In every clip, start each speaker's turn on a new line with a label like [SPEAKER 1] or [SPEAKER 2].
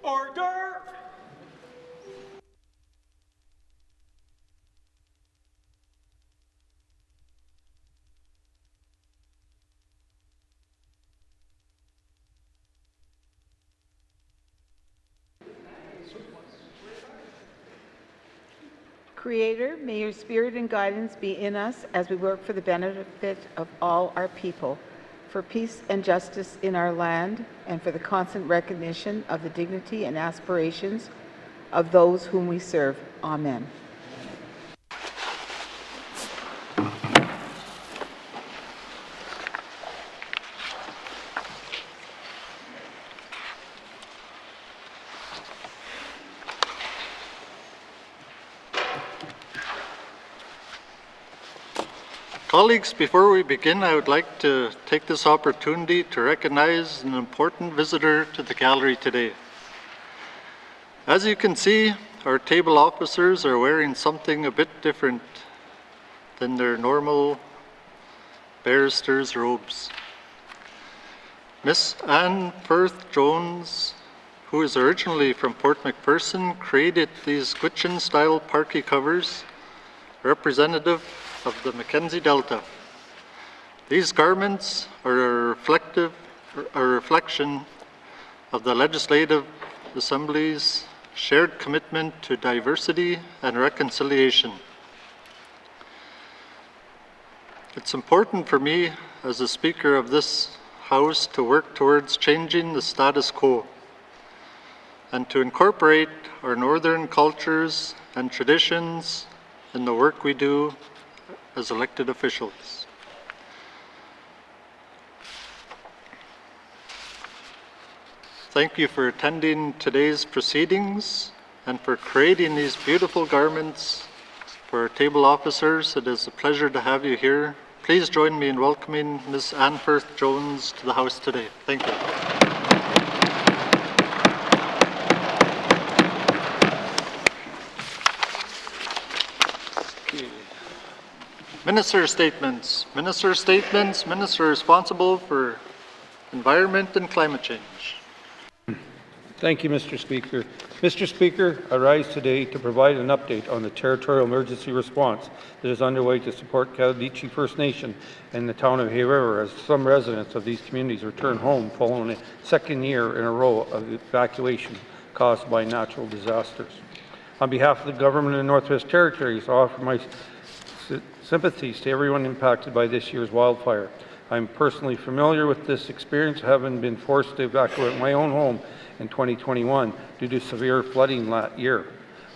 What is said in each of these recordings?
[SPEAKER 1] Order!
[SPEAKER 2] Creator, may your spirit and guidance be in us as we work for the benefit of all our people, for peace and justice in our land, and for the constant recognition of the dignity and aspirations of those whom we serve. Amen.
[SPEAKER 3] Colleagues, before we begin, I would like to take this opportunity to recognize an important visitor to the gallery today. As you can see, our table officers are wearing something a bit different than their normal barrister's robes. Miss Anne Firth Jones, who is originally from Port McPherson, created these Gwich'in-style parquet covers representative of the Mackenzie Delta. These garments are a reflection of the Legislative Assembly's shared commitment to diversity and reconciliation. It's important for me as the Speaker of this House to work towards changing the status quo and to incorporate our northern cultures and traditions in the work we do as elected officials. Thank you for attending today's proceedings and for creating these beautiful garments for our table officers. It is a pleasure to have you here. Please join me in welcoming Ms. Anne Firth Jones to the House today. Thank you. Minister statements. Minister statements. Minister responsible for environment and climate change.
[SPEAKER 4] Thank you, Mr. Speaker. Mr. Speaker, I rise today to provide an update on the territorial emergency response that is underway to support N.W.T First Nation and the town of Hay River as some residents of these communities return home following a second year in a row of evacuation caused by natural disasters. On behalf of the government of the Northwest Territories, I offer my sympathies to everyone impacted by this year's wildfire. I'm personally familiar with this experience, having been forced to evacuate my own home in 2021 due to severe flooding that year.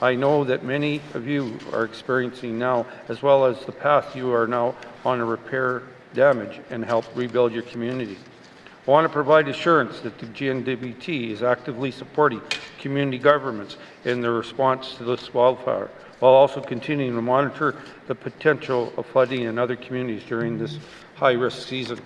[SPEAKER 4] I know that many of you are experiencing now, as well as the path you are now on to repair damage and help rebuild your community. I want to provide assurance that the N.W.T is actively supporting community governments in their response to this wildfire, while also continuing to monitor the potential of flooding in other communities during this high-risk season.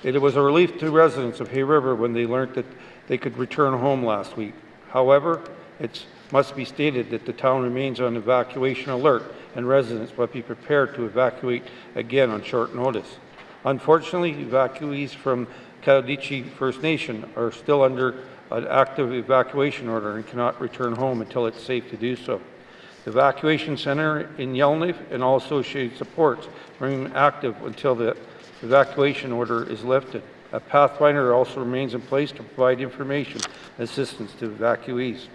[SPEAKER 4] It was a relief to residents of Hay River when they learned that they could return home last week. However, it must be stated that the town remains on evacuation alert and residents must be prepared to evacuate again on short notice. Unfortunately, evacuees from N.W.T First Nation are still under an active evacuation order and cannot return home until it's safe to do so. The evacuation center in Yellowknife and all associated supports remain active until the evacuation order is lifted. A pathfinder also remains in place to provide information and assistance to evacuees.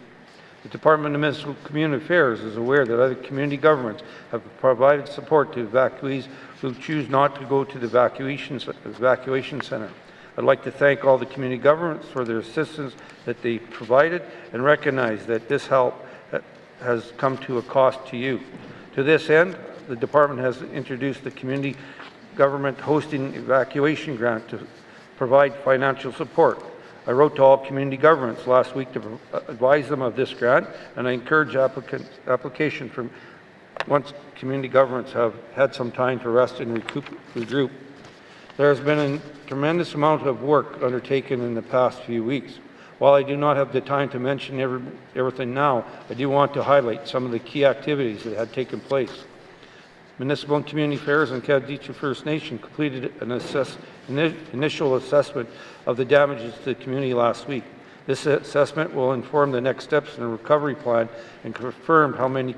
[SPEAKER 4] The Department of Municipal Community Affairs is aware that other community governments have provided support to evacuees who choose not to go to the evacuation center. I'd like to thank all the community governments for their assistance that they provided and recognize that this help has come to a cost to you. To this end, the department has introduced the Community Government Hosting Evacuation Grant to provide financial support. I wrote to all community governments last week to advise them of this grant, and I encourage application from once community governments have had some time to rest and regroup. There has been a tremendous amount of work undertaken in the past few weeks. While I do not have the time to mention everything now, I do want to highlight some of the key activities that had taken place. Municipal and Community Affairs and N.W.T First Nation completed an initial assessment of the damages to the community last week. This assessment will inform the next steps in the recovery plan and confirm how many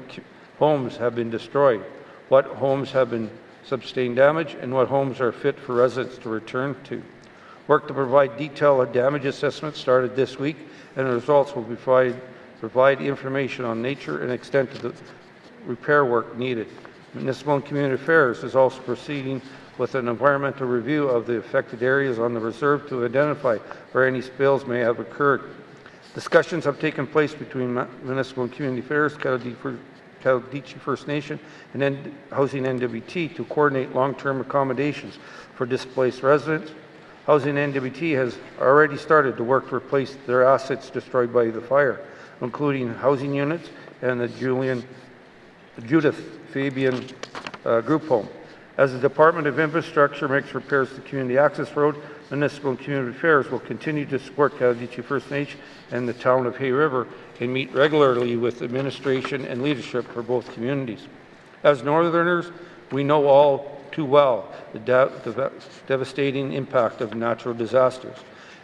[SPEAKER 4] homes have been destroyed, what homes have been sustained damage, and what homes are fit for residents to return to. Work to provide detailed damage assessments started this week, and the results will provide information on nature and extent of the repair work needed. Municipal and Community Affairs is also proceeding with an environmental review of the affected areas on the reserve to identify where any spills may have occurred. Discussions have taken place between Municipal and Community Affairs, Caladeechee First Nation, and Housing N.W.T. to coordinate long-term accommodations for displaced residents. Housing N.W.T. has already started to work to replace their assets destroyed by the fire, including housing units and the Judith Fabian group home. As the Department of Infrastructure makes repairs to Community Access Road, Municipal and Community Affairs will continue to support Caladeechee First Nation and the town of Hay River and meet regularly with administration and leadership for both communities. As Northerners, we know all too well the devastating impact of natural disasters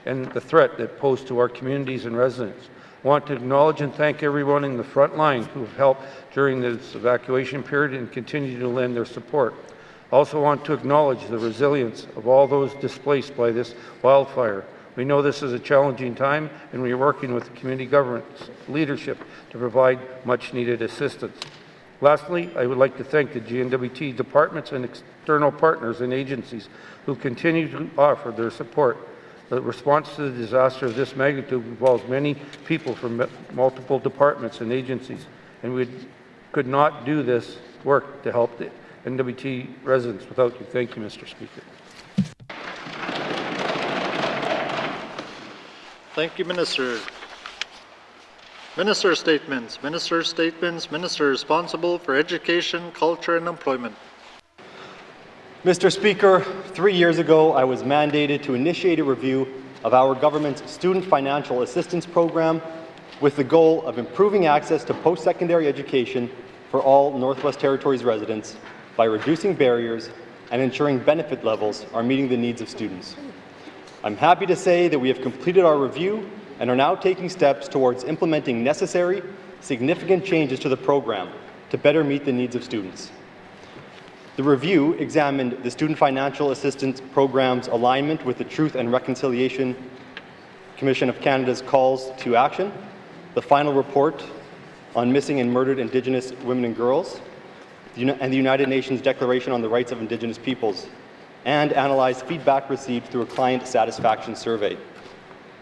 [SPEAKER 4] and the threat that pose to our communities and residents. I want to acknowledge and thank everyone in the front line who have helped during this evacuation period and continue to lend their support. I also want to acknowledge the resilience of all those displaced by this wildfire. We know this is a challenging time, and we are working with the community government's leadership to provide much-needed assistance. Lastly, I would like to thank the N.W.T. departments and external partners and agencies who continue to offer their support. The response to the disaster of this magnitude involves many people from multiple departments and agencies, and we could not do this work to help the N.W.T. residents without you. Thank you, Mr. Speaker.
[SPEAKER 3] Thank you, Minister. Minister statements. Minister statements. Minister responsible for education, culture, and employment.
[SPEAKER 1] Mr. Speaker, 3 years ago, I was mandated to initiate a review of our government's Student Financial Assistance Program with the goal of improving access to post-secondary education for all Northwest Territories residents by reducing barriers and ensuring benefit levels are meeting the needs of students. I'm happy to say that we have completed our review and are now taking steps towards implementing necessary, significant changes to the program to better meet the needs of students. The review examined the Student Financial Assistance Program's alignment with the Truth and Reconciliation Commission of Canada's calls to action, the final report on missing and murdered Indigenous women and girls, and the United Nations Declaration on the Rights of Indigenous Peoples, and analyzed feedback received through a client satisfaction survey.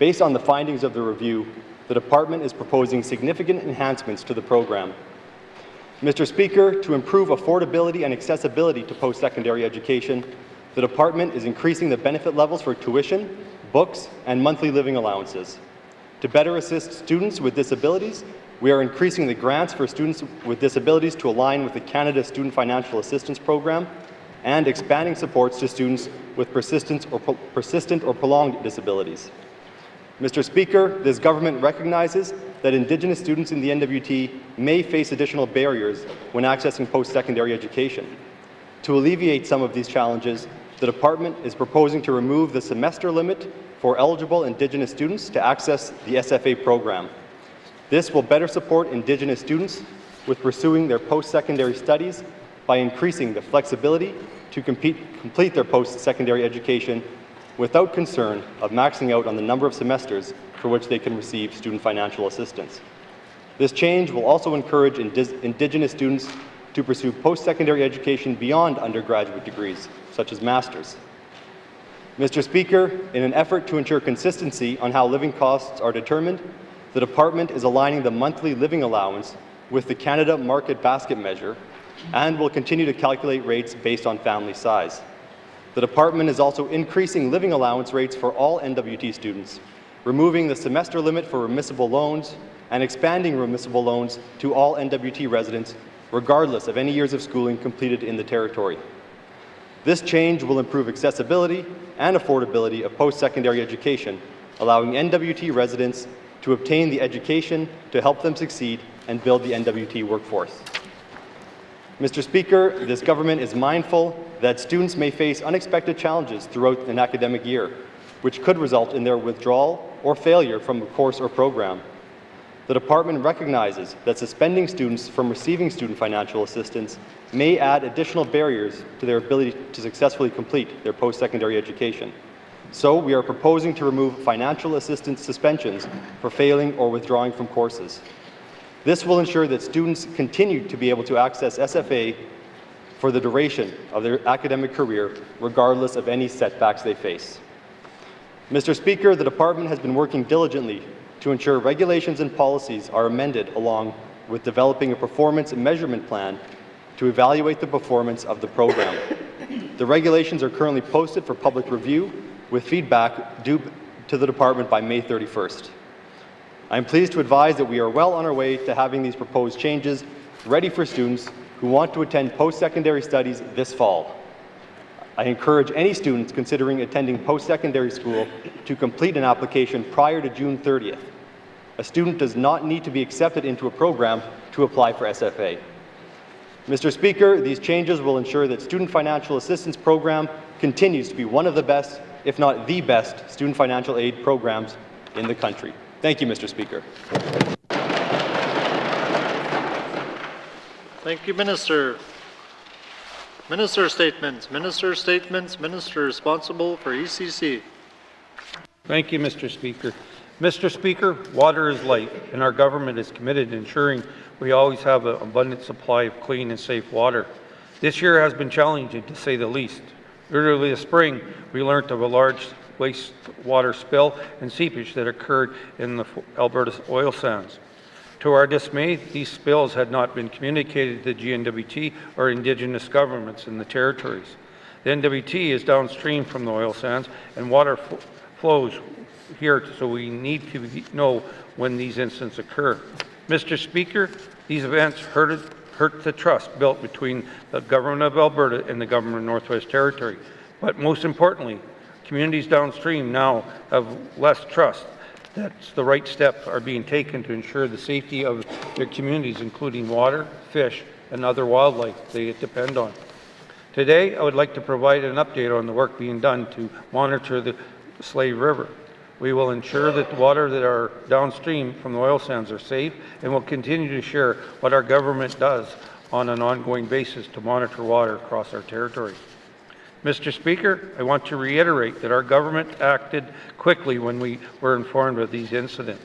[SPEAKER 1] Based on the findings of the review, the Department is proposing significant enhancements to the program. Mr. Speaker, to improve affordability and accessibility to post-secondary education, the Department is increasing the benefit levels for tuition, books, and monthly living allowances. To better assist students with disabilities, we are increasing the grants for students with disabilities to align with the Canada Student Financial Assistance Program and expanding supports to students with persistent or prolonged disabilities. Mr. Speaker, this government recognizes that Indigenous students in the N.W.T. may face additional barriers when accessing post-secondary education. To alleviate some of these challenges, the Department is proposing to remove the semester limit for eligible Indigenous students to access the SFA program. This will better support Indigenous students with pursuing their post-secondary studies by increasing the flexibility to complete their post-secondary education without concern of maxing out on the number of semesters for which they can receive student financial assistance. This change will also encourage Indigenous students to pursue post-secondary education beyond undergraduate degrees, such as masters. Mr. Speaker, in an effort to ensure consistency on how living costs are determined, the Department is aligning the monthly living allowance with the Canada Market Basket Measure and will continue to calculate rates based on family size. The Department is also increasing living allowance rates for all N.W.T. students, removing the semester limit for remissible loans and expanding remissible loans to all N.W.T. residents, regardless of any years of schooling completed in the territory. This change will improve accessibility and affordability of post-secondary education, allowing N.W.T. residents to obtain the education to help them succeed and build the N.W.T. workforce. Mr. Speaker, this government is mindful that students may face unexpected challenges throughout an academic year. which could result in their withdrawal or failure from a course or program. The department recognizes that suspending students from receiving student financial assistance may add additional barriers to their ability to successfully complete their post-secondary education. So we are proposing to remove financial assistance suspensions for failing or withdrawing from courses. This will ensure that students continue to be able to access SFA for the duration of their academic career, regardless of any setbacks they face. Mr. Speaker, the department has been working diligently to ensure regulations and policies are amended along with developing a performance measurement plan to evaluate the performance of the program. The regulations are currently posted for public review with feedback due to the department by May 31st. I am pleased to advise that we are well on our way to having these proposed changes ready for students who want to attend post-secondary studies this fall. I encourage any students considering attending post-secondary school to complete an application prior to June 30th. A student does not need to be accepted into a program to apply for SFA. Mr. Speaker, these changes will ensure that Student Financial Assistance Program continues to be one of the best, if not the best, student financial aid programs in the country. Thank you, Mr. Speaker.
[SPEAKER 3] Thank you, Minister. Minister statements. Minister statements. Minister responsible for ECC.
[SPEAKER 4] Thank you, Mr. Speaker. Mr. Speaker, water is life, and our government is committed to ensuring we always have an abundant supply of clean and safe water. This year has been challenging, to say the least. Earlier this spring, we learned of a large wastewater spill and seepage that occurred in the Alberta oil sands. To our dismay, these spills had not been communicated to the N.W.T or Indigenous governments in the territories. The N.W.T is downstream from the oil sands, and water flows here, so we need to know when these incidents occur. Mr. Speaker, these events hurt the trust built between the Government of Alberta and the Government of Northwest Territory. But most importantly, communities downstream now have less trust that the right steps are being taken to ensure the safety of their communities, including water, fish, and other wildlife they depend on. Today, I would like to provide an update on the work being done to monitor the Slave River. We will ensure that the water that are downstream from the oil sands are safe, and will continue to share what our government does on an ongoing basis to monitor water across our territory. Mr. Speaker, I want to reiterate that our government acted quickly when we were informed of these incidents.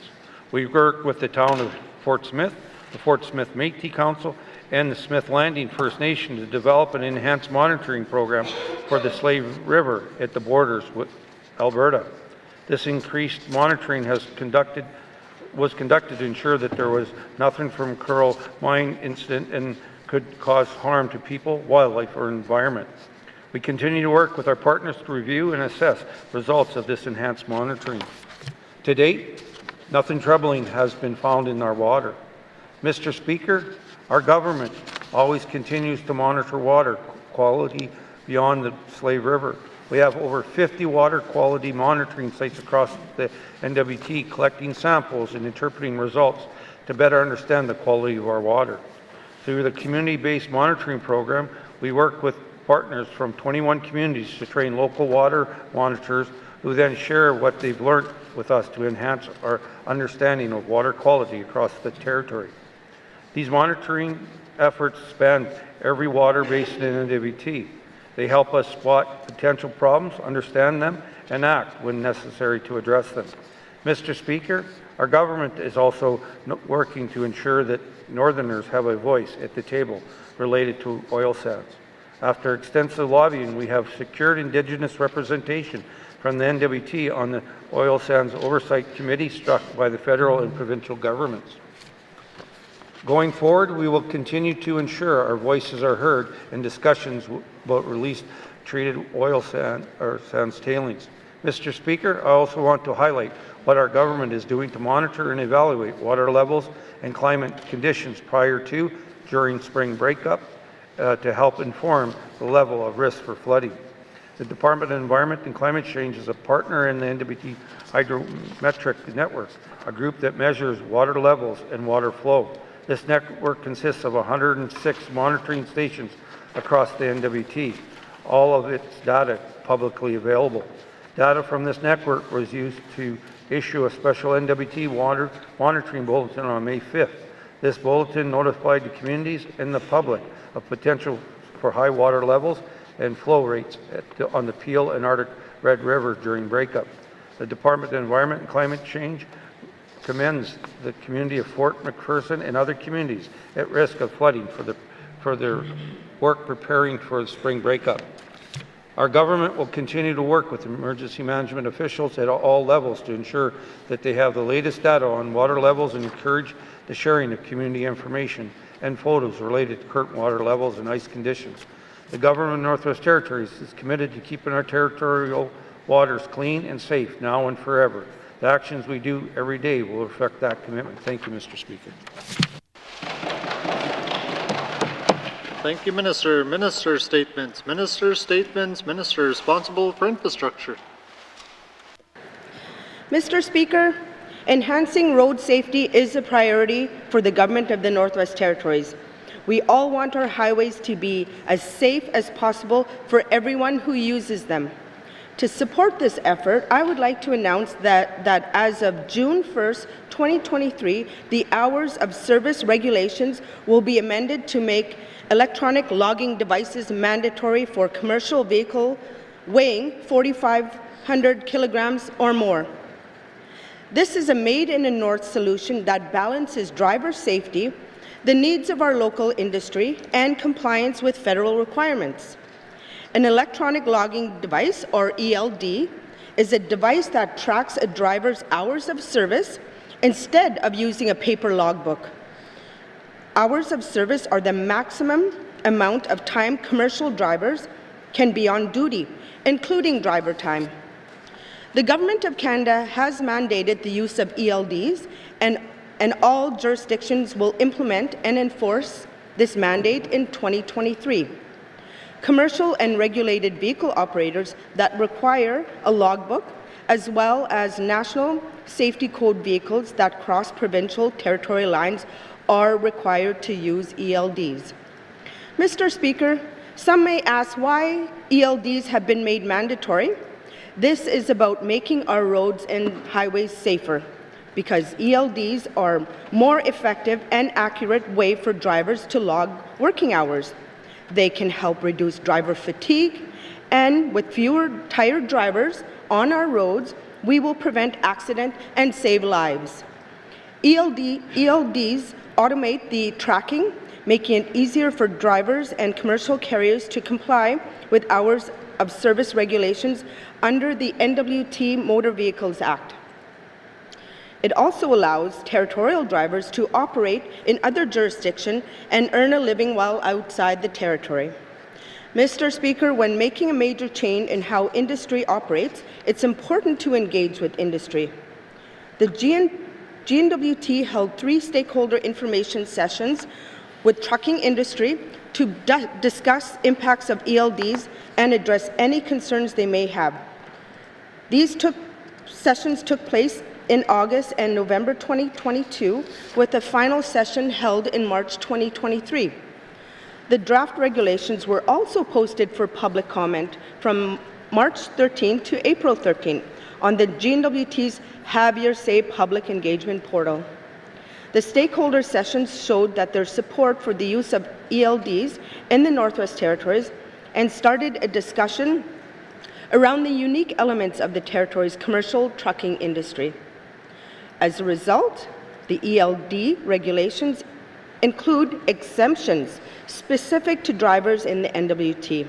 [SPEAKER 4] We worked with the town of Fort Smith, the Fort Smith Métis Council, and the Smith Landing First Nation to develop an enhanced monitoring program for the Slave River at the borders with Alberta. This increased monitoring was conducted to ensure that there was nothing from Coral mine incident and could cause harm to people, wildlife, or environment. We continue to work with our partners to review and assess results of this enhanced monitoring. To date, nothing troubling has been found in our water. Mr. Speaker, our government always continues to monitor water quality beyond the Slave River. We have over 50 water quality monitoring sites across the N.W.T collecting samples and interpreting results to better understand the quality of our water. Through the community-based monitoring program, we work with partners from 21 communities to train local water monitors who then share what they've learned with us to enhance our understanding of water quality across the territory. These monitoring efforts span every water basin in N.W.T. They help us spot potential problems, understand them, and act when necessary to address them. Mr. Speaker, our government is also working to ensure that Northerners have a voice at the table related to oil sands. After extensive lobbying, we have secured Indigenous representation from the N.W.T on the Oil Sands Oversight Committee struck by the federal and provincial governments. Going forward, we will continue to ensure our voices are heard in discussions about released treated oil sands tailings. Mr. Speaker, I also want to highlight what our government is doing to monitor and evaluate water levels and climate conditions prior to, during spring breakup, to help inform the level of risk for flooding. The Department of Environment and Climate Change is a partner in the N.W.T Hydrometric Network, a group that measures water levels and water flow. This network consists of 106 monitoring stations across the N.W.T, all of its data publicly available. Data from this network was used to issue a special N.W.T. monitoring bulletin on May 5th. This bulletin notified the communities and the public of potential for high water levels and flow rates on the Peel and Arctic Red River during breakup. The Department of Environment and Climate Change commends the community of Fort McPherson and other communities at risk of flooding for their work preparing for the spring breakup. Our government will continue to work with emergency management officials at all levels to ensure that they have the latest data on water levels and encourage the sharing of community information and photos related to current water levels and ice conditions. The government of Northwest Territories is committed to keeping our territorial waters clean and safe now and forever. The actions we do every day will reflect that commitment. Thank you, Mr. Speaker.
[SPEAKER 3] Thank you, Minister. Minister statements. Minister statements. Minister responsible for infrastructure.
[SPEAKER 5] Mr. Speaker, enhancing road safety is a priority for the government of the Northwest Territories. We all want our highways to be as safe as possible for everyone who uses them. To support this effort, I would like to announce that as of June 1st, 2023, the hours of service regulations will be amended to make electronic logging devices mandatory for commercial vehicle weighing 4,500 kilograms or more. This is a made-in-the-north solution that balances driver safety, the needs of our local industry, and compliance with federal requirements. An electronic logging device, or ELD, is a device that tracks a driver's hours of service instead of using a paper logbook. Hours of service are the maximum amount of time commercial drivers can be on duty, including driver time. The Government of Canada has mandated the use of ELDs, and all jurisdictions will implement and enforce this mandate in 2023. Commercial and regulated vehicle operators that require a logbook, as well as National Safety Code vehicles that cross provincial territorial lines, are required to use ELDs. Mr. Speaker, some may ask why ELDs have been made mandatory. This is about making our roads and highways safer, because ELDs are more effective and accurate way for drivers to log working hours. They can help reduce driver fatigue, and with fewer tired drivers on our roads, we will prevent accident and save lives. ELDs automate the tracking, making it easier for drivers and commercial carriers to comply with hours of service regulations under the N.W.T. Motor Vehicles Act. It also allows territorial drivers to operate in other jurisdictions and earn a living while outside the territory. Mr. Speaker, when making a major change in how industry operates, it's important to engage with industry. The N.W.T. held 3 stakeholder information sessions with trucking industry to discuss impacts of ELDs and address any concerns they may have. These sessions took place in August and November 2022, with a final session held in March 2023. The draft regulations were also posted for public comment from March 13 to April 13 on the N.W.T's Have Your Say public engagement portal. The stakeholder sessions showed that their support for the use of ELDs in the Northwest Territories and started a discussion around the unique elements of the territory's commercial trucking industry. As a result, the ELD regulations include exemptions specific to drivers in the N.W.T.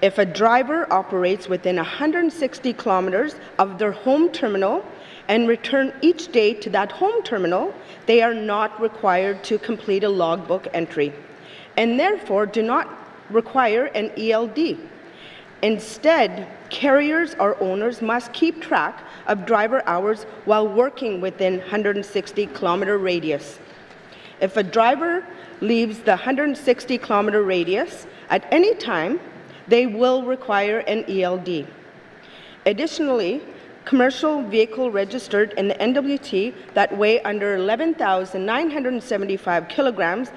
[SPEAKER 5] If a driver operates within 160 kilometers of their home terminal and return each day to that home terminal, they are not required to complete a logbook entry and therefore do not require an ELD. Instead, carriers or owners must keep track of driver hours while working within 160-kilometer radius. If a driver leaves the 160-kilometer radius at any time, they will require an ELD. Additionally, commercial vehicle registered in the N.W.T. that weigh under 11,975 kilograms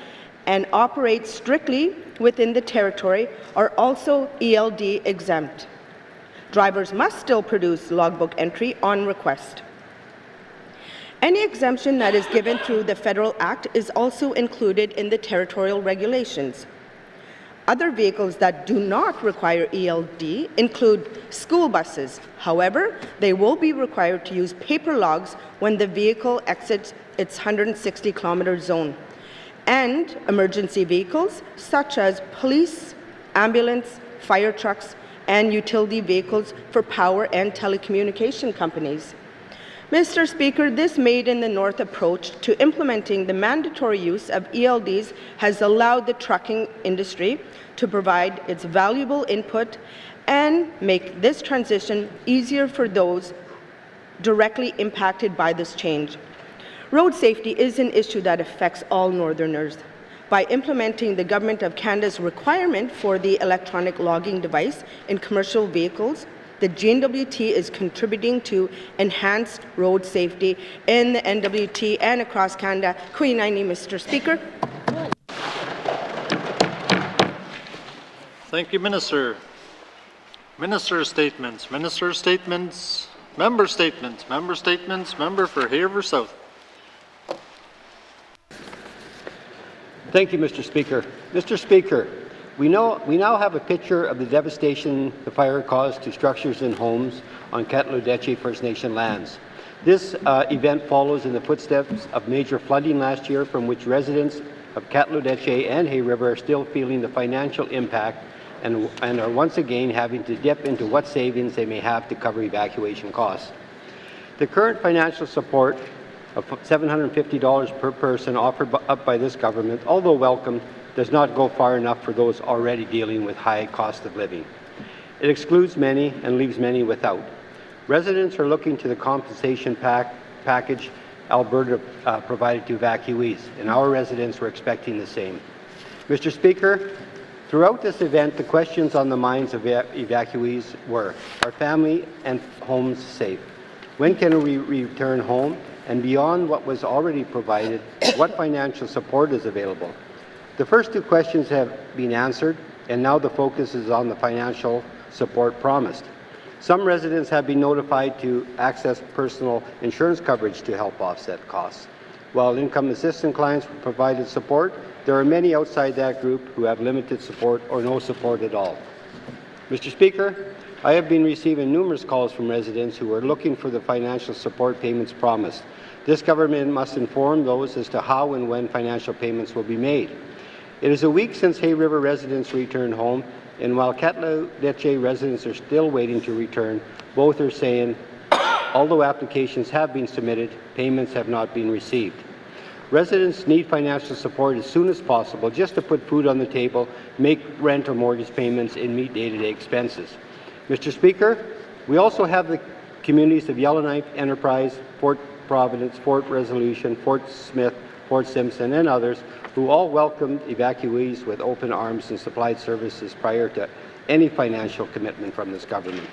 [SPEAKER 5] and operate strictly within the territory are also ELD exempt. Drivers must still produce logbook entry on request. Any exemption that is given through the Federal Act is also included in the territorial regulations. Other vehicles that do not require ELD include school buses. However, they will be required to use paper logs when the vehicle exits its 160-kilometer zone, and emergency vehicles such as police, ambulance, fire trucks, and utility vehicles for power and telecommunication companies. Mr. Speaker, this Made in the North approach to implementing the mandatory use of ELDs has allowed the trucking industry to provide its valuable input and make this transition easier for those directly impacted by this change. Road safety is an issue that affects all Northerners. By implementing the Government of Canada's requirement for the electronic logging device in commercial vehicles, the N.W.T is contributing to enhanced road safety in the N.W.T and across Canada. Queen Aini, Mr. Speaker.
[SPEAKER 3] Thank you, Minister. Minister statements, member statements, member for Haver South.
[SPEAKER 6] Thank you, Mr. Speaker. Mr. Speaker, we now have a picture of the devastation the fire caused to structures and homes on N.W.T First Nation lands. This event follows in the footsteps of major flooding last year, from which residents of N.W.T and Hay River are still feeling the financial impact and are once again having to dip into what savings they may have to cover evacuation costs. The current financial support of $750 per person offered up by this government, although welcome, does not go far enough for those already dealing with high cost of living. It excludes many and leaves many without. Residents are looking to the compensation package Alberta provided to evacuees, and our residents were expecting the same. Mr. Speaker, throughout this event, the questions on the minds of evacuees were, are family and homes safe? When can we return home? And beyond what was already provided, what financial support is available? The first two questions have been answered, and now the focus is on the financial support promised. Some residents have been notified to access personal insurance coverage to help offset costs. While income assistance clients were provided support, there are many outside that group who have limited support or no support at all. Mr. Speaker, I have been receiving numerous calls from residents who are looking for the financial support payments promised. This government must inform those as to how and when financial payments will be made. It is a week since Hay River residents returned home, and while N.W.T residents are still waiting to return, both are saying, although applications have been submitted, payments have not been received. Residents need financial support as soon as possible just to put food on the table, make rent or mortgage payments, and meet day-to-day expenses. Mr. Speaker, we also have the communities of Yellowknife, Enterprise, Fort Providence, Fort Resolution, Fort Smith, Fort Simpson, and others who all welcomed evacuees with open arms and supplied services prior to any financial commitment from this government.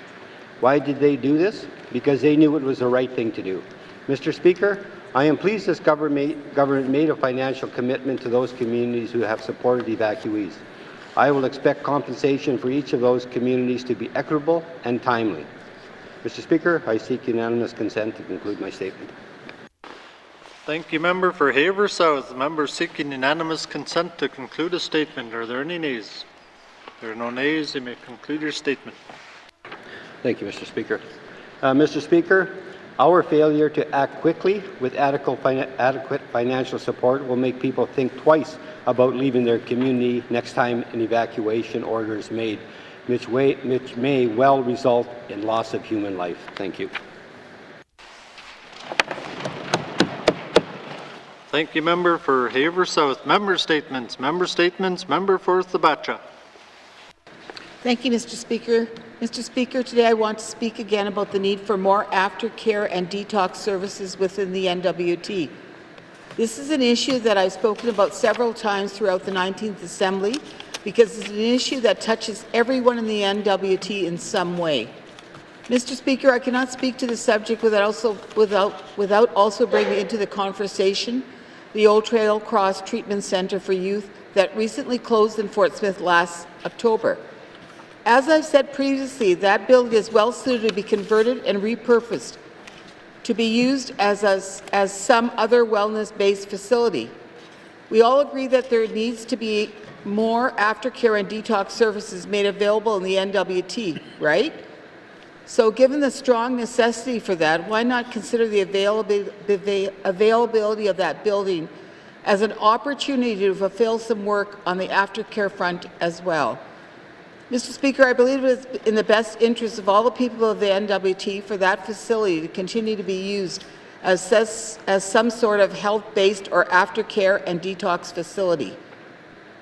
[SPEAKER 6] Why did they do this? Because they knew it was the right thing to do. Mr. Speaker, I am pleased this government made a financial commitment to those communities who have supported evacuees. I will expect compensation for each of those communities to be equitable and timely. Mr. Speaker, I seek unanimous consent to conclude my statement.
[SPEAKER 3] Thank you, member for Haver South. Member seeking unanimous consent to conclude a statement. Are there any nays? There are no nays. You may conclude your statement.
[SPEAKER 6] Thank you, Mr. Speaker. Mr. Speaker, our failure to act quickly with adequate financial support will make people think twice about leaving their community next time an evacuation order is made, which may well result in loss of human life. Thank you.
[SPEAKER 3] Thank you, member for Haver South. Member statements, member for Thabacha.
[SPEAKER 2] Thank you, Mr. Speaker. Mr. Speaker, today I want to speak again about the need for more aftercare and detox services within the N.W.T. This is an issue that I've spoken about several times throughout the 19th Assembly because it's an issue that touches everyone in the N.W.T in some way. Mr. Speaker, I cannot speak to the subject without also bringing into the conversation the Old Trail Cross Treatment Centre for Youth that recently closed in Fort Smith last October. As I've said previously, that building is well suited to be converted and repurposed to be used as some other wellness-based facility. We all agree that there needs to be more aftercare and detox services made available in the N.W.T, right? So given the strong necessity for that, why not consider the availability of that building as an opportunity to fulfill some work on the aftercare front as well? Mr. Speaker, I believe it is in the best interest of all the people of the N.W.T for that facility to continue to be used as some sort of health-based or aftercare and detox facility.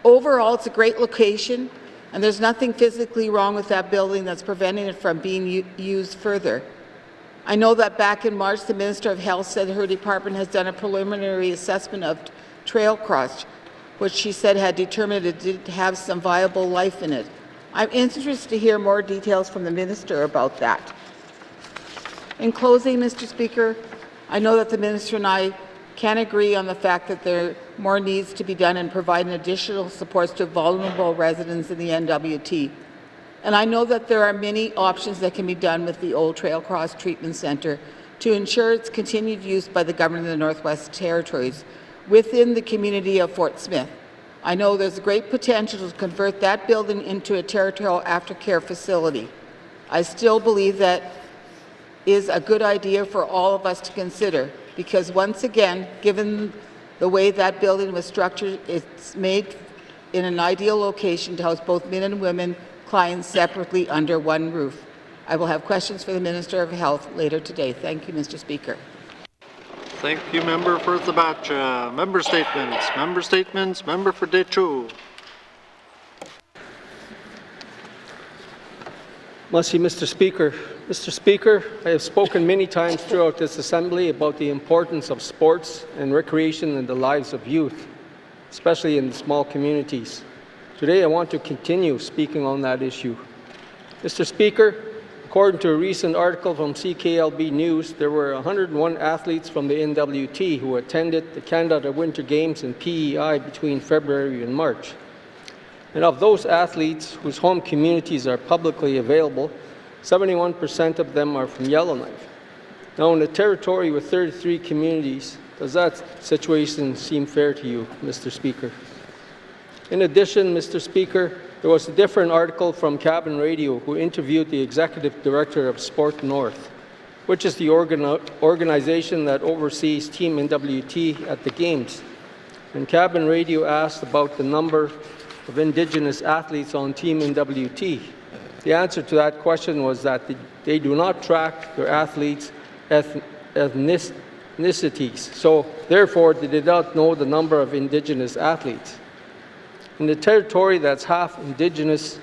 [SPEAKER 2] Overall, it's a great location, and there's nothing physically wrong with that building that's preventing it from being used further. I know that back in March, the Minister of Health said her department has done a preliminary assessment of Trail Cross, which she said had determined it did have some viable life in it. I'm interested to hear more details from the Minister about that. In closing, Mr. Speaker, I know that the Minister and I can agree on the fact that there more needs to be done in providing additional supports to vulnerable residents in the N.W.T. And I know that there are many options that can be done with the old Trail Cross Treatment Centre to ensure its continued use by the Government of the Northwest Territories within the community of Fort Smith. I know there's great potential to convert that building into a territorial aftercare facility. I still believe that is a good idea for all of us to consider, because once again, given the way that building was structured, it's made in an ideal location to house both men and women clients separately under one roof. I will have questions for the Minister of Health later today. Thank you, Mr. Speaker.
[SPEAKER 3] Thank you, Member for Thabacha. Member statements. Member statements. Member for Decho.
[SPEAKER 7] Merci, Mr. Speaker. Mr. Speaker, I have spoken many times throughout this Assembly about the importance of sports and recreation in the lives of youth, especially in small communities. Today, I want to continue speaking on that issue. Mr. Speaker, according to a recent article from CKLB News, there were 101 athletes from the N.W.T who attended the Canada Winter Games in PEI between February and March. And of those athletes whose home communities are publicly available, 71% of them are from Yellowknife. Now, in a territory with 33 communities, does that situation seem fair to you, Mr. Speaker? In addition, Mr. Speaker, there was a different article from Cabin Radio who interviewed the Executive Director of Sport North, which is the organization that oversees Team N.W.T at the Games. And Cabin Radio asked about the number of Indigenous athletes on Team N.W.T. The answer to that question was that they do not track their athletes' ethnicities, so therefore they did not know the number of Indigenous athletes. In the territory that's half Indigenous,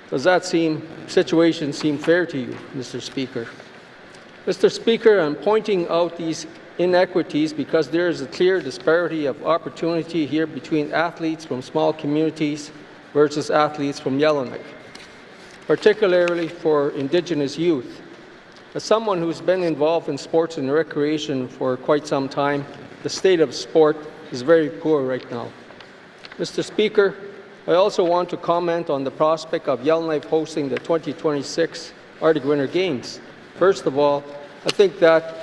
[SPEAKER 7] does that situation seem fair to you, Mr. Speaker? Mr. Speaker, I'm pointing out these inequities because there is a clear disparity of opportunity here between athletes from small communities versus athletes from Yellowknife, particularly for Indigenous youth. As someone who's been involved in sports and recreation for quite some time, the state of sport is very poor right now. Mr. Speaker, I also want to comment on the prospect of Yellowknife hosting the 2026 Arctic Winter Games. First of all, I think that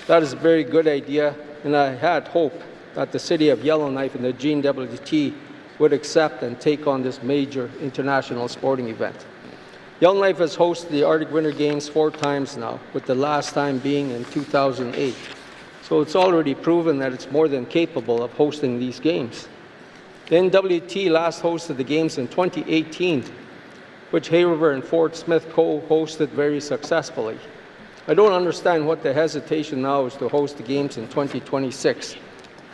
[SPEAKER 7] is a very good idea, and I had hoped that the City of Yellowknife and the N.W.T would accept and take on this major international sporting event. Yellowknife has hosted the Arctic Winter Games 4 times now, with the last time being in 2008. So it's already proven that it's more than capable of hosting these games. The N.W.T last hosted the games in 2018, which Hay River and Fort Smith co-hosted very successfully. I don't understand what the hesitation now is to host the games in 2026.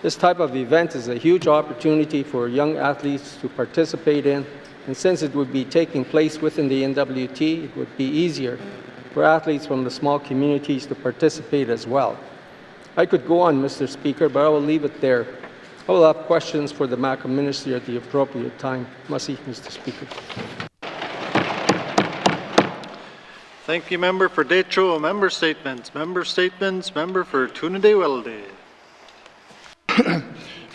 [SPEAKER 7] This type of event is a huge opportunity for young athletes to participate in, and since it would be taking place within the N.W.T, it would be easier for athletes from the small communities to participate as well. I could go on, Mr. Speaker, but I will leave it there. I will have questions for the MACA Minister at the appropriate time. Merci, Mr. Speaker.
[SPEAKER 3] Thank you, Member for Decho. Member statements. Member statements. Member for Tunade-Welde.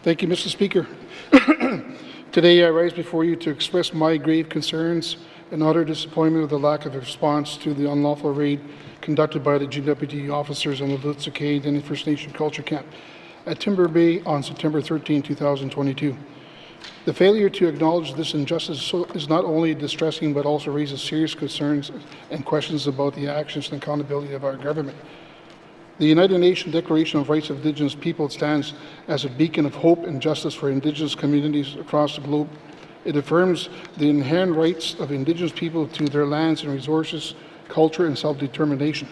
[SPEAKER 8] Thank you, Mr. Speaker. Today I rise before you to express my grave concerns and utter disappointment of the lack of response to the unlawful raid conducted by the N.W.T officers on the N.W.T Indian First Nation Culture Camp at Timber Bay on September 13, 2022. The failure to acknowledge this injustice is not only distressing but also raises serious concerns and questions about the actions and accountability of our government. The United Nations Declaration of Rights of Indigenous Peoples stands as a beacon of hope and justice for Indigenous communities across the globe. It affirms the inherent rights of Indigenous people to their lands and resources, culture, and self-determination.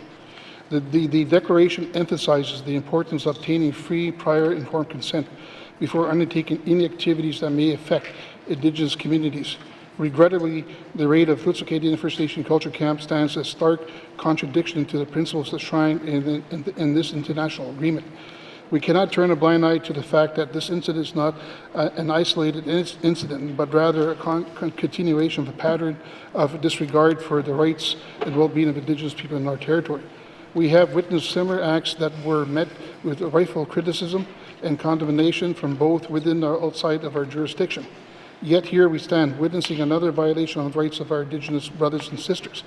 [SPEAKER 8] The Declaration emphasizes the importance of obtaining free, prior, informed consent before undertaking any activities that may affect Indigenous communities. Regrettably, the raid of N.W.T Indian First Nation Culture Camp stands as stark contradiction to the principles enshrined in this international agreement. We cannot turn a blind eye to the fact that this incident is not an isolated incident, but rather a continuation of a pattern of disregard for the rights and well-being of Indigenous people in our territory. We have witnessed similar acts that were met with rightful criticism and condemnation from both within and outside of our jurisdiction. Yet here we stand, witnessing another violation of the rights of our Indigenous brothers and sisters.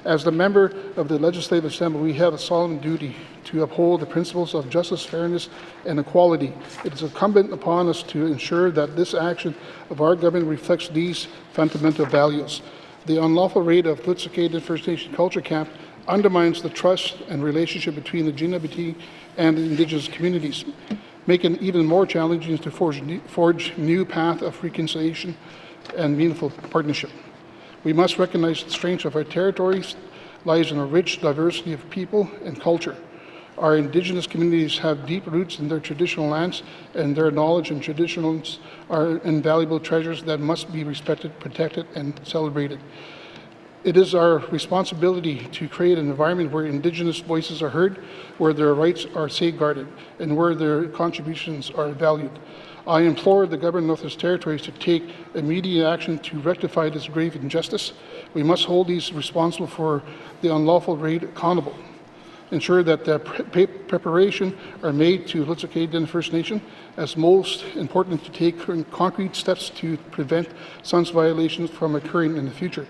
[SPEAKER 8] As the member of the Legislative Assembly, we have a solemn duty to uphold the principles of justice, fairness, and equality. It is incumbent upon us to ensure that this action of our government reflects these fundamental values. The unlawful raid of N.W.T First Nation Culture Camp undermines the trust and relationship between the N.W.T and the Indigenous communities, making it even more challenging to forge new path of reconciliation and meaningful partnership. We must recognize the strength of our territories lies in a rich diversity of people and culture. Our Indigenous communities have deep roots in their traditional lands, and their knowledge and traditions are invaluable treasures that must be respected, protected, and celebrated. It is our responsibility to create an environment where Indigenous voices are heard, where their rights are safeguarded, and where their contributions are valued. I implore the government of Northwest Territories to take immediate action to rectify this grave injustice. We must hold these responsible for the unlawful raid accountable. Ensure that the preparation are made to N.W.T Indian First Nation, as most important to take concrete steps to prevent such violations from occurring in the future.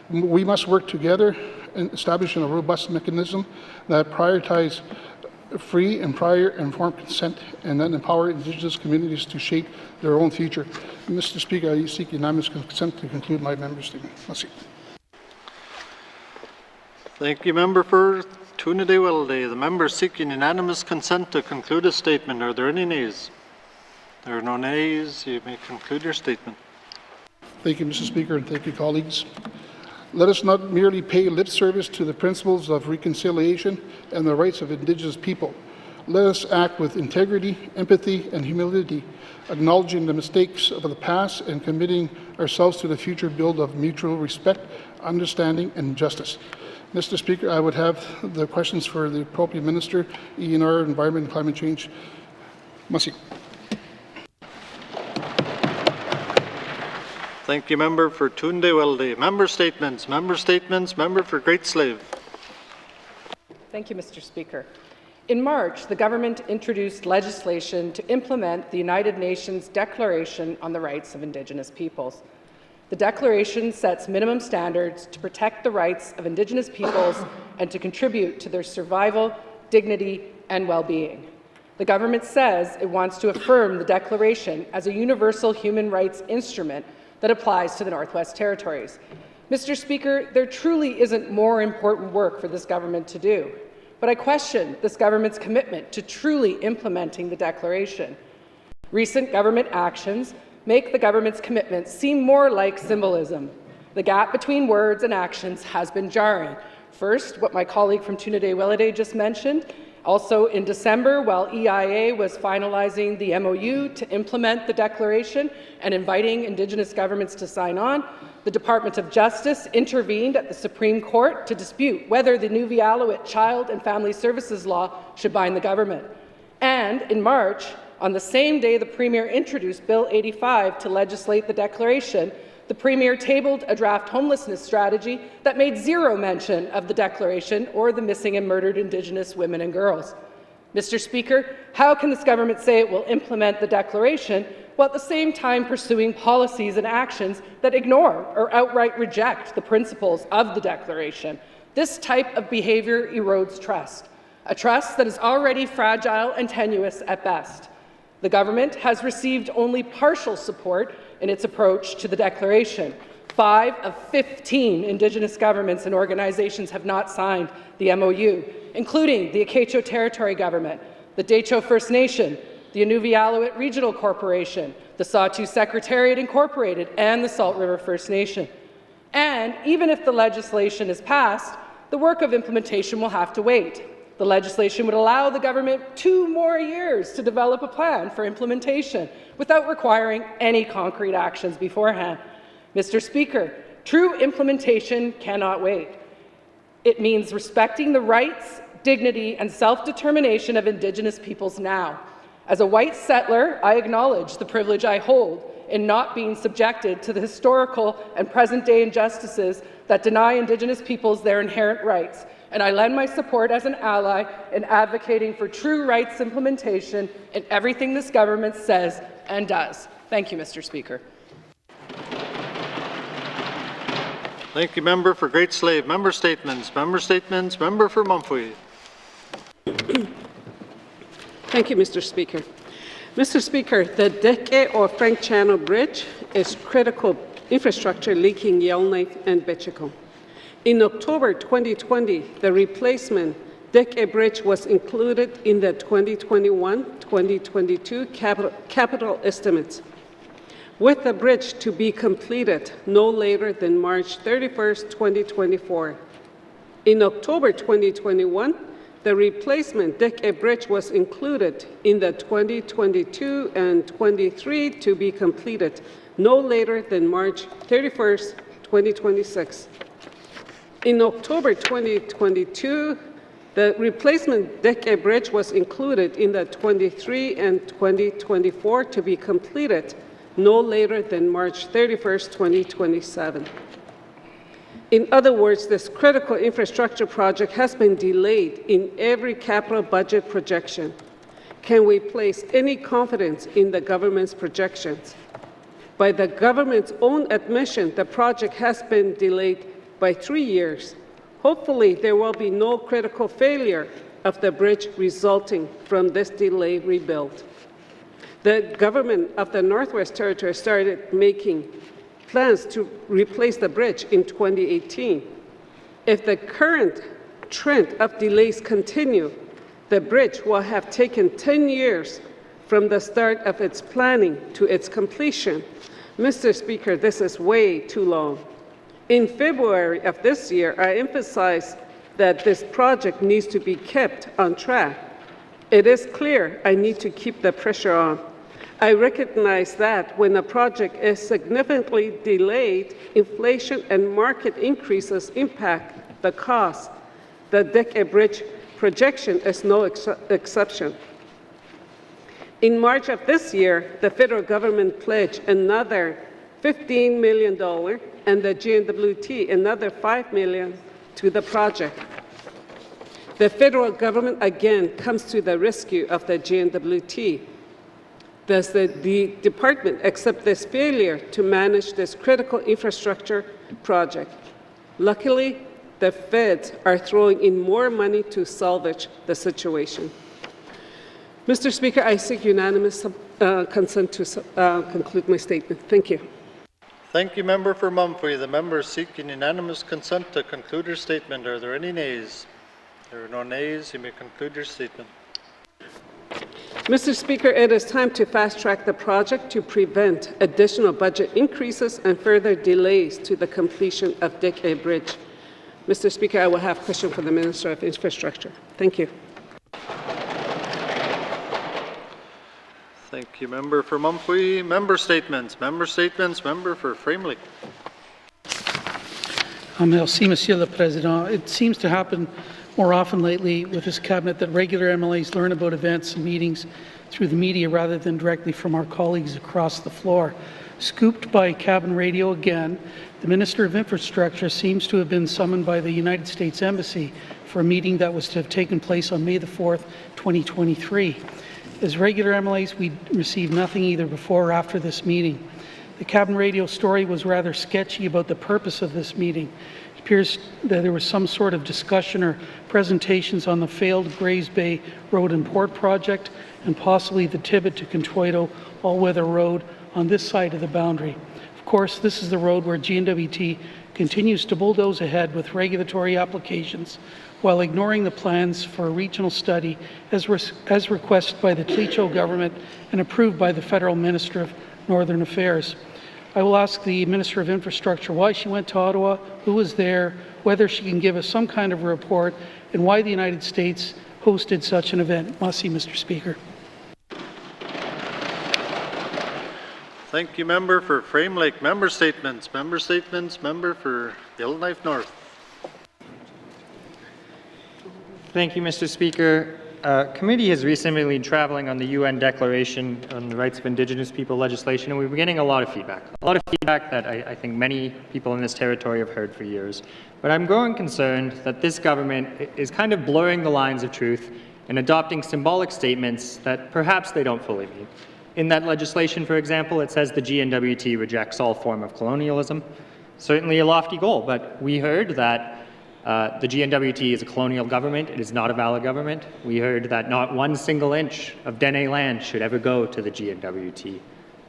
[SPEAKER 8] We must work together in establishing a robust mechanism that prioritizes free and prior informed consent and then empower Indigenous communities to shape their own future. Mr. Speaker, I seek unanimous consent to conclude my member statement. Merci.
[SPEAKER 3] Thank you, Member for N.W.T. The member seeking unanimous consent to conclude a statement. Are there any nays? There are no nays. You may conclude your statement.
[SPEAKER 8] Thank you, Mr. Speaker, and thank you, colleagues. Let us not merely pay lip service to the principles of reconciliation and the rights of Indigenous people. Let us act with integrity, empathy, and humility, acknowledging the mistakes of the past and committing ourselves to the future build of mutual respect, understanding, and justice. Mr. Speaker, I would have the questions for the appropriate Minister, ENR, Environment and Climate Change. Merci.
[SPEAKER 3] Thank you, Member for N.W.T. Member statements, Member for Great Slave.
[SPEAKER 9] Thank you, Mr. Speaker. In March, the government introduced legislation to implement the United Nations Declaration on the Rights of Indigenous Peoples. The declaration sets minimum standards to protect the rights of Indigenous peoples and to contribute to their survival, dignity, and well-being. The government says it wants to affirm the declaration as a universal human rights instrument that applies to the Northwest Territories. Mr. Speaker, there truly isn't more important work for this government to do, but I question this government's commitment to truly implementing the declaration. Recent government actions make the government's commitment seem more like symbolism. The gap between words and actions has been jarring. First, what my colleague from N.W.T just mentioned. Also in December, while EIA was finalizing the MOU to implement the declaration and inviting Indigenous governments to sign on, the Department of Justice intervened at the Supreme Court to dispute whether the N.W.T Child and Family Services Law should bind the government. And in March, on the same day the Premier introduced Bill 85 to legislate the declaration, the Premier tabled a draft homelessness strategy that made zero mention of the declaration or the missing and murdered Indigenous women and girls. Mr. Speaker, how can this government say it will implement the declaration while at the same time pursuing policies and actions that ignore or outright reject the principles of the declaration? This type of behaviour erodes trust, a trust that is already fragile and tenuous at best. The government has received only partial support in its approach to the declaration. 5 of 15 Indigenous governments and organizations have not signed the MOU, including the Acacho Territory Government, the Decho First Nation, the N.W.T Regional Corporation, the Sawtooth Secretariat Incorporated, and the Salt River First Nation. And even if the legislation is passed, the work of implementation will have to wait. The legislation would allow the government 2 more years to develop a plan for implementation without requiring any concrete actions beforehand. Mr. Speaker, true implementation cannot wait. It means respecting the rights, dignity, and self-determination of Indigenous peoples now. As a white settler, I acknowledge the privilege I hold in not being subjected to the historical and present-day injustices that deny Indigenous peoples their inherent rights, and I lend my support as an ally in advocating for true rights implementation in everything this government says and does. Thank you, Mr. Speaker.
[SPEAKER 3] Thank you, member for Great Slave. Member statements. Member statements. Member for Mumfwee.
[SPEAKER 10] Thank you, Mr. Speaker. Mr. Speaker, the Deke or Frank Channel Bridge is critical infrastructure linking Yellowknife and Betchicombe. In October 2020, the replacement Deke Bridge was included in the 2021-2022 capital estimates, with the bridge to be completed no later than March 31st, 2024. In October 2021, the replacement Deke Bridge was included in the 2022 and 23 to be completed no later than March 31st, 2026. In October 2022, the replacement Deke Bridge was included in the 23 and 2024 to be completed no later than March 31st, 2027. In other words, this critical infrastructure project has been delayed in every capital budget projection. Can we place any confidence in the government's projections? By the government's own admission, the project has been delayed by 3 years. Hopefully, there will be no critical failure of the bridge resulting from this delayed rebuild. The government of the Northwest Territory started making plans to replace the bridge in 2018. If the current trend of delays continue, the bridge will have taken 10 years from the start of its planning to its completion. Mr. Speaker, this is way too long. In February of this year, I emphasized that this project needs to be kept on track. It is clear I need to keep the pressure on. I recognize that when a project is significantly delayed, inflation and market increases impact the cost. The Deke Bridge projection is no exception. In March of this year, the federal government pledged another $15 million and the N.W.T another $5 million to the project. The federal government again comes to the rescue of the N.W.T. Does the department accept this failure to manage this critical infrastructure project? Luckily, the feds are throwing in more money to salvage the situation. Mr. Speaker, I seek unanimous consent to conclude my statement. Thank you.
[SPEAKER 3] Thank you, member for Mumfwee. The member is seeking unanimous consent to conclude her statement. Are there any nays? There are no nays. You may conclude your statement.
[SPEAKER 10] Mr. Speaker, it is time to fast-track the project to prevent additional budget increases and further delays to the completion of Deke Bridge. Mr. Speaker, I will have a question for the Minister of Infrastructure. Thank you.
[SPEAKER 3] Thank you, member for Mumfwee. Member statements. Member statements. Member for Framley.
[SPEAKER 11] Merci, Monsieur le Président. It seems to happen more often lately with this cabinet that regular MLAs learn about events and meetings through the media rather than directly from our colleagues across the floor. Scooped by cabin radio again, the Minister of Infrastructure seems to have been summoned by the United States Embassy for a meeting that was to have taken place on May the 4th, 2023. As regular MLAs, we received nothing either before or after this meeting. The Cabinet Radio story was rather sketchy about the purpose of this meeting. It appears that there was some sort of discussion or presentations on the failed Grays Bay Road and Port project and possibly the Tibbet to Contoito all-weather road on this side of the boundary. Of course, this is the road where N.W.T continues to bulldoze ahead with regulatory applications while ignoring the plans for a regional study as requested by the Tlicho government and approved by the Federal Minister of Northern Affairs. I will ask the Minister of Infrastructure why she went to Ottawa, who was there, whether she can give us some kind of report, and why the United States hosted such an event. Merci, Mr. Speaker.
[SPEAKER 3] Thank you, member for Frame Lake. Member statements. Member statements. Member for Yellowknife North.
[SPEAKER 12] Thank you, Mr. Speaker. Committee has recently been traveling on the UN Declaration on the Rights of Indigenous People legislation, and we've been getting a lot of feedback. A lot of feedback that I think many people in this territory have heard for years. But I'm growing concerned that this government is kind of blurring the lines of truth and adopting symbolic statements that perhaps they don't fully mean. In that legislation, for example, it says the N.W.T rejects all form of colonialism. Certainly a lofty goal, but we heard that the N.W.T is a colonial government. It is not a valid government. We heard that not one single inch of Dene land should ever go to the N.W.T.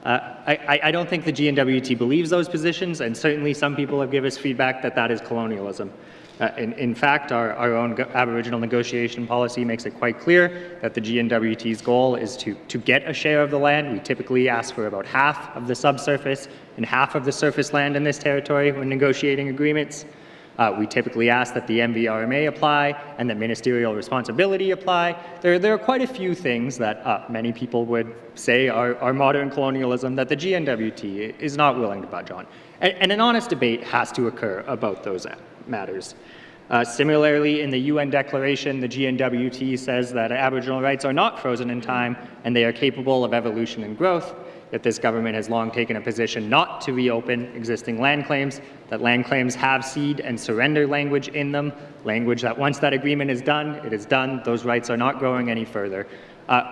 [SPEAKER 12] I don't think the N.W.T believes those positions, and certainly some people have given us feedback that that is colonialism. In fact, our own Aboriginal negotiation policy makes it quite clear that the N.W.T's goal is to get a share of the land. We typically ask for about half of the subsurface and half of the surface land in this territory when negotiating agreements. We typically ask that the MVRMA apply and that ministerial responsibility apply. There are quite a few things that many people would say are modern colonialism that the N.W.T is not willing to budge on. And an honest debate has to occur about those matters. Similarly, in the UN Declaration, the N.W.T says that Aboriginal rights are not frozen in time and they are capable of evolution and growth. Yet this government has long taken a position not to reopen existing land claims, that land claims have cede and surrender language in them, language that once that agreement is done, it is done, those rights are not growing any further.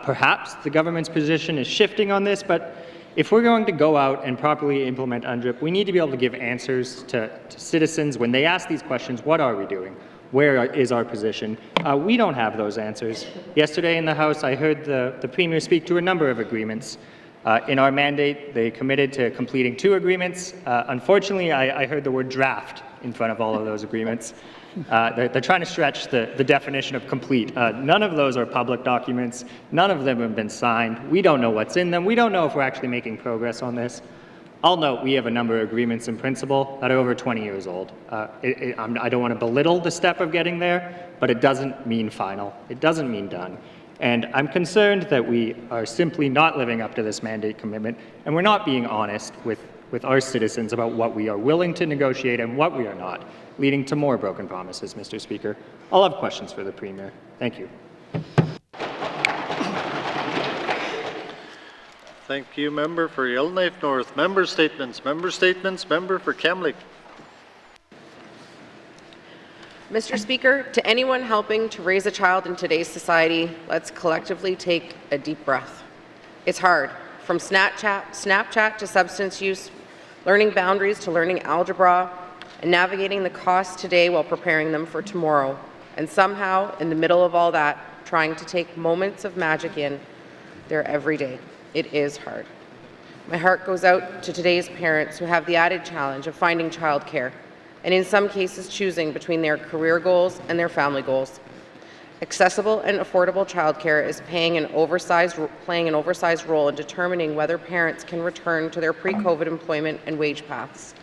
[SPEAKER 12] Perhaps the government's position is shifting on this, but if we're going to go out and properly implement UNDRIP, we need to be able to give answers to citizens when they ask these questions. What are we doing? Where is our position? We don't have those answers. Yesterday in the House, I heard the Premier speak to a number of agreements. In our mandate, they committed to completing 2 agreements. Unfortunately, I heard the word draft in front of all of those agreements. They're trying to stretch the definition of complete. None of those are public documents. None of them have been signed. We don't know what's in them. We don't know if we're actually making progress on this. I'll note we have a number of agreements in principle that are over 20 years old. I don't want to belittle the step of getting there, but it doesn't mean final. It doesn't mean done. And I'm concerned that we are simply not living up to this mandate commitment, and we're not being honest with our citizens about what we are willing to negotiate and what we are not, leading to more broken promises, Mr. Speaker. I'll have questions for the Premier. Thank you.
[SPEAKER 3] Thank you, member for Yellowknife North. Member statements. Member statements. Member for Kamloops.
[SPEAKER 13] Mr. Speaker, to anyone helping to raise a child in today's society, let's collectively take a deep breath. It's hard, from Snapchat to substance use, learning boundaries to learning algebra, and navigating the costs today while preparing them for tomorrow. And somehow, in the middle of all that, trying to take moments of magic in there every day. It is hard. My heart goes out to today's parents who have the added challenge of finding childcare, and in some cases choosing between their career goals and their family goals. Accessible and affordable childcare is playing an oversized role in determining whether parents can return to their pre-COVID employment and wage paths.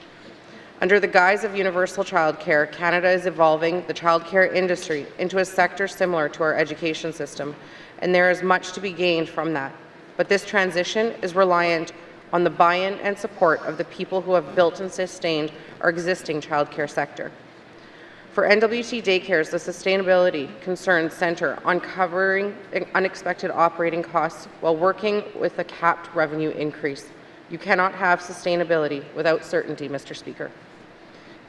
[SPEAKER 13] Under the guise of universal childcare, Canada is evolving the childcare industry into a sector similar to our education system, and there is much to be gained from that. But this transition is reliant on the buy-in and support of the people who have built and sustained our existing childcare sector. For N.W.T daycares, the sustainability concerns center on covering unexpected operating costs while working with a capped revenue increase. You cannot have sustainability without certainty, Mr. Speaker.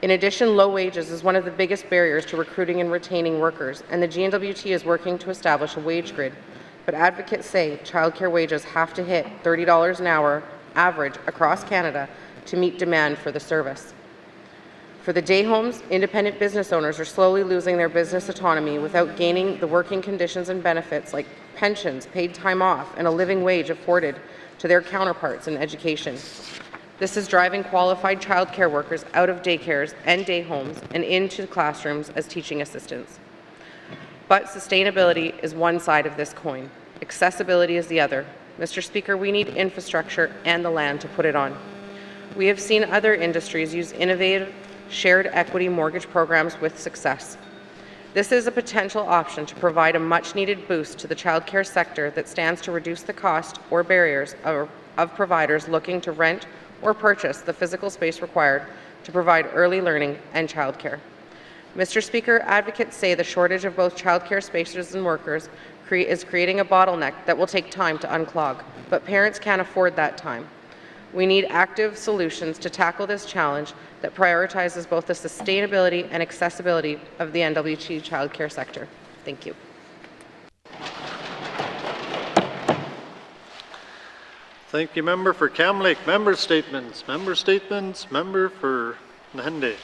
[SPEAKER 13] In addition, low wages is one of the biggest barriers to recruiting and retaining workers, and the N.W.T is working to establish a wage grid. But advocates say childcare wages have to hit $30 an hour average across Canada to meet demand for the service. For the day homes, independent business owners are slowly losing their business autonomy without gaining the working conditions and benefits like pensions, paid time off, and a living wage afforded to their counterparts in education. This is driving qualified childcare workers out of daycares and day homes and into classrooms as teaching assistants. But sustainability is one side of this coin. Accessibility is the other. Mr. Speaker, we need infrastructure and the land to put it on. We have seen other industries use innovative shared equity mortgage programs with success. This is a potential option to provide a much-needed boost to the childcare sector that stands to reduce the cost or barriers of providers looking to rent or purchase the physical space required to provide early learning and childcare. Mr. Speaker, advocates say the shortage of both childcare spaces and workers is creating a bottleneck that will take time to unclog, but parents can't afford that time. We need active solutions to tackle this challenge that prioritizes both the sustainability and accessibility of the N.W.T childcare sector. Thank you.
[SPEAKER 3] Thank you, Member for Cam Lake. Member statements. Member statements. Member for Nahende.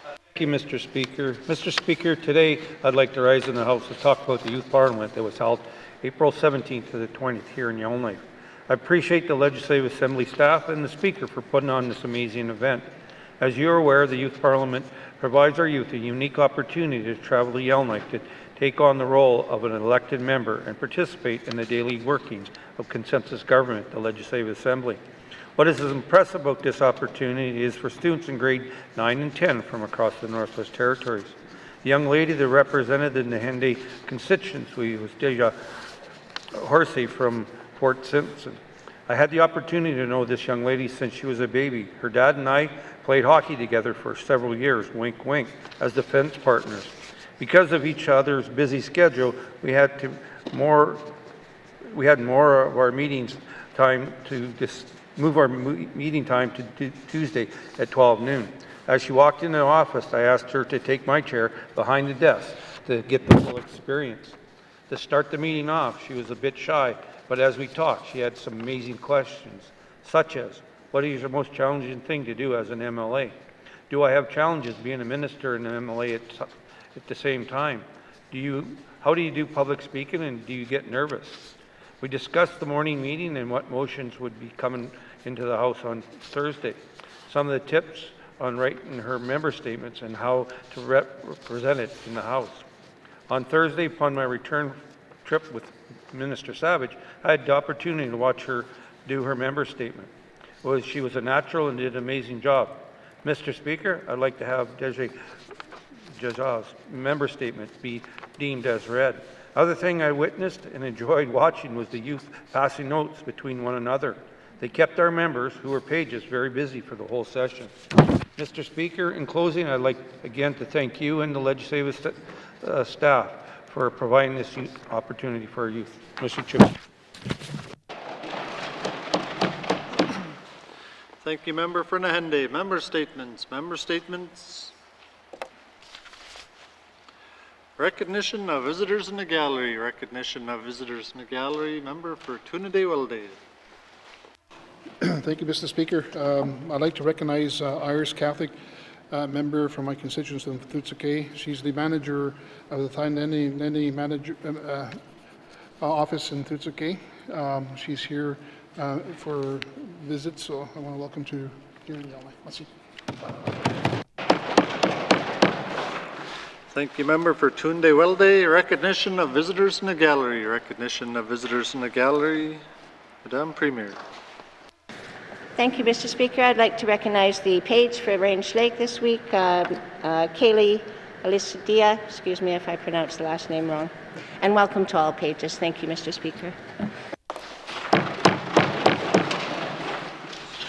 [SPEAKER 4] Thank you, Mr. Speaker. Mr. Speaker, today I'd like to rise in the House to talk about the Youth Parliament that was held April 17th to the 20th here in Yellowknife. I appreciate the Legislative Assembly staff and the Speaker for putting on this amazing event. As you're aware, the Youth Parliament provides our youth a unique opportunity to travel to Yellowknife to take on the role of an elected member and participate in the daily workings of consensus government, the Legislative Assembly. What is impressive about this opportunity is for students in grade 9 and 10 from across the Northwest Territories. The young lady that represented the Nahende constituency was Deja Horsey from Fort Simpson. I had the opportunity to know this young lady since she was a baby. Her dad and I played hockey together for several years, wink wink, as defense partners. Because of each other's busy schedule, we had more of our meetings time to move our meeting time to Tuesday at 12 noon. As she walked in the office, I asked her to take my chair behind the desk to get the full experience. To start the meeting off, she was a bit shy, but as we talked, she had some amazing questions, such as, what is your most challenging thing to do as an MLA? Do I have challenges being a minister and an MLA at the same time? How do you do public speaking, and do you get nervous? We discussed the morning meeting and what motions would be coming into the House on Thursday. Some of the tips on writing her member statements and how to represent it in the House. On Thursday, upon my return trip with Minister Savage, I had the opportunity to watch her do her member statement. She was a natural and did an amazing job. Mr. Speaker, I'd like to have Deja's member statement be deemed as read. Other thing I witnessed and enjoyed watching was the youth passing notes between one another. They kept our members, who were pages, very busy for the whole session. Mr. Speaker, in closing, I'd like again to thank you and the legislative staff for providing this opportunity for our youth. Mr. Chair.
[SPEAKER 3] Thank you, Member for Nahende. Member statements. Member statements. Recognition of visitors in the gallery. Recognition of visitors in the gallery. Member for Tunadewelde.
[SPEAKER 8] Thank you, Mr. Speaker. I'd like to recognize Iris Catholic, member from my constituency in Thutsuke. She's the manager of the Thai Nene manager office in Thutsuke. She's here for visits, so I want to welcome to here in Yellowknife. Merci.
[SPEAKER 3] Thank you, Member for Tunadewelde. Recognition of visitors in the gallery. Recognition of visitors in the gallery. Madame Premier.
[SPEAKER 14] Thank you, Mr. Speaker. I'd like to recognize the page for Range Lake this week, Kaylee Alisadia, excuse me if I pronounced the last name wrong, and welcome to all pages. Thank you, Mr. Speaker.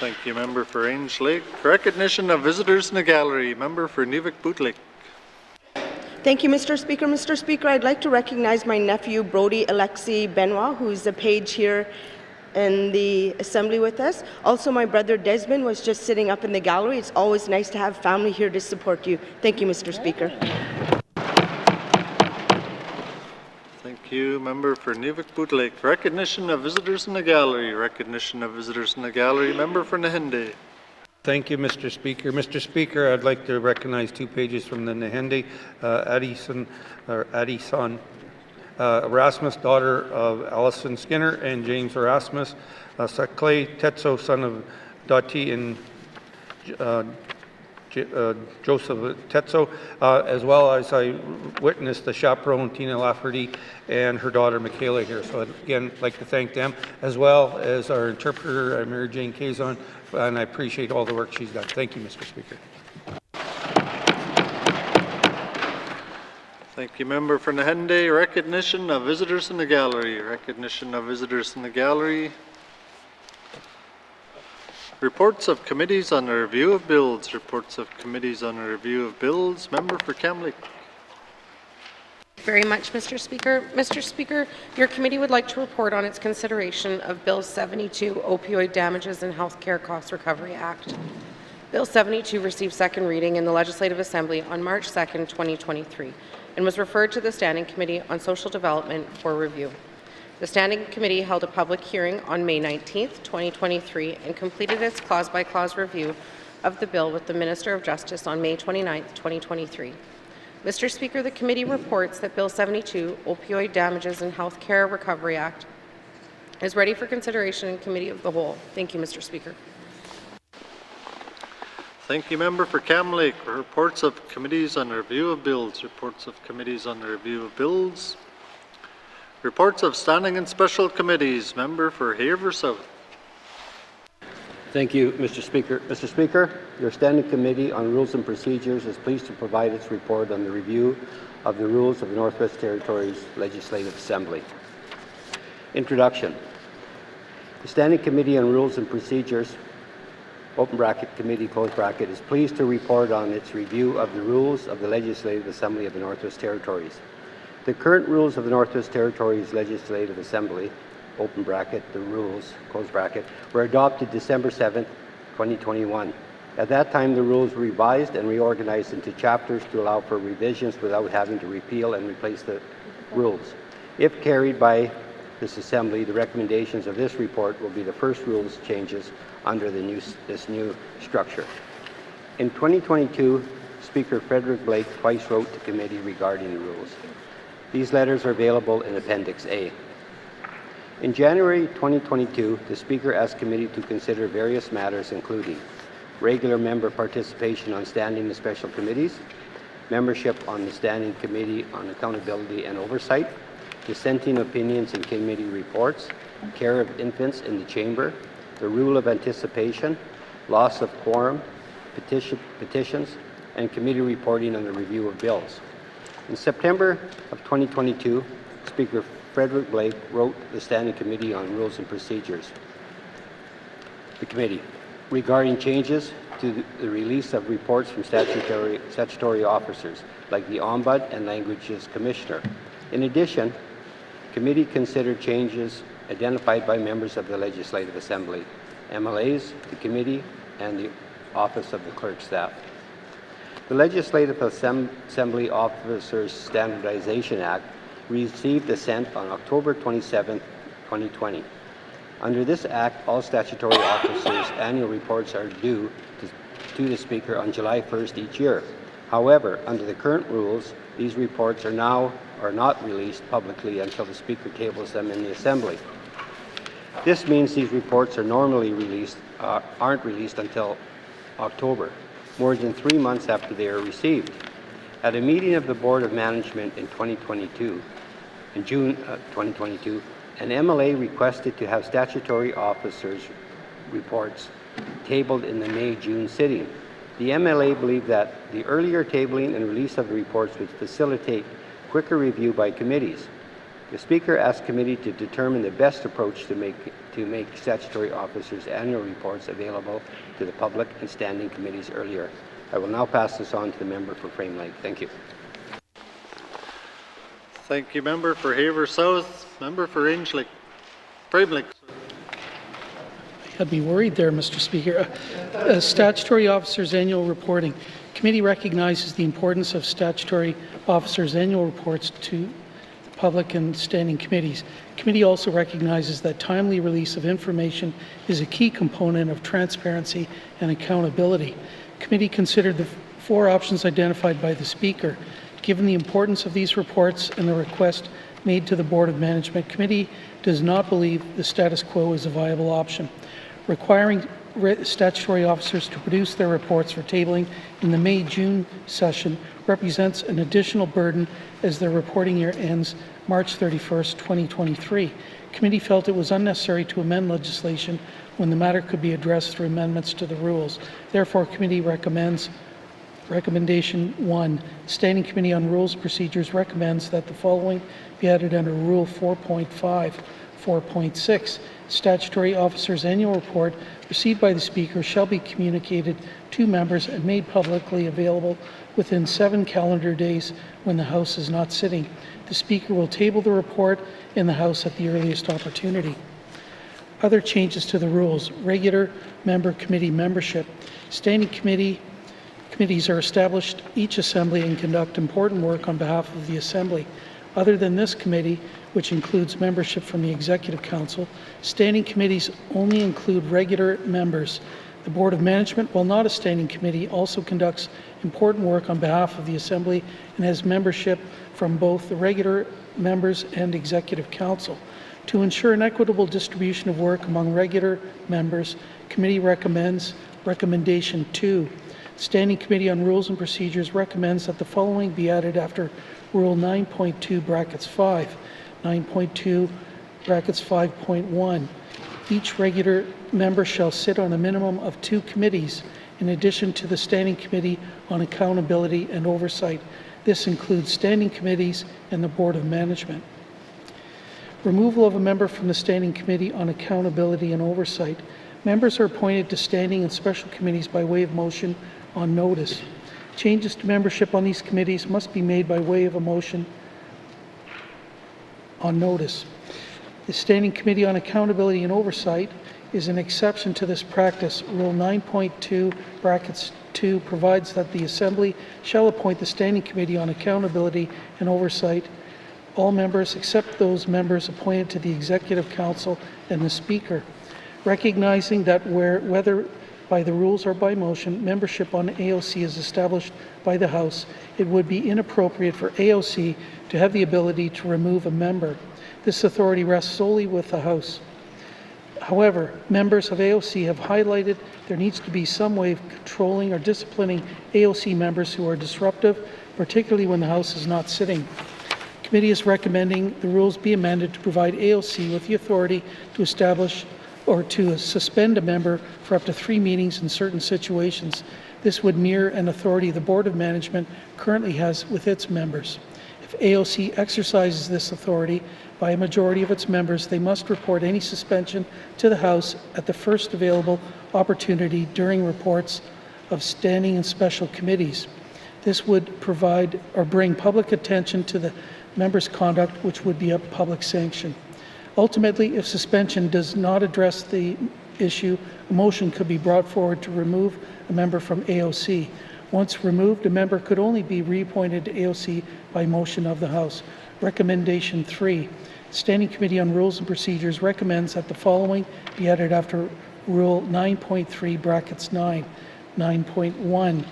[SPEAKER 3] Thank you, Member for Range Lake. Recognition of visitors in the gallery. Member for Nuvik-Bootlik.
[SPEAKER 5] Thank you, Mr. Speaker. Mr. Speaker, I'd like to recognize my nephew, Brody Alexi Benoit, who's the page here in the assembly with us. Also, my brother Desmond was just sitting up in the gallery. It's always nice to have family here to support you. Thank you, Mr. Speaker.
[SPEAKER 3] Thank you. Member for Nivik-Boot Lake. Recognition of visitors in the gallery. Recognition of visitors in the gallery. Member for Nahinde.
[SPEAKER 4] Thank you, Mr. Speaker. Mr. Speaker, I'd like to recognize 2 pages from the Nahende, Addison Erasmus, daughter of Allison Skinner and James Erasmus, Sakley Tetso, son of N.W.T and Joseph Tetso, as well as I witnessed the chaperone Tina Lafferty and her daughter Michaela here. So again, I'd like to thank them, as well as our interpreter, Mary Jane Kazon, and I appreciate all the work she's done. Thank you, Mr. Speaker.
[SPEAKER 3] Thank you, member for Nahende. Recognition of visitors in the gallery. Recognition of visitors in the gallery. Reports of committees on the review of bills. Reports of committees on the review of bills. Member for Kamloops.
[SPEAKER 13] Very much, Mr. Speaker. Mr. Speaker, your committee would like to report on its consideration of Bill 72, Opioid Damages and Healthcare Cost Recovery Act. Bill 72 received second reading in the Legislative Assembly on March 2, 2023, and was referred to the Standing Committee on Social Development for review. The Standing Committee held a public hearing on May 19, 2023, and completed its clause-by-clause review of the bill with the Minister of Justice on May 29, 2023. Mr. Speaker, the committee reports that Bill 72, Opioid Damages and Healthcare Recovery Act, is ready for consideration in Committee of the Whole. Thank you, Mr. Speaker.
[SPEAKER 3] Thank you, member for Cam Lake. Reports of committees on the review of bills. Reports of committees on the review of bills. Reports of standing and special committees. Member for Haver South.
[SPEAKER 6] Thank you, Mr. Speaker. Mr. Speaker, your Standing Committee on Rules and Procedures is pleased to provide its report on the review of the rules of the Northwest Territories Legislative Assembly. Introduction. The Standing Committee on Rules and Procedures, open bracket, committee, close bracket, is pleased to report on its review of the rules of the Legislative Assembly of the Northwest Territories. The current rules of the Northwest Territories Legislative Assembly, open bracket, the rules, close bracket, were adopted December 7, 2021. At that time, the rules were revised and reorganized into chapters to allow for revisions without having to repeal and replace the rules. If carried by this Assembly, the recommendations of this report will be the first rules changes under this new structure. In 2022, Speaker Frederick Blake twice wrote to committee regarding the rules. These letters are available in Appendix A. In January 2022, the Speaker asked committee to consider various matters including regular member participation on standing and special committees, membership on the Standing Committee on Accountability and Oversight, dissenting opinions in committee reports, care of infants in the chamber, the rule of anticipation, loss of quorum, petitions, and committee reporting on the review of bills. In September of 2022, Speaker Frederick Blake wrote the Standing Committee on Rules and Procedures, the committee, regarding changes to the release of reports from statutory officers, like the Ombudsman and Languages Commissioner. In addition, committee considered changes identified by members of the Legislative Assembly, MLAs, the committee, and the Office of the Clerk Staff. The Legislative Assembly Officers Standardization Act received assent on October 27, 2020. Under this act, all statutory officers' annual reports are due to the Speaker on July 1st each year. However, under the current rules, these reports are not released publicly until the Speaker tables them in the Assembly. This means these reports are normally aren't released until October, more than 3 months after they are received. At a meeting of the Board of Management in June 2022, an MLA requested to have statutory officers' reports tabled in the May-June sitting. The MLA believed that the earlier tabling and release of the reports would facilitate quicker review by committees. The Speaker asked committee to determine the best approach to make statutory officers' annual reports available to the public and standing committees earlier. I will now pass this on to the member for Frame Lake. Thank you.
[SPEAKER 3] Thank you, member for Haver South. Member for Range Lake. Frame Lake.
[SPEAKER 11] had me worried there, Mr. Speaker. Statutory officers' annual reporting. Committee recognizes the importance of statutory officers' annual reports to the public and standing committees. Committee also recognizes that timely release of information is a key component of transparency and accountability. Committee considered the 4 options identified by the Speaker. Given the importance of these reports and the request made to the Board of Management, Committee does not believe the status quo is a viable option. Requiring statutory officers to produce their reports for tabling in the May-June session represents an additional burden as their reporting year ends March 31st, 2023. Committee felt it was unnecessary to amend legislation when the matter could be addressed through amendments to the rules. Therefore, Committee Recommendation 1, Standing Committee on Rules and Procedures recommends that the following be added under Rule 4.5, 4.6. Statutory officers' annual report received by the Speaker shall be communicated to members and made publicly available within 7 calendar days when the House is not sitting. The Speaker will table the report in the House at the earliest opportunity. Other changes to the rules. Regular member committee membership. Standing committees are established each assembly and conduct important work on behalf of the assembly. Other than this committee, which includes membership from the Executive Council, standing committees only include regular members. The Board of Management, while not a standing committee, also conducts important work on behalf of the Assembly and has membership from both the regular members and Executive Council. To ensure an equitable distribution of work among regular members, Committee Recommendation 2. Standing Committee on Rules and Procedures recommends that the following be added after Rule 9.2 brackets 5, 9.2 brackets 5.1. Each regular member shall sit on a minimum of 2 committees in addition to the Standing Committee on Accountability and Oversight. This includes standing committees and the Board of Management. Removal of a member from the Standing Committee on Accountability and Oversight. Members are appointed to standing and special committees by way of motion on notice. Changes to membership on these committees must be made by way of a motion on notice. The Standing Committee on Accountability and Oversight is an exception to this practice. Rule 9.2 brackets 2 provides that the Assembly shall appoint the Standing Committee on Accountability and Oversight all members except those members appointed to the Executive Council and the Speaker. Recognizing that whether by the rules or by motion, membership on AOC is established by the House, it would be inappropriate for AOC to have the ability to remove a member. This authority rests solely with the House. However, members of AOC have highlighted there needs to be some way of controlling or disciplining AOC members who are disruptive, particularly when the House is not sitting. The committee is recommending the rules be amended to provide AOC with the authority to establish or to suspend a member for up to 3 meetings in certain situations. This would mirror an authority the Board of Management currently has with its members. If AOC exercises this authority by a majority of its members, they must report any suspension to the House at the first available opportunity during reports of standing and special committees. This would provide or bring public attention to the members' conduct, which would be a public sanction. Ultimately, if suspension does not address the issue, a motion could be brought forward to remove a member from AOC. Once removed, a member could only be reappointed to AOC by motion of the House. Recommendation 3. Standing Committee on Rules and Procedures recommends that the following be added after Rule 9.3 brackets 9. 9.1.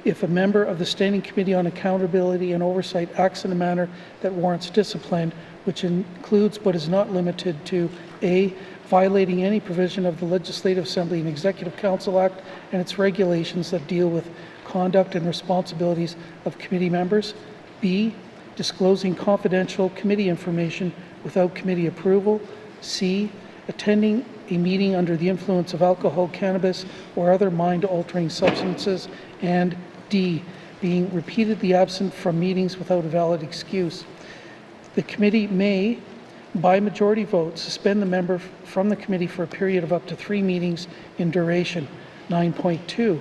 [SPEAKER 11] If a member of the Standing Committee on Accountability and Oversight acts in a manner that warrants discipline, which includes but is not limited to A, violating any provision of the Legislative Assembly and Executive Council Act and its regulations that deal with conduct and responsibilities of committee members, B, disclosing confidential committee information without committee approval, C, attending a meeting under the influence of alcohol, cannabis, or other mind-altering substances, and D, being repeatedly absent from meetings without a valid excuse. The committee may, by majority vote, suspend the member from the committee for a period of up to 3 meetings in duration. 9.2.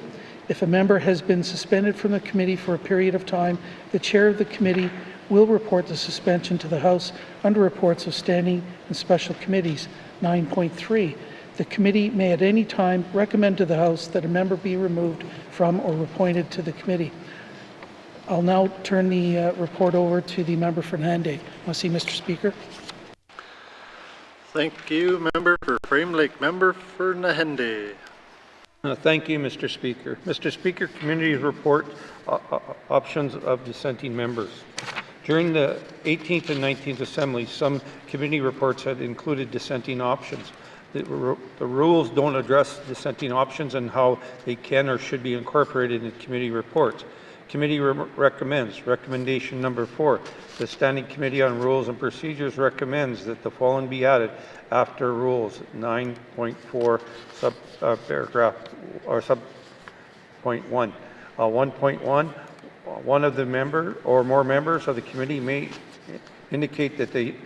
[SPEAKER 11] If a member has been suspended from the committee for a period of time, the chair of the committee will report the suspension to the House under reports of standing and special committees. 9.3. The committee may at any time recommend to the House that a member be removed from or appointed to the committee. I'll now turn the report over to the member for Nande. Mr. Speaker.
[SPEAKER 3] Thank you, member for Frame Lake. Member for Nahende.
[SPEAKER 4] Thank you, Mr. Speaker. Mr. Speaker, committee report options of dissenting members. During the 18th and 19th Assembly, some committee reports had included dissenting options. The rules don't address dissenting options and how they can or should be incorporated in committee reports. Committee recommends, recommendation number 4, the Standing Committee on Rules and Procedures recommends that the following be added after Rules 9.4 paragraph or sub point 1. 1.1, one of the member or more members of the committee may indicate that they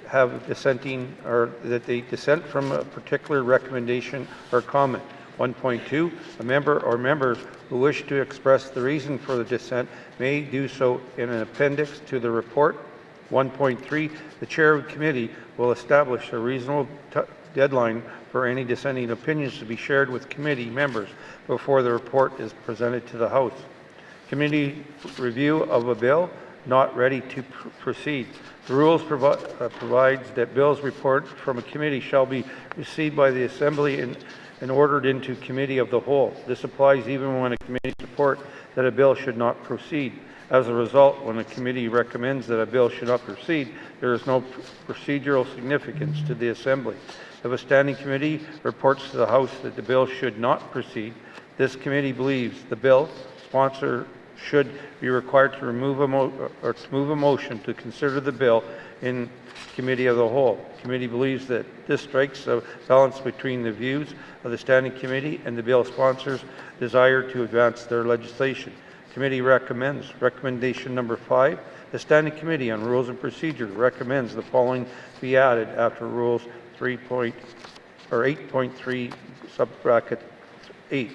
[SPEAKER 4] have dissenting or that they dissent from a particular recommendation or comment. 1.2, a member or members who wish to express the reason for the dissent may do so in an appendix to the report. 1.3, the chair of the committee will establish a reasonable deadline for any dissenting opinions to be shared with committee members before the report is presented to the House. Committee review of a bill not ready to proceed. The rules provides that bills reported from a committee shall be received by the Assembly and ordered into committee of the whole. This applies even when a committee supports that a bill should not proceed. As a result, when a committee recommends that a bill should not proceed, there is no procedural significance to the Assembly. If a standing committee reports to the House that the bill should not proceed, this committee believes the bill sponsor should be required to move a motion to consider the bill in committee of the whole. Committee believes that this strikes a balance between the views of the standing committee and the bill sponsors' desire to advance their legislation. Committee recommends, recommendation number 5, the Standing Committee on Rules and Procedure recommends the following be added after Rules 8.3 subbracket 8.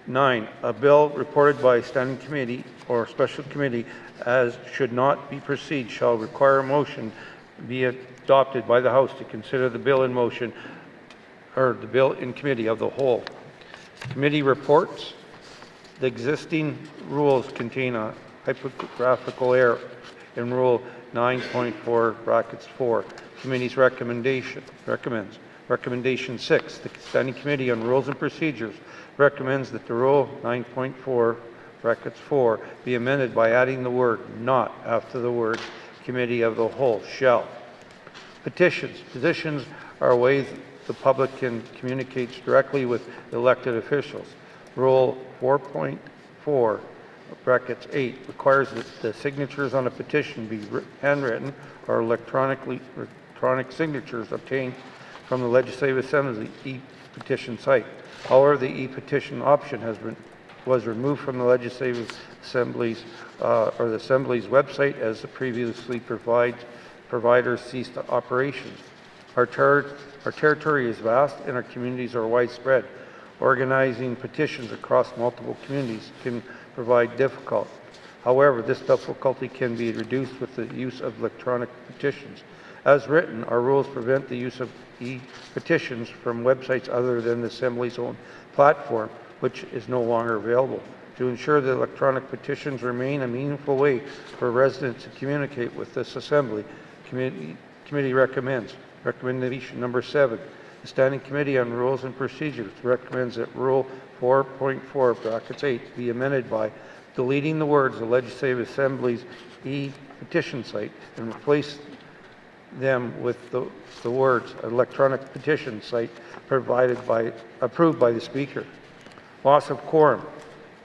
[SPEAKER 4] 9, a bill reported by a standing committee or special committee as should not be proceed shall require a motion be adopted by the House to consider the bill in motion or the bill in committee of the whole. Committee reports. The existing rules contain a typographical error in Rule 9.4 brackets 4. Committee's recommends. Recommendation 6, the Standing Committee on Rules and Procedures recommends that the Rule 9.4 brackets 4 be amended by adding the word not after the word committee of the whole shall. Petitions. Petitions are ways the public can communicate directly with elected officials. Rule 4.4 brackets 8 requires that the signatures on a petition be handwritten or electronic signatures obtained from the Legislative Assembly e-petition site. However, the e-petition option was removed from the Legislative Assembly's or the Assembly's website as the previously providers ceased operations. Our territory is vast and our communities are widespread. Organizing petitions across multiple communities can provide difficulty. However, this difficulty can be reduced with the use of electronic petitions. As written, our rules prevent the use of e-petitions from websites other than the Assembly's own platform, which is no longer available. To ensure that electronic petitions remain a meaningful way for residents to communicate with this Assembly, committee recommends. Recommendation number 7. The Standing Committee on Rules and Procedures recommends that Rule 4.4 brackets 8 be amended by deleting the words the Legislative Assembly's e-petition site and replace them with the words electronic petition site approved by the Speaker. Loss of quorum.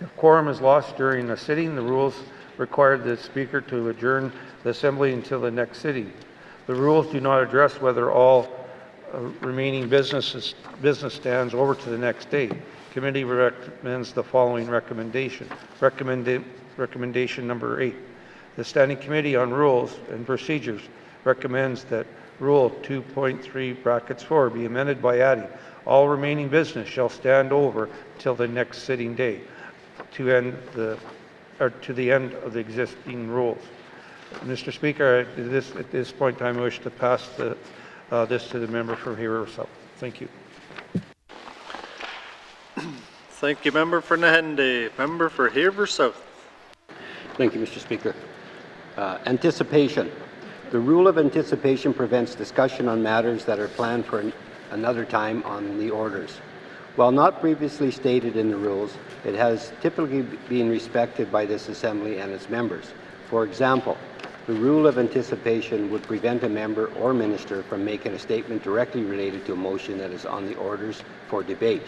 [SPEAKER 4] If quorum is lost during a sitting, the rules require the Speaker to adjourn the Assembly until the next sitting. The rules do not address whether all remaining business stands over to the next day. Committee recommends the following recommendation. Recommendation number 8. The Standing Committee on Rules and Procedures recommends that Rule 2.3 brackets 4 be amended by adding all remaining business shall stand over till the next sitting day to the end of the existing rules. Mr. Speaker, at this point in time, I wish to pass the this to the member from Haver South. Thank you.
[SPEAKER 3] Thank you, Member for Nahende. Member for Haver South.
[SPEAKER 6] Thank you, Mr. Speaker. Anticipation. The rule of anticipation prevents discussion on matters that are planned for another time on the orders. While not previously stated in the rules, it has typically been respected by this Assembly and its members. For example, the rule of anticipation would prevent a member or minister from making a statement directly related to a motion that is on the orders for debate.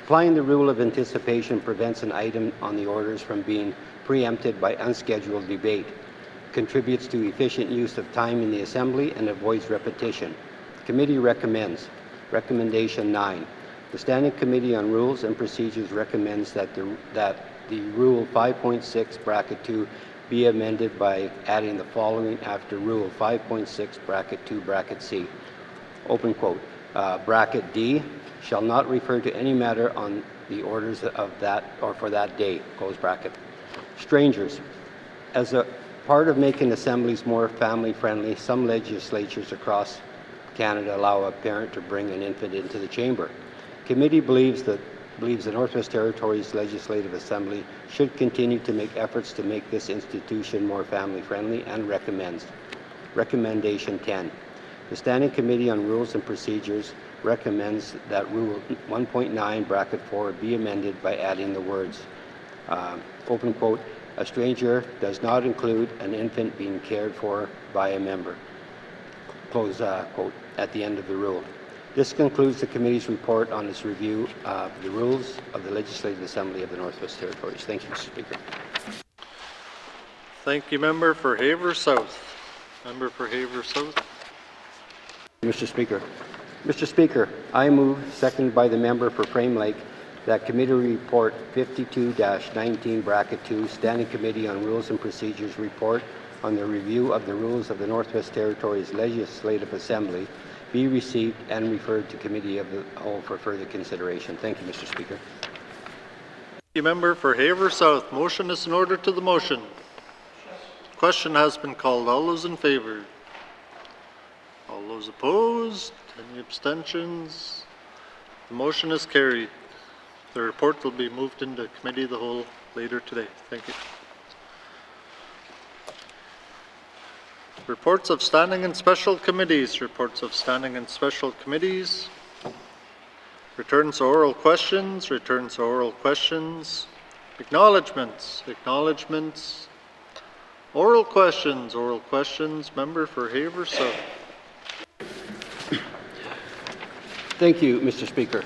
[SPEAKER 6] Applying the rule of anticipation prevents an item on the orders from being preempted by unscheduled debate, contributes to efficient use of time in the Assembly, and avoids repetition. The committee recommends. Recommendation 9. The Standing Committee on Rules and Procedures recommends that the Rule 5.6 bracket 2 be amended by adding the following after Rule 5.6 bracket 2 bracket C. Open quote. Bracket D shall not refer to any matter on the orders of that or for that day. Close bracket. Strangers. As a part of making assemblies more family-friendly, some legislatures across Canada allow a parent to bring an infant into the chamber. Committee believes the Northwest Territories Legislative Assembly should continue to make efforts to make this institution more family-friendly and recommends. Recommendation 10. The Standing Committee on Rules and Procedures recommends that Rule 1.9 bracket 4 be amended by adding the words, open quote, a stranger does not include an infant being cared for by a member, close quote, at the end of the rule. This concludes the committee's report on its review of the rules of the Legislative Assembly of the Northwest Territories. Thank you, Mr. Speaker.
[SPEAKER 3] Thank you, Member for Haver South. Member for Haver South.
[SPEAKER 6] Mr. Speaker. Mr. Speaker, I move, seconded by the member for Frame Lake, that Committee Report 52-19 bracket 2, Standing Committee on Rules and Procedures report on the review of the rules of the Northwest Territories Legislative Assembly be received and referred to Committee of the Whole for further consideration. Thank you, Mr. Speaker.
[SPEAKER 3] Thank you, Member for Haver South. Motion is in order to the motion. Question has been called. All those in favor? All those opposed? Any abstentions? The motion is carried. The report will be moved into Committee of the Whole later today. Thank you. Reports of standing and special committees. Reports of standing and special committees. Returns to oral questions. Returns to oral questions. Acknowledgements. Acknowledgements. Oral questions. Oral questions. Member for Haver South.
[SPEAKER 6] Thank you, Mr. Speaker.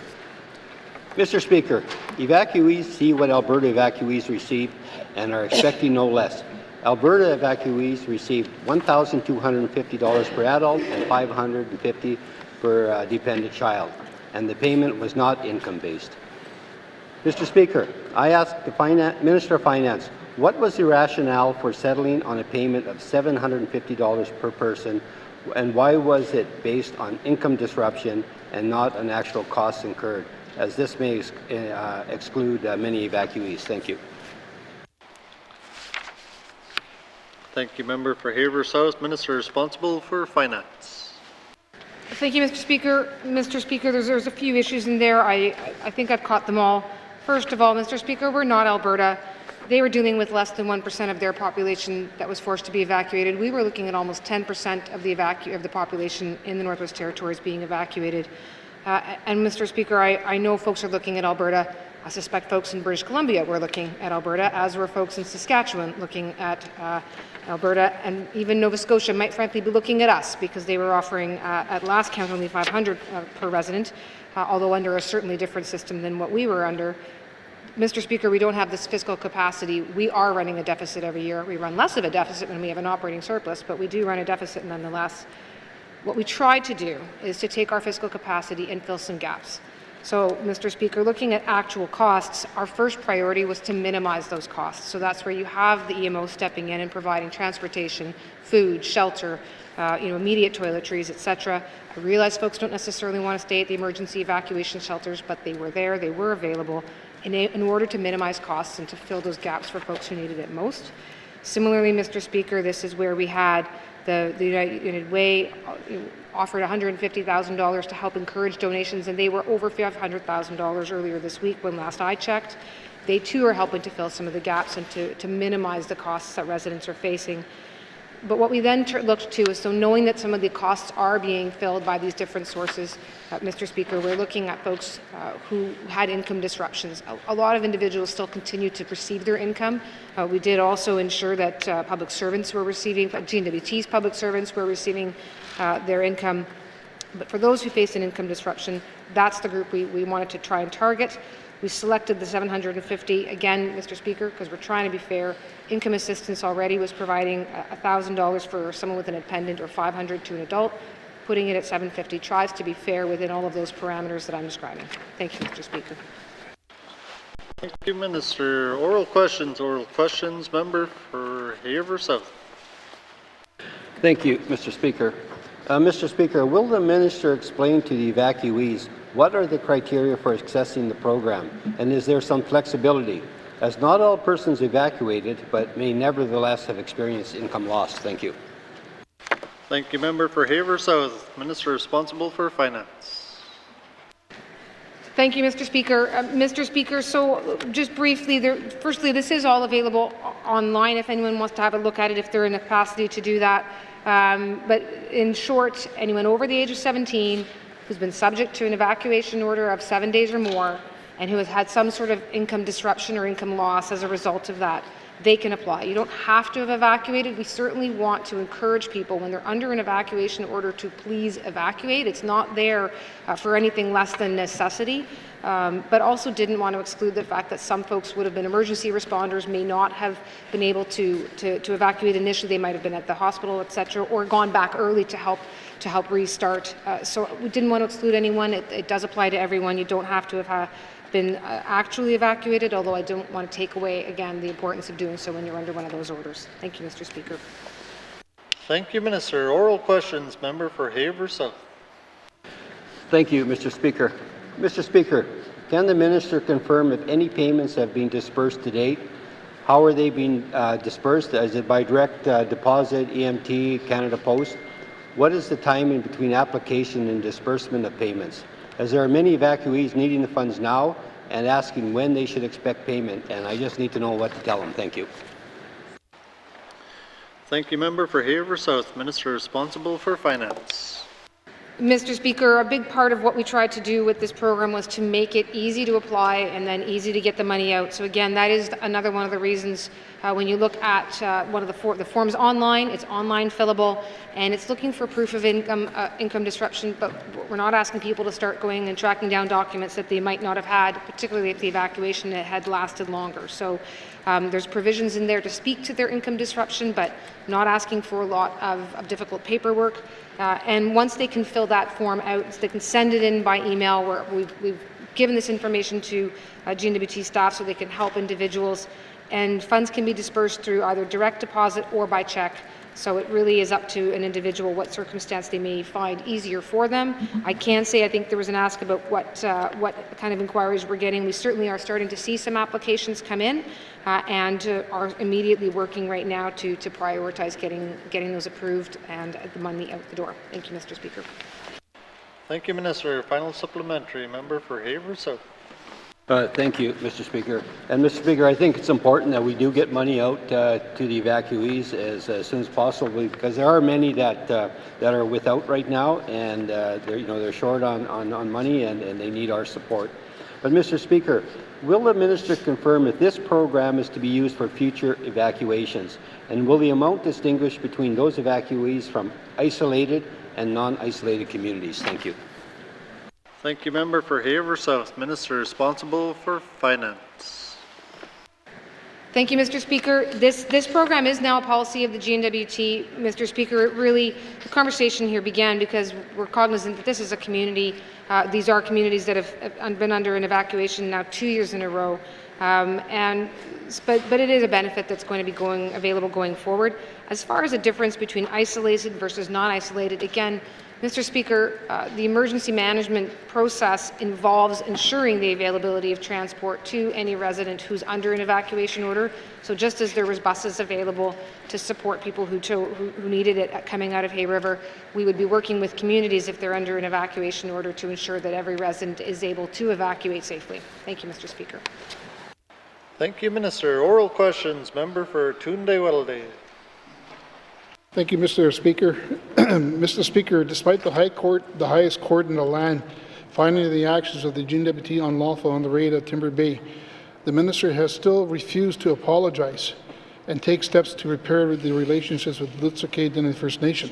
[SPEAKER 6] Mr. Speaker, evacuees see what Alberta evacuees receive and are expecting no less. Alberta evacuees received $1,250 per adult and $550 per dependent child, and the payment was not income-based. Mr. Speaker, I asked the Minister of Finance, what was the rationale for settling on a payment of $750 per person, and why was it based on income disruption and not an actual cost incurred, as this may exclude many evacuees? Thank you.
[SPEAKER 3] Thank you, Member for Haver South. Minister responsible for Finance.
[SPEAKER 15] Thank you, Mr. Speaker. Mr. Speaker, there's a few issues in there. I think I've caught them all. First of all, Mr. Speaker, we're not Alberta. They were dealing with less than 1% of their population that was forced to be evacuated. We were looking at almost 10% of the population in the Northwest Territories being evacuated. And Mr. Speaker, I know folks are looking at Alberta. I suspect folks in British Columbia were looking at Alberta, as were folks in Saskatchewan looking at Alberta, and even Nova Scotia might frankly be looking at us because they were offering at last count only $500 per resident, although under a certainly different system than what we were under. Mr. Speaker, we don't have this fiscal capacity. We are running a deficit every year. We run less of a deficit when we have an operating surplus, but we do run a deficit nonetheless. What we tried to do is to take our fiscal capacity and fill some gaps. So, Mr. Speaker, looking at actual costs, our first priority was to minimize those costs. So that's where you have the EMO stepping in and providing transportation, food, shelter, immediate toiletries, etc. I realize folks don't necessarily want to stay at the emergency evacuation shelters, but they were there, they were available in order to minimize costs and to fill those gaps for folks who needed it most. Similarly, Mr. Speaker, this is where we had The United Way offered $150,000 to help encourage donations, and they were over $500,000 earlier this week when last I checked. They too are helping to fill some of the gaps and to minimize the costs that residents are facing. But what we then looked to is, so knowing that some of the costs are being filled by these different sources, Mr. Speaker, we're looking at folks who had income disruptions. A lot of individuals still continue to receive their income. We did also ensure that public servants were receiving, N.W.T's public servants were receiving their income. But for those who face an income disruption, that's the group we wanted to try and target. We selected the 750, again, Mr. Speaker, because we're trying to be fair. Income assistance already was providing $1,000 for someone with an dependent or $500 to an adult. Putting it at 750 tries to be fair within all of those parameters that I'm describing. Thank you, Mr. Speaker.
[SPEAKER 3] Thank you, Minister. Oral questions. Member for Haver South.
[SPEAKER 6] Thank you, Mr. Speaker. Mr. Speaker, will the minister explain to the evacuees what are the criteria for accessing the program, and is there some flexibility, as not all persons evacuated but may nevertheless have experienced income loss? Thank you.
[SPEAKER 3] Thank you, Member for Haver South. Minister responsible for Finance.
[SPEAKER 15] Thank you, Mr. Speaker. Mr. Speaker, so just briefly, firstly, this is all available online if anyone wants to have a look at it, if they're in the capacity to do that. But in short, anyone over the age of 17 who's been subject to an evacuation order of 7 days or more and who has had some sort of income disruption or income loss as a result of that, they can apply. You don't have to have evacuated. We certainly want to encourage people when they're under an evacuation order to please evacuate. It's not there for anything less than necessity, but also didn't want to exclude the fact that some folks would have been emergency responders, may not have been able to evacuate initially. They might have been at the hospital, etc., or gone back early to help restart. So we didn't want to exclude anyone. It does apply to everyone. You don't have to have been actually evacuated, although I don't want to take away, again, the importance of doing so when you're under one of those orders. Thank you, Mr. Speaker.
[SPEAKER 3] Thank you, Minister. Oral questions. Member for Haver South.
[SPEAKER 6] Thank you, Mr. Speaker. Mr. Speaker, can the minister confirm if any payments have been dispersed to date? How are they being dispersed? Is it by direct deposit, EMT, Canada Post? What is the timing between application and disbursement of payments? As there are many evacuees needing the funds now and asking when they should expect payment, and I just need to know what to tell them. Thank you.
[SPEAKER 3] Thank you, Member for Haver South. Minister responsible for Finance.
[SPEAKER 15] Mr. Speaker, a big part of what we tried to do with this program was to make it easy to apply and then easy to get the money out. So again, that is another one of the reasons when you look at one of the forms online, it's online fillable, and it's looking for proof of income disruption, but we're not asking people to start going and tracking down documents that they might not have had, particularly if the evacuation had lasted longer. So there's provisions in there to speak to their income disruption, but not asking for a lot of difficult paperwork. And once they can fill that form out, they can send it in by email. We've given this information to N.W.T staff so they can help individuals, and funds can be dispersed through either direct deposit or by check. So it really is up to an individual what circumstance they may find easier for them. I can say I think there was an ask about what kind of inquiries we're getting. We certainly are starting to see some applications come in and are immediately working right now to prioritize getting those approved and the money out the door. Thank you, Mr. Speaker.
[SPEAKER 3] Thank you, Minister. Final supplementary. Member for Haver South.
[SPEAKER 6] Thank you, Mr. Speaker. And Mr. Speaker, I think it's important that we do get money out to the evacuees as soon as possible, because there are many that are without right now, and they're short on money and they need our support. But Mr. Speaker, will the minister confirm if this program is to be used for future evacuations, and will the amount distinguish between those evacuees from isolated and non-isolated communities? Thank you.
[SPEAKER 3] Thank you, Member for Haver South. Minister responsible for Finance.
[SPEAKER 15] Thank you, Mr. Speaker. This program is now a policy of the N.W.T. Mr. Speaker, the conversation here began because we're cognizant that this is a community. These are communities that have been under an evacuation now 2 years in a row. But it is a benefit that's going to be available going forward. As far as the difference between isolated versus non-isolated, again, Mr. Speaker, the emergency management process involves ensuring the availability of transport to any resident who's under an evacuation order. So just as there was buses available to support people who needed it coming out of Hay River, we would be working with communities if they're under an evacuation order to ensure that every resident is able to evacuate safely. Thank you, Mr. Speaker.
[SPEAKER 3] Thank you, Minister. Oral questions. Member for Tunde-Welleday.
[SPEAKER 8] Thank you, Mr. Speaker. Mr. Speaker, despite the highest court in the land finding the actions of the N.W.T unlawful on the raid at Timber Bay, the minister has still refused to apologize and take steps to repair the relationships with N.W.T First Nation.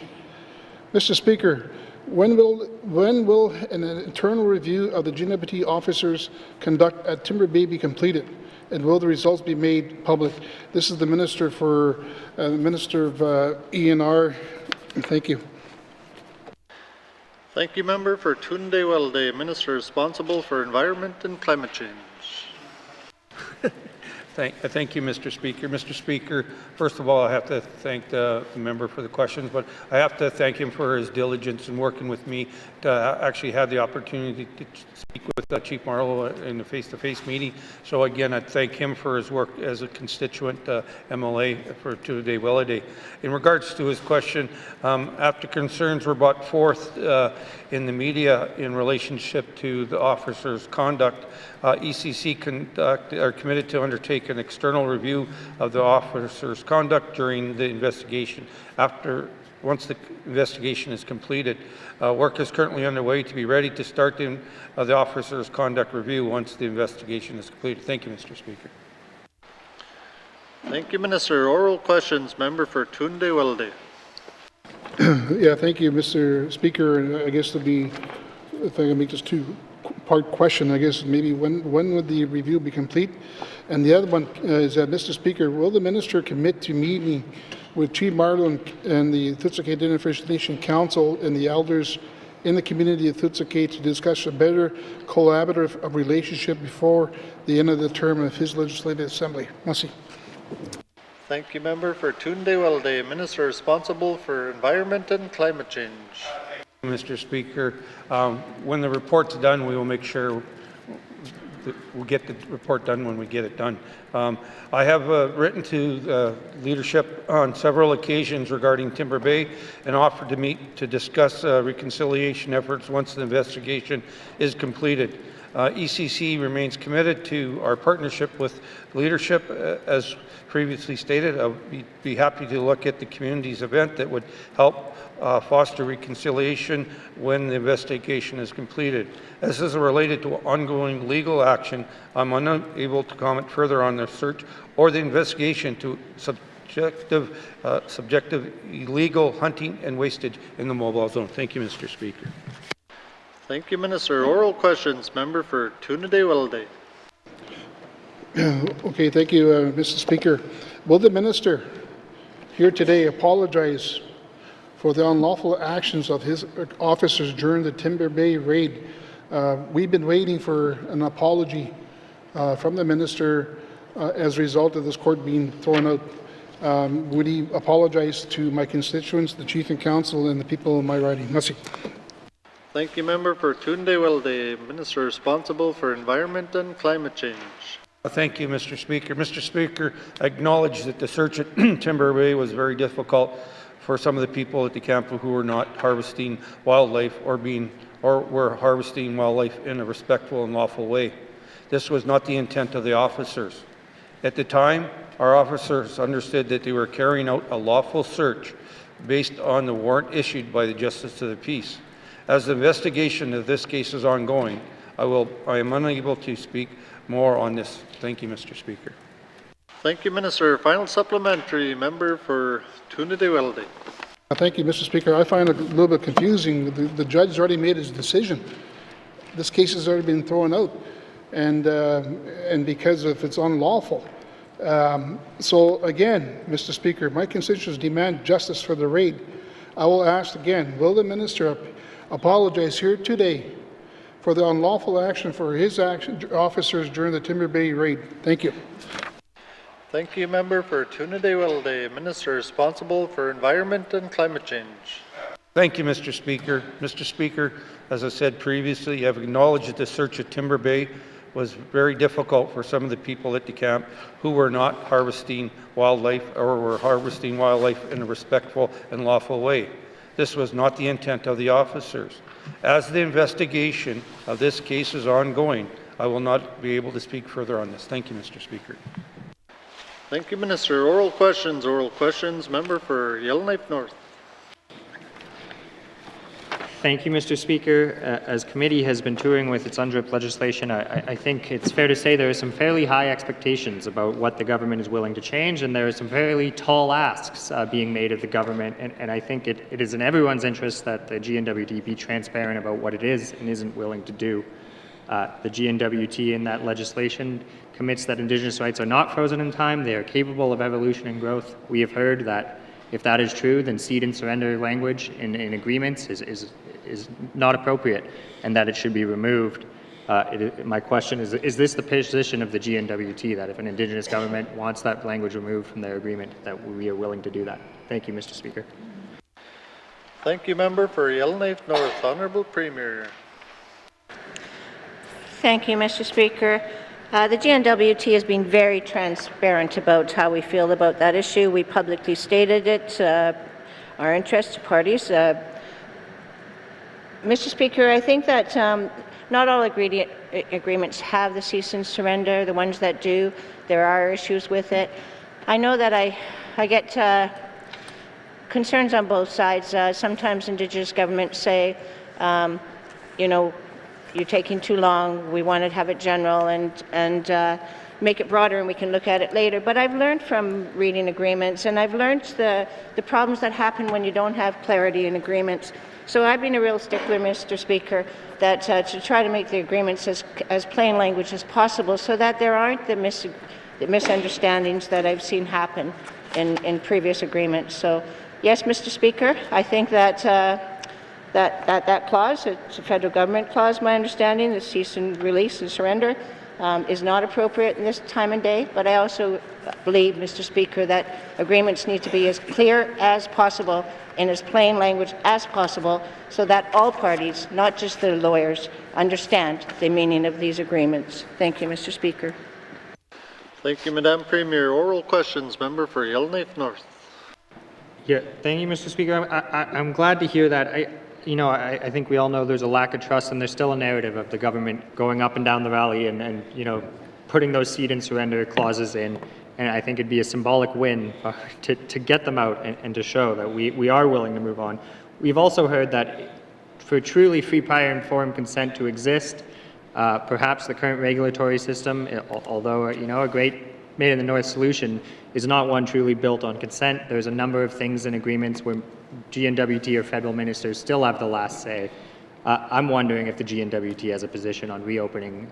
[SPEAKER 8] Mr. Speaker, when will an internal review of the N.W.T officers conduct at Timber Bay be completed? And will the results be made public? This is the Minister for Minister of E&R. Thank you.
[SPEAKER 3] Thank you, Member for Tunde-Welleday, Minister responsible for Environment and Climate Change.
[SPEAKER 4] Thank you, Mr. Speaker. Mr. Speaker, first of all, I have to thank the member for the questions, but I have to thank him for his diligence in working with me to actually have the opportunity to speak with Chief Marlowe in the face-to-face meeting. So again, I thank him for his work as a constituent MLA for Tunde-Welleday. In regards to his question, after concerns were brought forth in the media in relationship to the officer's conduct, ECC are committed to undertake an external review of the officer's conduct during the investigation. Once the investigation is completed, work is currently underway to be ready to start the officer's conduct review once the investigation is completed. Thank you, Mr. Speaker.
[SPEAKER 3] Thank you, Minister. Oral questions. Member for Tunde-Welleday.
[SPEAKER 8] Yeah, thank you, Mr. Speaker. I guess to be, if I can make this two-part question, I guess maybe when would the review be complete? And the other one is that, Mr. Speaker, will the minister commit to meeting with Chief Marlowe and the N.W.T First Nation Council and the elders in the community of N.W.T to discuss a better collaborative relationship before the end of the term of his legislative assembly? Merci.
[SPEAKER 3] Thank you, Member for Tunde-Welleday, Minister responsible for Environment and Climate Change.
[SPEAKER 4] Mr. Speaker, when the report's done, we will make sure we'll get the report done when we get it done. I have written to leadership on several occasions regarding Timber Bay and offered to meet to discuss reconciliation efforts once the investigation is completed. ECC remains committed to our partnership with leadership. As previously stated, I'll be happy to look at the community's event that would help foster reconciliation when the investigation is completed. As is related to ongoing legal action, I'm unable to comment further on the search or the investigation to subjective illegal hunting and wastage in the mobile zone. Thank you, Mr. Speaker.
[SPEAKER 3] Thank you, Minister. Oral questions. Member for Tunde-Welleday.
[SPEAKER 8] Okay, thank you, Mr. Speaker. Will the minister here today apologize for the unlawful actions of his officers during the Timber Bay raid? We've been waiting for an apology from the minister as a result of this court being thrown out. Would he apologize to my constituents, the chief and council, and the people in my riding? Merci.
[SPEAKER 3] Thank you, Member for Tunde-Welleday, Minister responsible for Environment and Climate Change.
[SPEAKER 4] Thank you, Mr. Speaker. Mr. Speaker, I acknowledge that the search at Timber Bay was very difficult for some of the people at the camp who were not harvesting wildlife or were harvesting wildlife in a respectful and lawful way. This was not the intent of the officers. At the time, our officers understood that they were carrying out a lawful search based on the warrant issued by the Justice of the Peace. As the investigation of this case is ongoing, I am unable to speak more on this. Thank you, Mr. Speaker.
[SPEAKER 3] Thank you, Minister. Final supplementary. Member for Tunde-Welleday.
[SPEAKER 8] Thank you, Mr. Speaker. I find it a little bit confusing. The judge has already made his decision. This case has already been thrown out, and because of it's unlawful. So again, Mr. Speaker, my constituents demand justice for the raid. I will ask again, will the minister apologize here today for the unlawful action for his officers during the Timber Bay raid? Thank you.
[SPEAKER 3] Thank you, Member for Tunde-Welleday, Minister responsible for Environment and Climate Change.
[SPEAKER 4] Thank you, Mr. Speaker. Mr. Speaker, as I said previously, you have acknowledged that the search at Timber Bay was very difficult for some of the people at the camp who were not harvesting wildlife or were harvesting wildlife in a respectful and lawful way. This was not the intent of the officers. As the investigation of this case is ongoing, I will not be able to speak further on this. Thank you, Mr. Speaker.
[SPEAKER 3] Thank you, Minister. Oral questions. Oral questions. Member for Yellowknife North.
[SPEAKER 12] Thank you, Mr. Speaker. As committee has been touring with its UNDRIP legislation, I think it's fair to say there are some fairly high expectations about what the government is willing to change, and there are some fairly tall asks being made of the government, and I think it is in everyone's interest that the G&W-T be transparent about what it is and isn't willing to do. The G&W-T in that legislation commits that Indigenous rights are not frozen in time, they are capable of evolution and growth. We have heard that if that is true, then cede and surrender language in agreements is not appropriate and that it should be removed. My question is this the position of the G&W-T, that if an Indigenous government wants that language removed from their agreement, that we are willing to do that? Thank you, Mr. Speaker.
[SPEAKER 3] Thank you, Member for Yellowknife North. Honourable Premier.
[SPEAKER 14] Thank you, Mr. Speaker. The G&W-T has been very transparent about how we feel about that issue. We publicly stated it, our interest to parties. Mr. Speaker, I think that not all agreements have the cease and surrender. The ones that do, there are issues with it. I know that I get concerns on both sides. Sometimes Indigenous governments say, you know, you're taking too long, we want to have it general and make it broader and we can look at it later. But I've learned from reading agreements, and I've learned the problems that happen when you don't have clarity in agreements. So I've been a real stickler, Mr. Speaker, that to try to make the agreements as plain language as possible so that there aren't the misunderstandings that I've seen happen in previous agreements. So yes, Mr. Speaker, I think that that clause, it's a federal government clause, my understanding, the cease and release and surrender, is not appropriate in this time and day. But I also believe, Mr. Speaker, that agreements need to be as clear as possible in as plain language as possible so that all parties, not just the lawyers, understand the meaning of these agreements. Thank you, Mr. Speaker.
[SPEAKER 3] Thank you, Madam Premier. Oral questions. Member for Yellowknife North.
[SPEAKER 12] Yeah, thank you, Mr. Speaker. I'm glad to hear that. I think we all know there's a lack of trust, and there's still a narrative of the government going up and down the valley and putting those cede and surrender clauses in. And I think it'd be a symbolic win to get them out and to show that we are willing to move on. We've also heard that for truly free, prior, informed consent to exist, perhaps the current regulatory system, although a great Made in the North solution, is not one truly built on consent. There's a number of things in agreements where G&W-T or federal ministers still have the last say. I'm wondering if the G&W-T has a position on reopening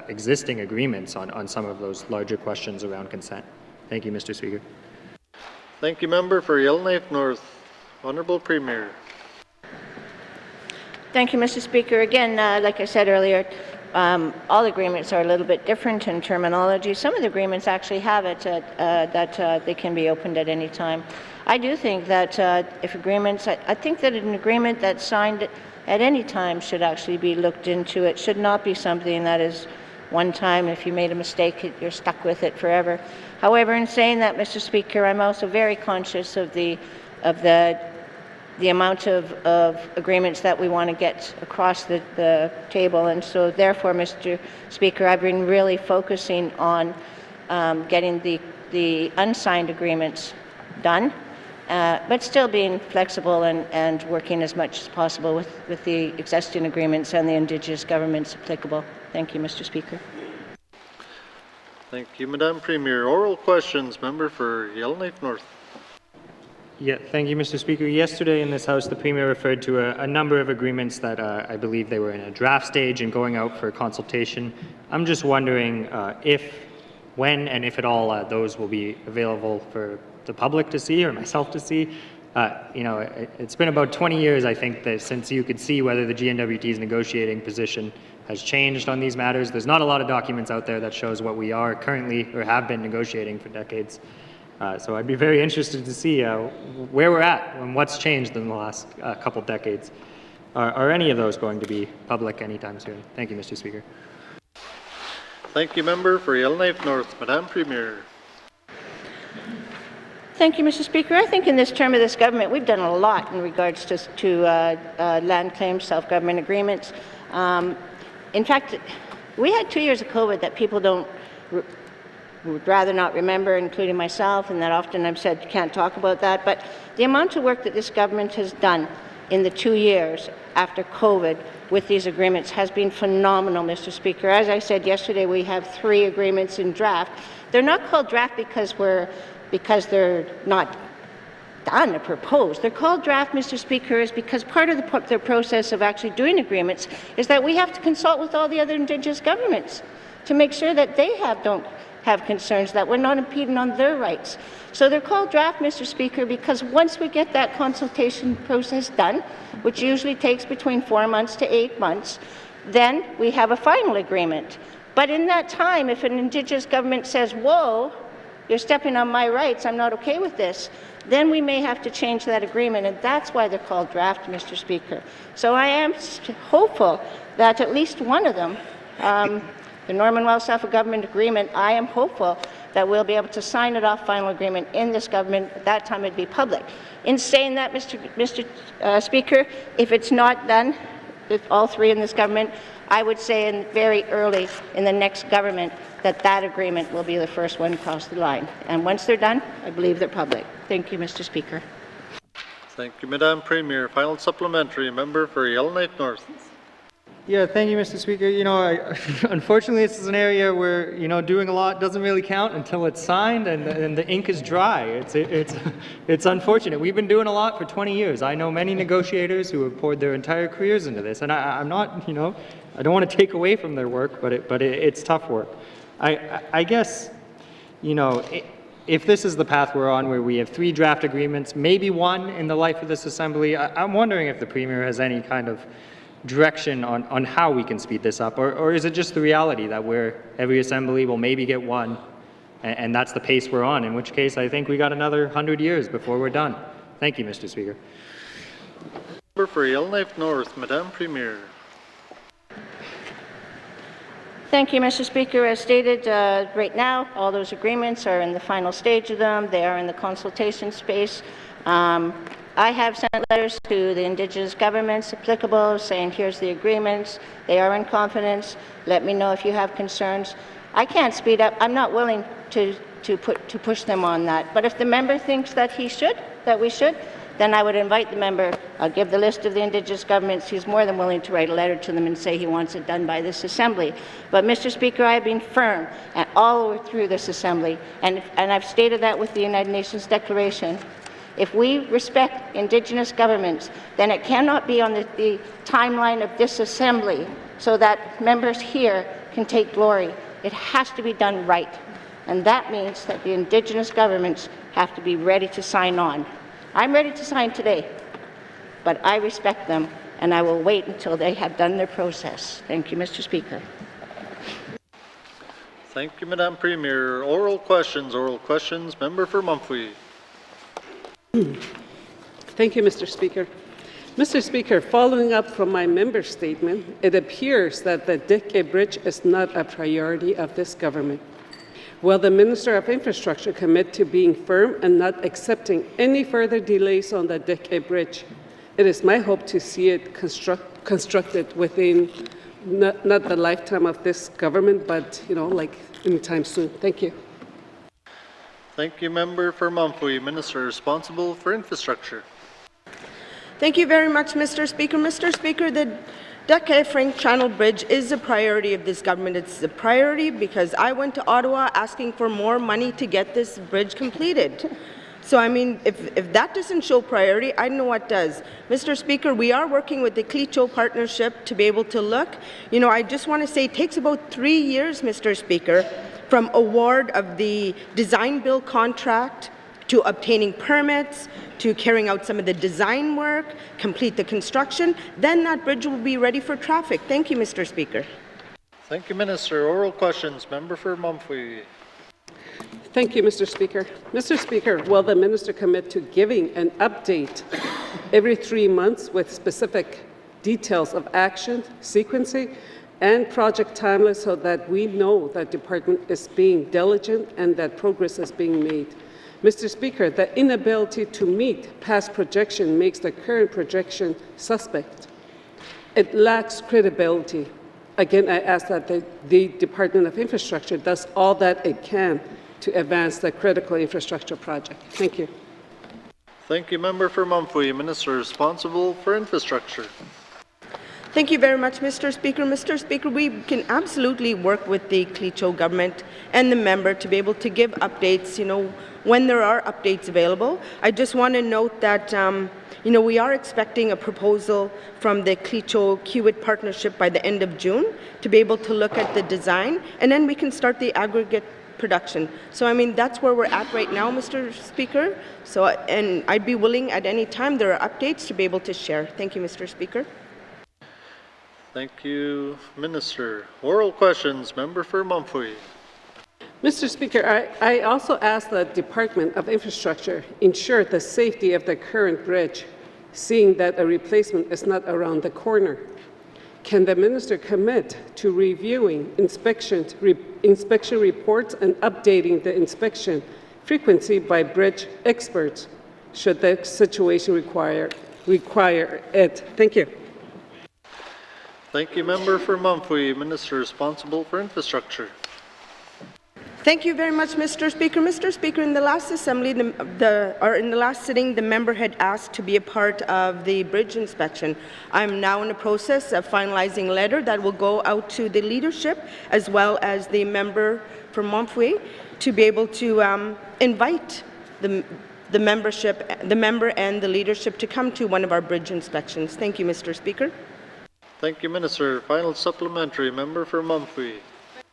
[SPEAKER 12] existing agreements on some of those larger questions around consent. Thank you, Mr. Speaker.
[SPEAKER 3] Thank you, Member for Yellowknife North. Honourable Premier.
[SPEAKER 14] Thank you, Mr. Speaker. Again, like I said earlier, all agreements are a little bit different in terminology. Some of the agreements actually have it that they can be opened at any time. I do think that if agreements, I think that an agreement that's signed at any time should actually be looked into. It should not be something that is one time. If you made a mistake, you're stuck with it forever. However, in saying that, Mr. Speaker, I'm also very conscious of the amount of agreements that we want to get across the table. And so therefore, Mr. Speaker, I've been really focusing on getting the unsigned agreements done, but still being flexible and working as much as possible with the existing agreements and the Indigenous governments applicable. Thank you, Mr. Speaker.
[SPEAKER 3] Thank you, Madam Premier. Oral questions. Member for Yellowknife North.
[SPEAKER 12] Yeah, thank you, Mr. Speaker. Yesterday in this House, the Premier referred to a number of agreements that I believe they were in a draft stage and going out for consultation. I'm just wondering if, when, and if at all, those will be available for the public to see or myself to see. It's been about 20 years, I think, since you could see whether the G&W-T's negotiating position has changed on these matters. There's not a lot of documents out there that shows what we are currently or have been negotiating for decades. So I'd be very interested to see where we're at and what's changed in the last couple decades. Are any of those going to be public anytime soon? Thank you, Mr. Speaker.
[SPEAKER 3] Thank you, member for Yellowknife North. Madam Premier.
[SPEAKER 14] Thank you, Mr. Speaker. I think in this term of this government, we've done a lot in regards to land claims, self-government agreements. In fact, we had 2 years of COVID that people would rather not remember, including myself, and that often I've said can't talk about that. But the amount of work that this government has done in the 2 years after COVID with these agreements has been phenomenal, Mr. Speaker. As I said yesterday, we have 3 agreements in draft. They're not called draft because they're not done or proposed. They're called draft, Mr. Speaker, is because part of the process of actually doing agreements is that we have to consult with all the other Indigenous governments to make sure that they don't have concerns, that we're not impeding on their rights. So they're called draft, Mr. Speaker, because once we get that consultation process done, which usually takes between 4 months to 8 months, then we have a final agreement. But in that time, if an Indigenous government says, whoa, you're stepping on my rights, I'm not okay with this, then we may have to change that agreement, and that's why they're called draft, Mr. Speaker. So I am hopeful that at least one of them, the Norman Wells Self-Government Agreement, I am hopeful that we'll be able to sign it off final agreement in this government. At that time, it'd be public. In saying that, Mr. Speaker, if it's not done, with all 3 in this government, I would say very early in the next government that agreement will be the first one across the line. And once they're done, I believe they're public. Thank you, Mr. Speaker.
[SPEAKER 3] Thank you, Madam Premier. Final supplementary, member for Yellowknife North.
[SPEAKER 12] Yeah, thank you, Mr. Speaker. Unfortunately, this is an area where, doing a lot doesn't really count until it's signed and the ink is dry. It's unfortunate. We've been doing a lot for 20 years. I know many negotiators who have poured their entire careers into this, and I'm not, I don't want to take away from their work, but it's tough work. I guess, if this is the path we're on, where we have 3 draft agreements, maybe 1 in the life of this assembly, I'm wondering if the Premier has any kind of direction on how we can speed this up, or is it just the reality that every assembly will maybe get 1, and that's the pace we're on, in which case I think we got another 100 years before we're done. Thank you, Mr. Speaker.
[SPEAKER 3] Member for Yellowknife North, Madam Premier.
[SPEAKER 14] Thank you, Mr. Speaker. As stated, right now, all those agreements are in the final stage of them. They are in the consultation space. I have sent letters to the Indigenous governments applicable saying, here's the agreements. They are in confidence. Let me know if you have concerns. I can't speed up. I'm not willing to push them on that. But if the member thinks that we should, then I would invite the member. I'll give the list of the Indigenous governments. He's more than willing to write a letter to them and say he wants it done by this Assembly. But, Mr. Speaker, I've been firm all through this Assembly, and I've stated that with the United Nations Declaration. If we respect Indigenous governments, then it cannot be on the timeline of this Assembly so that members here can take glory. It has to be done right. And that means that the Indigenous governments have to be ready to sign on. I'm ready to sign today, but I respect them, and I will wait until they have done their process. Thank you, Mr. Speaker.
[SPEAKER 3] Thank you, Madam Premier. Oral questions. Member for Mumphy.
[SPEAKER 10] Thank you, Mr. Speaker. Mr. Speaker, following up from my member statement, it appears that the Dickey Bridge is not a priority of this government. Will the Minister of Infrastructure commit to being firm and not accepting any further delays on the Dickey Bridge? It is my hope to see it constructed within not the lifetime of this government, but anytime soon. Thank you.
[SPEAKER 3] Thank you, member for Mumphy. Minister responsible for infrastructure.
[SPEAKER 5] Thank you very much, Mr. Speaker. Mr. Speaker, the Dickey-Frank Channel Bridge is a priority of this government. It's a priority because I went to Ottawa asking for more money to get this bridge completed. So, I mean, if that doesn't show priority, I don't know what does. Mr. Speaker, we are working with the Clicho partnership to be able to look. I just want to say it takes about 3 years, Mr. Speaker, from award of the design build contract to obtaining permits, to carrying out some of the design work, complete the construction, then that bridge will be ready for traffic. Thank you, Mr. Speaker.
[SPEAKER 3] Thank you, Minister. Oral questions. Member for Mumphy.
[SPEAKER 10] Thank you, Mr. Speaker. Mr. Speaker, will the minister commit to giving an update every 3 months with specific details of action, sequencing, and project timelines so that we know that department is being diligent and that progress is being made? Mr. Speaker, the inability to meet past projection makes the current projection suspect. It lacks credibility. Again, I ask that the Department of Infrastructure does all that it can to advance the critical infrastructure project. Thank you.
[SPEAKER 3] Thank you, Member for Mumfwee. Minister responsible for infrastructure.
[SPEAKER 5] Thank you very much, Mr. Speaker. Mr. Speaker, we can absolutely work with the Clecho government and the member to be able to give updates, when there are updates available. I just want to note that, we are expecting a proposal from the Clecho-Kiewit partnership by the end of June to be able to look at the design, and then we can start the aggregate production. So, that's where we're at right now, Mr. Speaker. So, and I'd be willing at any time there are updates to be able to share. Thank you, Mr. Speaker.
[SPEAKER 3] Thank you, Minister. Oral questions, Member for Mumfwee.
[SPEAKER 10] Mr. Speaker, I also ask the Department of Infrastructure ensure the safety of the current bridge, seeing that a replacement is not around the corner. Can the minister commit to reviewing inspection reports and updating the inspection frequency by bridge experts should the situation require it? Thank you.
[SPEAKER 3] Thank you, Member for Mumfwee. Minister responsible for infrastructure.
[SPEAKER 5] Thank you very much, Mr. Speaker. Mr. Speaker, in the last assembly, in the last sitting, the member had asked to be a part of the bridge inspection. I'm now in the process of finalizing a letter that will go out to the leadership as well as the member from Mumfwee to be able to invite the member and the leadership to come to one of our bridge inspections. Thank you, Mr. Speaker.
[SPEAKER 3] Thank you, Minister. Final supplementary, Member for Mumfwee.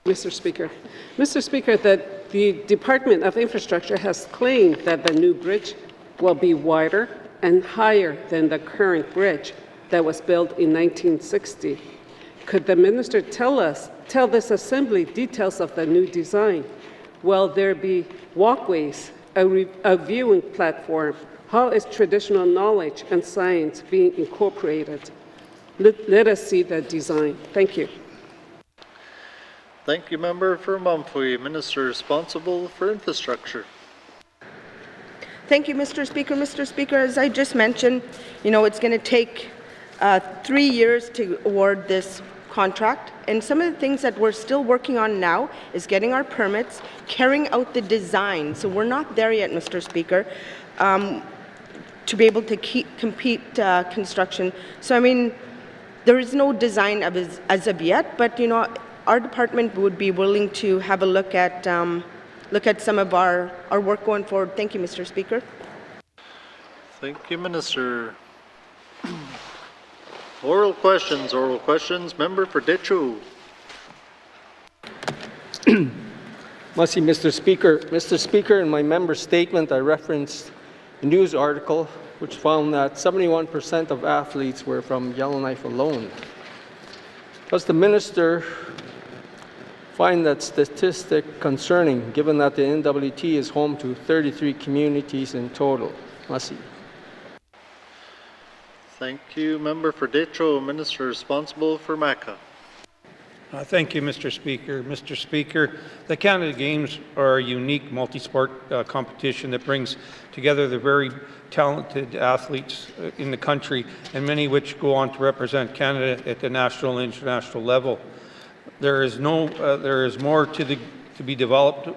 [SPEAKER 10] Mr. Speaker. Mr. Speaker, that the Department of Infrastructure has claimed that the new bridge will be wider and higher than the current bridge that was built in 1960. Could the minister tell this assembly details of the new design? Will there be walkways, a viewing platform? How is traditional knowledge and science being incorporated? Let us see the design. Thank you.
[SPEAKER 3] Thank you, Member for Mumfwee. Minister responsible for infrastructure.
[SPEAKER 5] Thank you, Mr. Speaker. Mr. Speaker, as I just mentioned, it's going to take 3 years to award this contract. And some of the things that we're still working on now is getting our permits, carrying out the design. So we're not there yet, Mr. Speaker, to be able to complete construction. So, there is no design as of yet, but, our department would be willing to have a look at some of our work going forward. Thank you, Mr. Speaker.
[SPEAKER 3] Thank you, Minister. Oral questions. Member for Dechu.
[SPEAKER 7] Merci, Mr. Speaker. Mr. Speaker, in my member statement, I referenced a news article which found that 71% of athletes were from Yellowknife alone. Does the minister find that statistic concerning, given that the N.W.T is home to 33 communities in total? Merci.
[SPEAKER 3] Thank you, Member for Decho. Minister responsible for MACA.
[SPEAKER 4] Thank you, Mr. Speaker. Mr. Speaker, the Canada Games are a unique multi-sport competition that brings together the very talented athletes in the country, and many which go on to represent Canada at the national and international level. There is more to be developed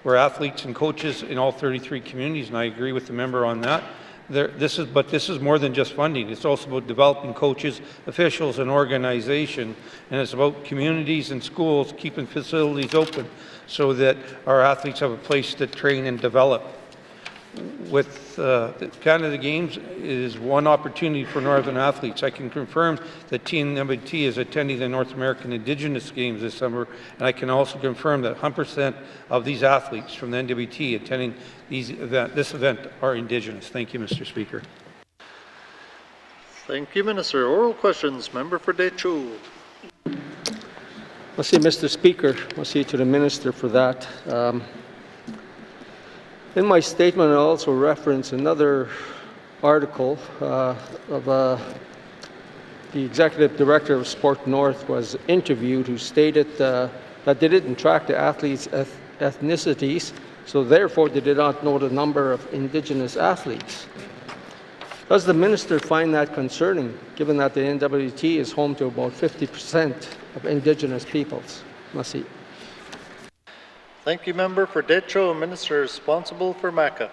[SPEAKER 4] where athletes and coaches in all 33 communities, and I agree with the member on that. This is more than just funding. It's also about developing coaches, officials, and organization, and it's about communities and schools keeping facilities open so that our athletes have a place to train and develop. With the Canada Games is one opportunity for Northern athletes. I can confirm that N.W.T is attending the North American Indigenous Games this summer, and I can also confirm that 100% of these athletes from the N.W.T attending this event are Indigenous. Thank you, Mr. Speaker.
[SPEAKER 3] Thank you, Minister. Oral questions. Member for Dechu.
[SPEAKER 7] Merci, Mr. Speaker. Merci to the Minister for that. In my statement, I also reference another article of the executive director of Sport North was interviewed, who stated that they didn't track the athletes' ethnicities, so therefore they did not know the number of Indigenous athletes. Does the minister find that concerning, given that the N.W.T is home to about 50% of Indigenous peoples? Merci.
[SPEAKER 3] Thank you, Member for Decho. Minister responsible for MACA.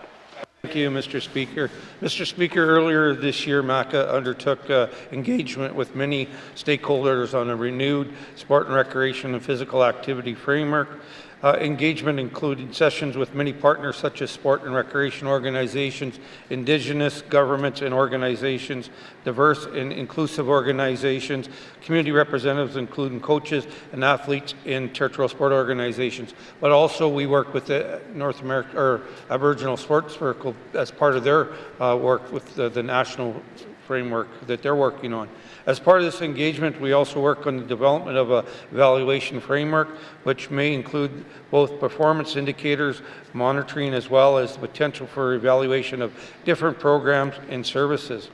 [SPEAKER 4] Thank you, Mr. Speaker. Mr. Speaker, earlier this year, MACA undertook engagement with many stakeholders on a renewed sport and recreation and physical activity framework. Engagement included sessions with many partners such as sport and recreation organizations, Indigenous governments and organizations, diverse and inclusive organizations, community representatives including coaches and athletes in territorial sport organizations. But also we work with the North American or Aboriginal Sports Circle as part of their work with the national framework that they're working on. As part of this engagement, we also work on the development of an evaluation framework, which may include both performance indicators, monitoring, as well as the potential for evaluation of different programs and services.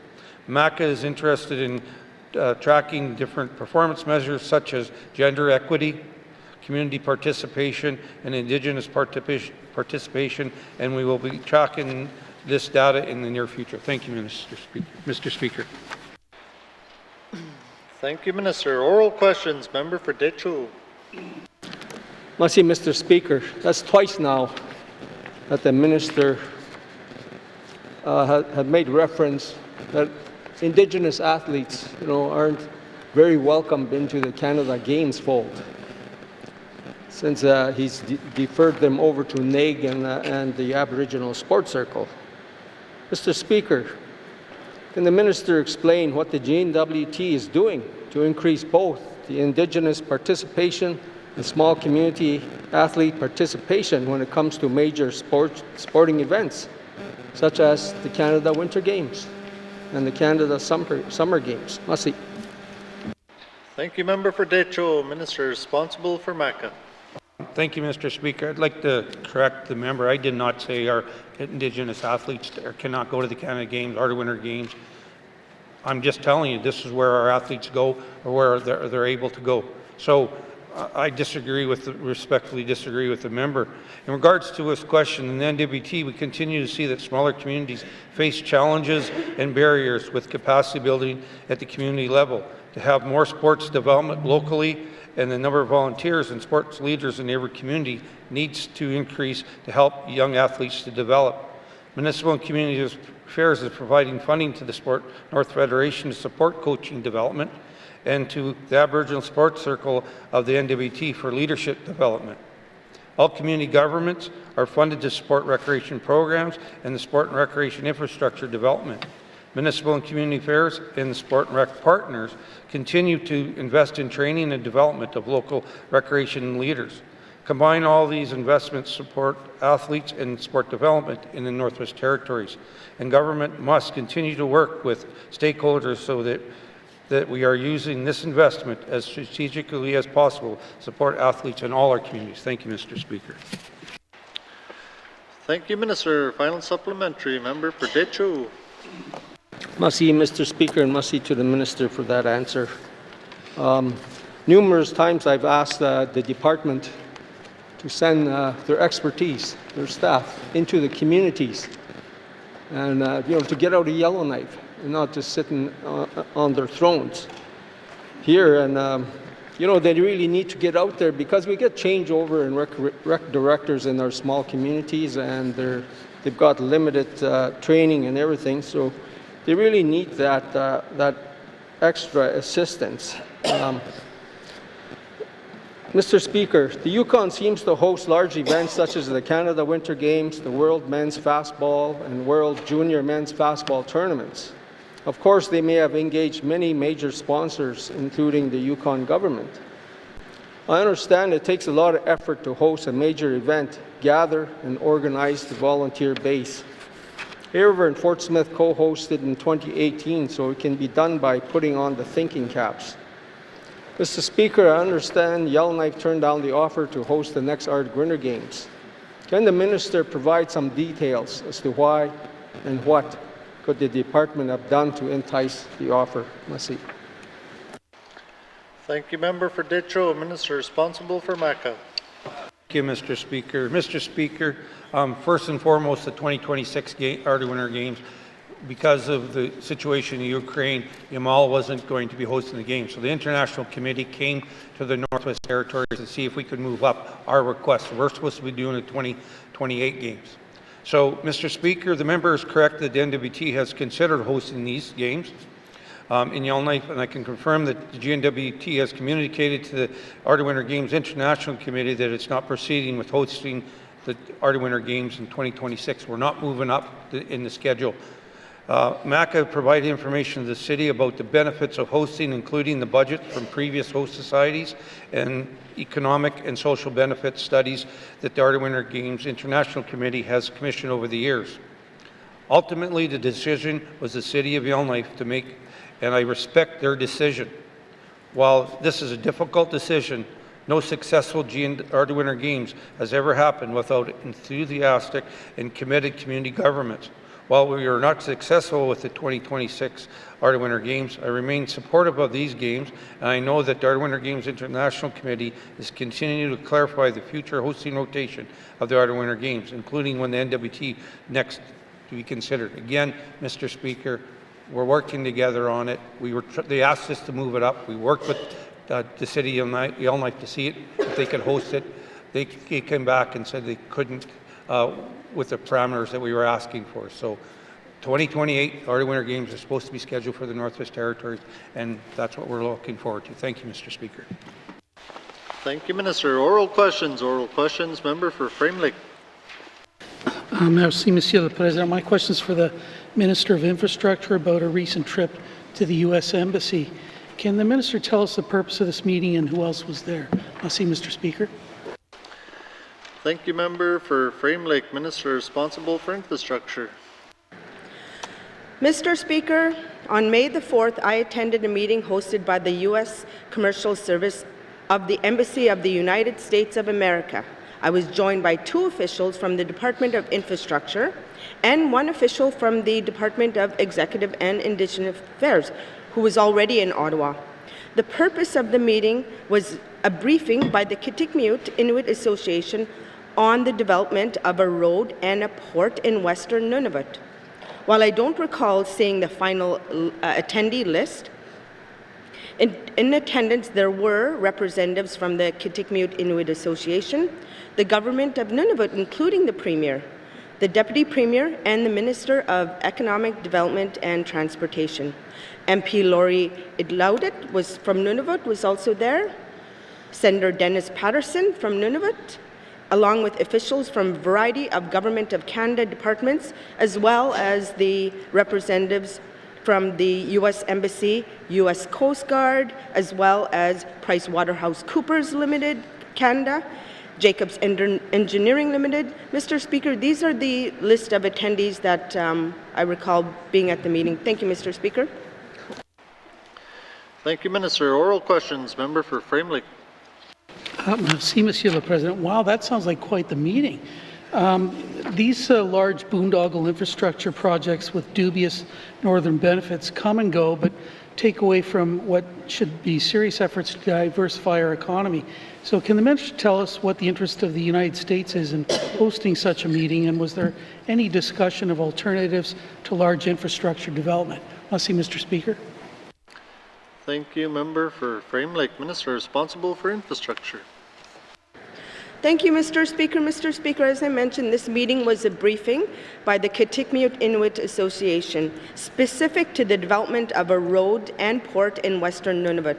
[SPEAKER 4] MACA is interested in tracking different performance measures such as gender equity, community participation, and Indigenous participation, and we will be tracking this data in the near future. Thank you, Mr. Speaker.
[SPEAKER 3] Thank you, Minister. Oral questions. Member for Decho.
[SPEAKER 7] Merci, Mr. Speaker. That's twice now that the minister had made reference that Indigenous athletes, aren't very welcomed into the Canada Games fold, since he's deferred them over to NAIG and the Aboriginal Sports Circle. Mr. Speaker, can the minister explain what the N.W.T is doing to increase both the Indigenous participation and small community athlete participation when it comes to major sporting events, such as the Canada Winter Games and the Canada Summer Games? Merci.
[SPEAKER 3] Thank you, Member for Decho. Minister responsible for MACA.
[SPEAKER 4] Thank you, Mr. Speaker. I'd like to correct the member. I did not say our Indigenous athletes cannot go to the Canada Games or the Winter Games. I'm just telling you this is where our athletes go or where they're able to go. So I respectfully disagree with the member. In regards to his question, in the N.W.T, we continue to see that smaller communities face challenges and barriers with capacity building at the community level. To have more sports development locally, and the number of volunteers and sports leaders in every community needs to increase to help young athletes to develop. Municipal and Community Affairs is providing funding to the Sport North Federation to support coaching development and to the Aboriginal Sports Circle of the N.W.T for leadership development. All community governments are funded to support recreation programs and the sport and recreation infrastructure development. Municipal and Community Affairs and the Sport and Rec partners continue to invest in training and development of local recreation leaders. Combine all these investments support athletes and sport development in the Northwest Territories. And government must continue to work with stakeholders so that we are using this investment as strategically as possible to support athletes in all our communities. Thank you, Mr. Speaker.
[SPEAKER 3] Thank you, Minister. Final supplementary. Member for Decho.
[SPEAKER 7] Merci, Mr. Speaker, and merci to the Minister for that answer. Numerous times I've asked the department to send their expertise, their staff, into the communities and to get out a Yellowknife and not just sitting on their thrones here. And they really need to get out there because we get changeover in rec directors in our small communities, and they've got limited training and everything. So they really need that extra assistance. Mr. Speaker, the Yukon seems to host large events such as the Canada Winter Games, the World Men's Fastball, and World Junior Men's Fastball tournaments. Of course, they may have engaged many major sponsors, including the Yukon government. I understand it takes a lot of effort to host a major event, gather and organize the volunteer base. Here in Fort Smith co-hosted in 2018, so it can be done by putting on the thinking caps. Mr. Speaker, I understand Yellowknife turned down the offer to host the next Arctic Winter Games. Can the minister provide some details as to why and what could the department have done to entice the offer? Merci.
[SPEAKER 3] Thank you, member for Detroit. Minister responsible for MACA.
[SPEAKER 4] Thank you, Mr. Speaker. Mr. Speaker, first and foremost, the 2026 Arctic Winter Games, because of the situation in Ukraine, Yamal wasn't going to be hosting the games. So the International Committee came to the Northwest Territories to see if we could move up our request. We're supposed to be doing the 2028 games. So, Mr. Speaker, the member is correct that the N.W.T has considered hosting these games in Yellowknife, and I can confirm that the N.W.T has communicated to the Arctic Winter Games International Committee that it's not proceeding with hosting the Arctic Winter Games in 2026. We're not moving up in the schedule. MACA provided information to the city about the benefits of hosting, including the budget from previous host societies and economic and social benefit studies that the Arctic Winter Games International Committee has commissioned over the years. Ultimately, the decision was the City of Yellowknife to make, and I respect their decision. While this is a difficult decision, no successful Arctic Winter Games has ever happened without enthusiastic and committed community governments. While we are not successful with the 2026 Arctic Winter Games, I remain supportive of these games, and I know that the Arctic Winter Games International Committee is continuing to clarify the future hosting rotation of the Arctic Winter Games, including when the N.W.T next to be considered. Again, Mr. Speaker, we're working together on it. They asked us to move it up. We worked with the City of Yellowknife to see if they could host it. They came back and said they couldn't with the parameters that we were asking for. So 2028 Arctic Winter Games are supposed to be scheduled for the Northwest Territories, and that's what we're looking forward to. Thank you, Mr. Speaker.
[SPEAKER 3] Thank you, Minister. Oral questions. Member for Frame Lake.
[SPEAKER 11] Merci, Monsieur le Président. My question is for the Minister of Infrastructure about a recent trip to the U.S. Embassy. Can the Minister tell us the purpose of this meeting and who else was there? Merci, Mr. Speaker.
[SPEAKER 3] Thank you, member for Frame Lake. Minister responsible for infrastructure.
[SPEAKER 5] Mr. Speaker, on May the 4th, I attended a meeting hosted by the U.S. Commercial Service of the Embassy of the United States of America. I was joined by 2 officials from the Department of Infrastructure and 1 official from the Department of Executive and Indigenous Affairs, who was already in Ottawa. The purpose of the meeting was a briefing by the Kitikmeot Inuit Association on the development of a road and a port in western Nunavut. While I don't recall seeing the final attendee list, in attendance there were representatives from the Kitikmeot Inuit Association, the government of Nunavut, including the Premier, the Deputy Premier, and the Minister of Economic Development and Transportation. MP Lori Idlaudet was from Nunavut, was also there. Senator Dennis Patterson from Nunavut, along with officials from a variety of Government of Canada departments, as well as the representatives from the U.S. Embassy, U.S. Coast Guard, as well as PricewaterhouseCoopers Limited, Canada, Jacobs Engineering Limited. Mr. Speaker, these are the list of attendees that I recall being at the meeting. Thank you, Mr. Speaker.
[SPEAKER 3] Thank you, Minister. Oral questions. Member for Frame Lake.
[SPEAKER 11] Merci, Monsieur le Président. Wow, that sounds like quite the meeting. These large boondoggle infrastructure projects with dubious northern benefits come and go, but take away from what should be serious efforts to diversify our economy. So can the Minister tell us what the interest of the United States is in hosting such a meeting, and was there any discussion of alternatives to large infrastructure development? Merci, Mr. Speaker.
[SPEAKER 3] Thank you, member for Frame Lake. Minister responsible for infrastructure.
[SPEAKER 5] Thank you, Mr. Speaker. Mr. Speaker, as I mentioned, this meeting was a briefing by the Kitikmeot Inuit Association specific to the development of a road and port in western Nunavut.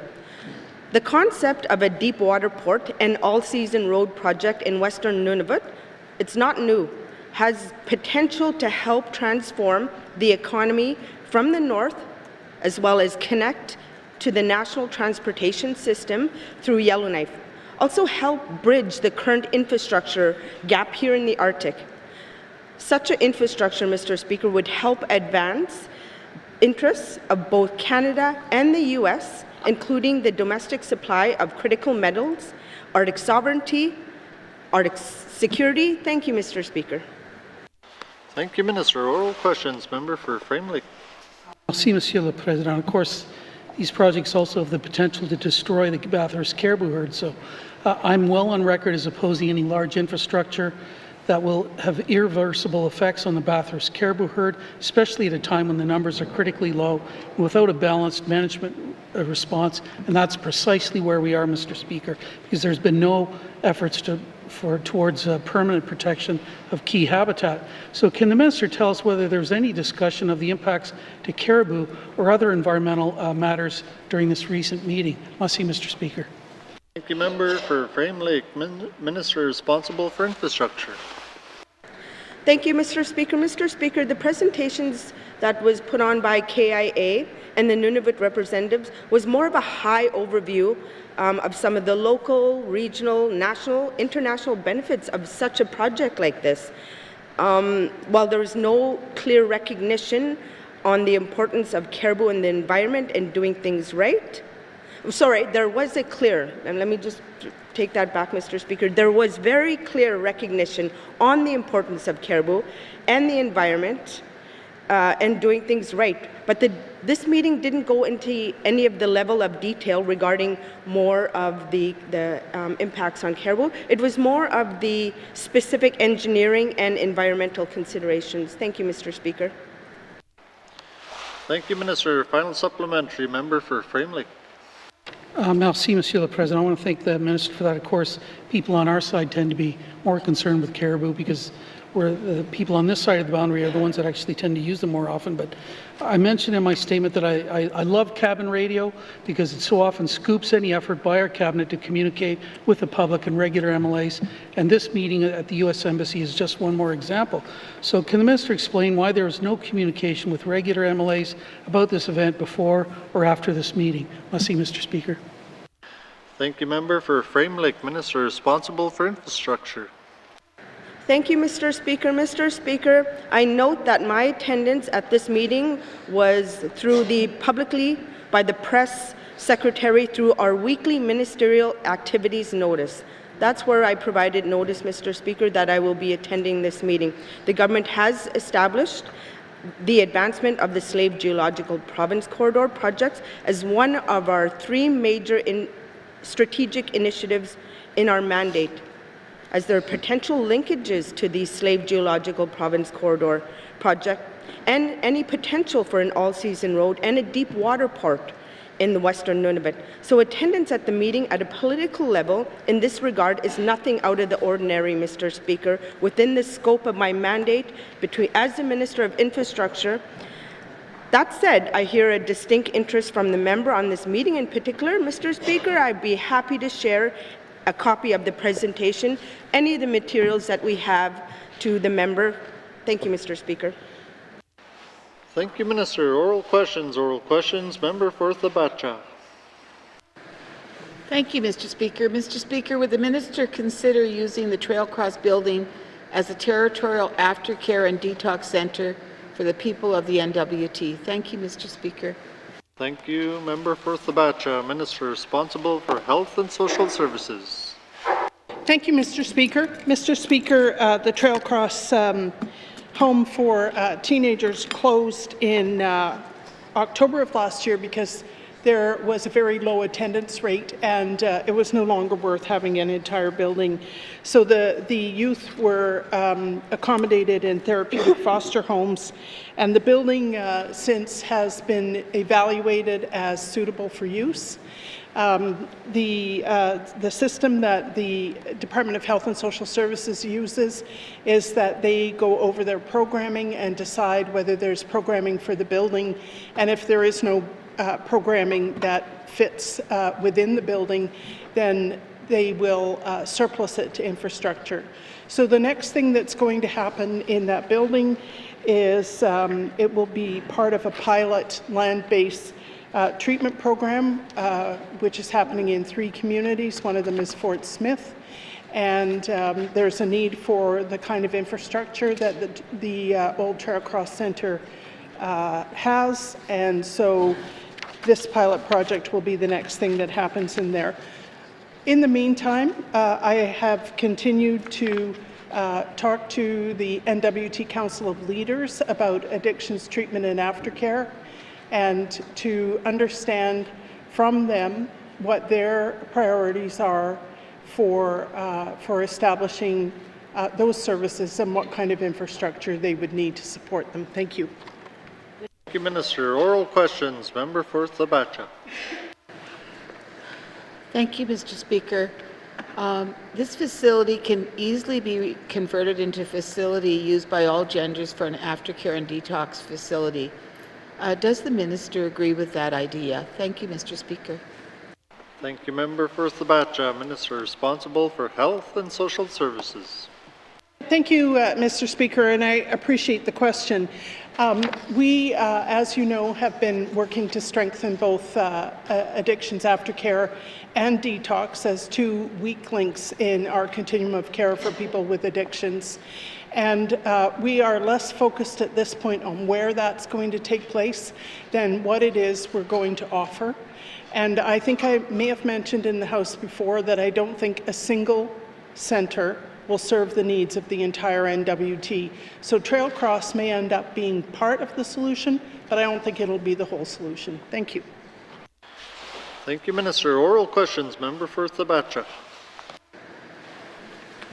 [SPEAKER 5] The concept of a deep water port and all-season road project in western Nunavut, it's not new, has potential to help transform the economy from the north, as well as connect to the national transportation system through Yellowknife. Also help bridge the current infrastructure gap here in the Arctic. Such an infrastructure, Mr. Speaker, would help advance interests of both Canada and the U.S., including the domestic supply of critical metals, Arctic sovereignty, Arctic security. Thank you, Mr. Speaker.
[SPEAKER 3] Thank you, Minister. Oral questions. Member for Frame Lake.
[SPEAKER 11] Merci, Monsieur le Président. Of course, these projects also have the potential to destroy the Bathurst caribou herd, so I'm well on record as opposing any large infrastructure that will have irreversible effects on the Bathurst caribou herd, especially at a time when the numbers are critically low and without a balanced management response. And that's precisely where we are, Mr. Speaker, because there's been no efforts towards permanent protection of key habitat. So can the Minister tell us whether there's any discussion of the impacts to caribou or other environmental matters during this recent meeting? Merci, Mr. Speaker.
[SPEAKER 3] Thank you, Member for Frame Lake. Minister responsible for infrastructure.
[SPEAKER 5] Thank you, Mr. Speaker. Mr. Speaker, the presentations that was put on by KIA and the Nunavut representatives was more of a high overview of some of the local, regional, national, international benefits of such a project like this. While there is no clear recognition on the importance of caribou in the environment and doing things right, sorry, there was a clear, and let me just take that back, Mr. Speaker, there was very clear recognition on the importance of caribou and the environment and doing things right. But this meeting didn't go into any of the level of detail regarding more of the impacts on caribou. It was more of the specific engineering and environmental considerations. Thank you, Mr. Speaker.
[SPEAKER 3] Thank you, Minister. Final supplementary. Member for Frame Lake.
[SPEAKER 11] Merci, Monsieur le Président. I want to thank the Minister for that. Of course, people on our side tend to be more concerned with caribou because the people on this side of the boundary are the ones that actually tend to use them more often. But I mentioned in my statement that I love cabin radio because it so often scoops any effort by our cabinet to communicate with the public and regular MLAs. And this meeting at the U.S. Embassy is just one more example. So can the Minister explain why there is no communication with regular MLAs about this event before or after this meeting? Merci, Mr. Speaker.
[SPEAKER 3] Thank you, Member for Frame Lake. Minister responsible for infrastructure.
[SPEAKER 5] Thank you, Mr. Speaker. Mr. Speaker, I note that my attendance at this meeting was through publicly by the press secretary through our weekly ministerial activities notice. That's where I provided notice, Mr. Speaker, that I will be attending this meeting. The government has established the advancement of the Slave Geological Province Corridor projects as one of our three major strategic initiatives in our mandate, as there are potential linkages to the Slave Geological Province Corridor project and any potential for an all-season road and a deep water port in the Western Nunavut. So attendance at the meeting at a political level in this regard is nothing out of the ordinary, Mr. Speaker, within the scope of my mandate as the Minister of Infrastructure. That said, I hear a distinct interest from the member on this meeting in particular. Mr. Speaker, I'd be happy to share a copy of the presentation, any of the materials that we have to the member. Thank you, Mr. Speaker.
[SPEAKER 3] Thank you, Minister. Oral questions. Member for Thabacha.
[SPEAKER 2] Thank you, Mr. Speaker. Mr. Speaker, would the minister consider using the Trail Cross building as a territorial aftercare and detox center for the people of the N.W.T? Thank you, Mr. Speaker.
[SPEAKER 3] Thank you, Member for Thabacha. Minister responsible for Health and Social Services.
[SPEAKER 16] Thank you, Mr. Speaker. Mr. Speaker, the Trail Cross home for teenagers closed in October of last year because there was a very low attendance rate and it was no longer worth having an entire building. So the youth were accommodated in therapeutic foster homes, and the building since has been evaluated as suitable for use. The system that the Department of Health and Social Services uses is that they go over their programming and decide whether there's programming for the building, and if there is no programming that fits within the building, then they will surplus it to infrastructure. So the next thing that's going to happen in that building is it will be part of a pilot land-based treatment program, which is happening in 3 communities. One of them is Fort Smith, and there's a need for the kind of infrastructure that the Old Trail Cross Centre has, and so this pilot project will be the next thing that happens in there. In the meantime, I have continued to talk to the N.W.T. Council of Leaders about addictions treatment and aftercare, and to understand from them what their priorities are for establishing those services and what kind of infrastructure they would need to support them. Thank you.
[SPEAKER 3] Thank you, Minister. Oral questions. Member for Thabacha.
[SPEAKER 2] Thank you, Mr. Speaker. This facility can easily be converted into a facility used by all genders for an aftercare and detox facility. Does the minister agree with that idea? Thank you, Mr. Speaker.
[SPEAKER 3] Thank you, Member for Thabacha. Minister responsible for Health and Social Services.
[SPEAKER 16] Thank you, Mr. Speaker, and I appreciate the question. We, as you know, have been working to strengthen both addictions aftercare and detox as two weak links in our continuum of care for people with addictions. And we are less focused at this point on where that's going to take place than what it is we're going to offer. And I think I may have mentioned in the House before that I don't think a single centre will serve the needs of the entire N.W.T. So Trail Cross may end up being part of the solution, but I don't think it'll be the whole solution. Thank you.
[SPEAKER 3] Thank you, Minister. Oral questions. Member for Thabacha.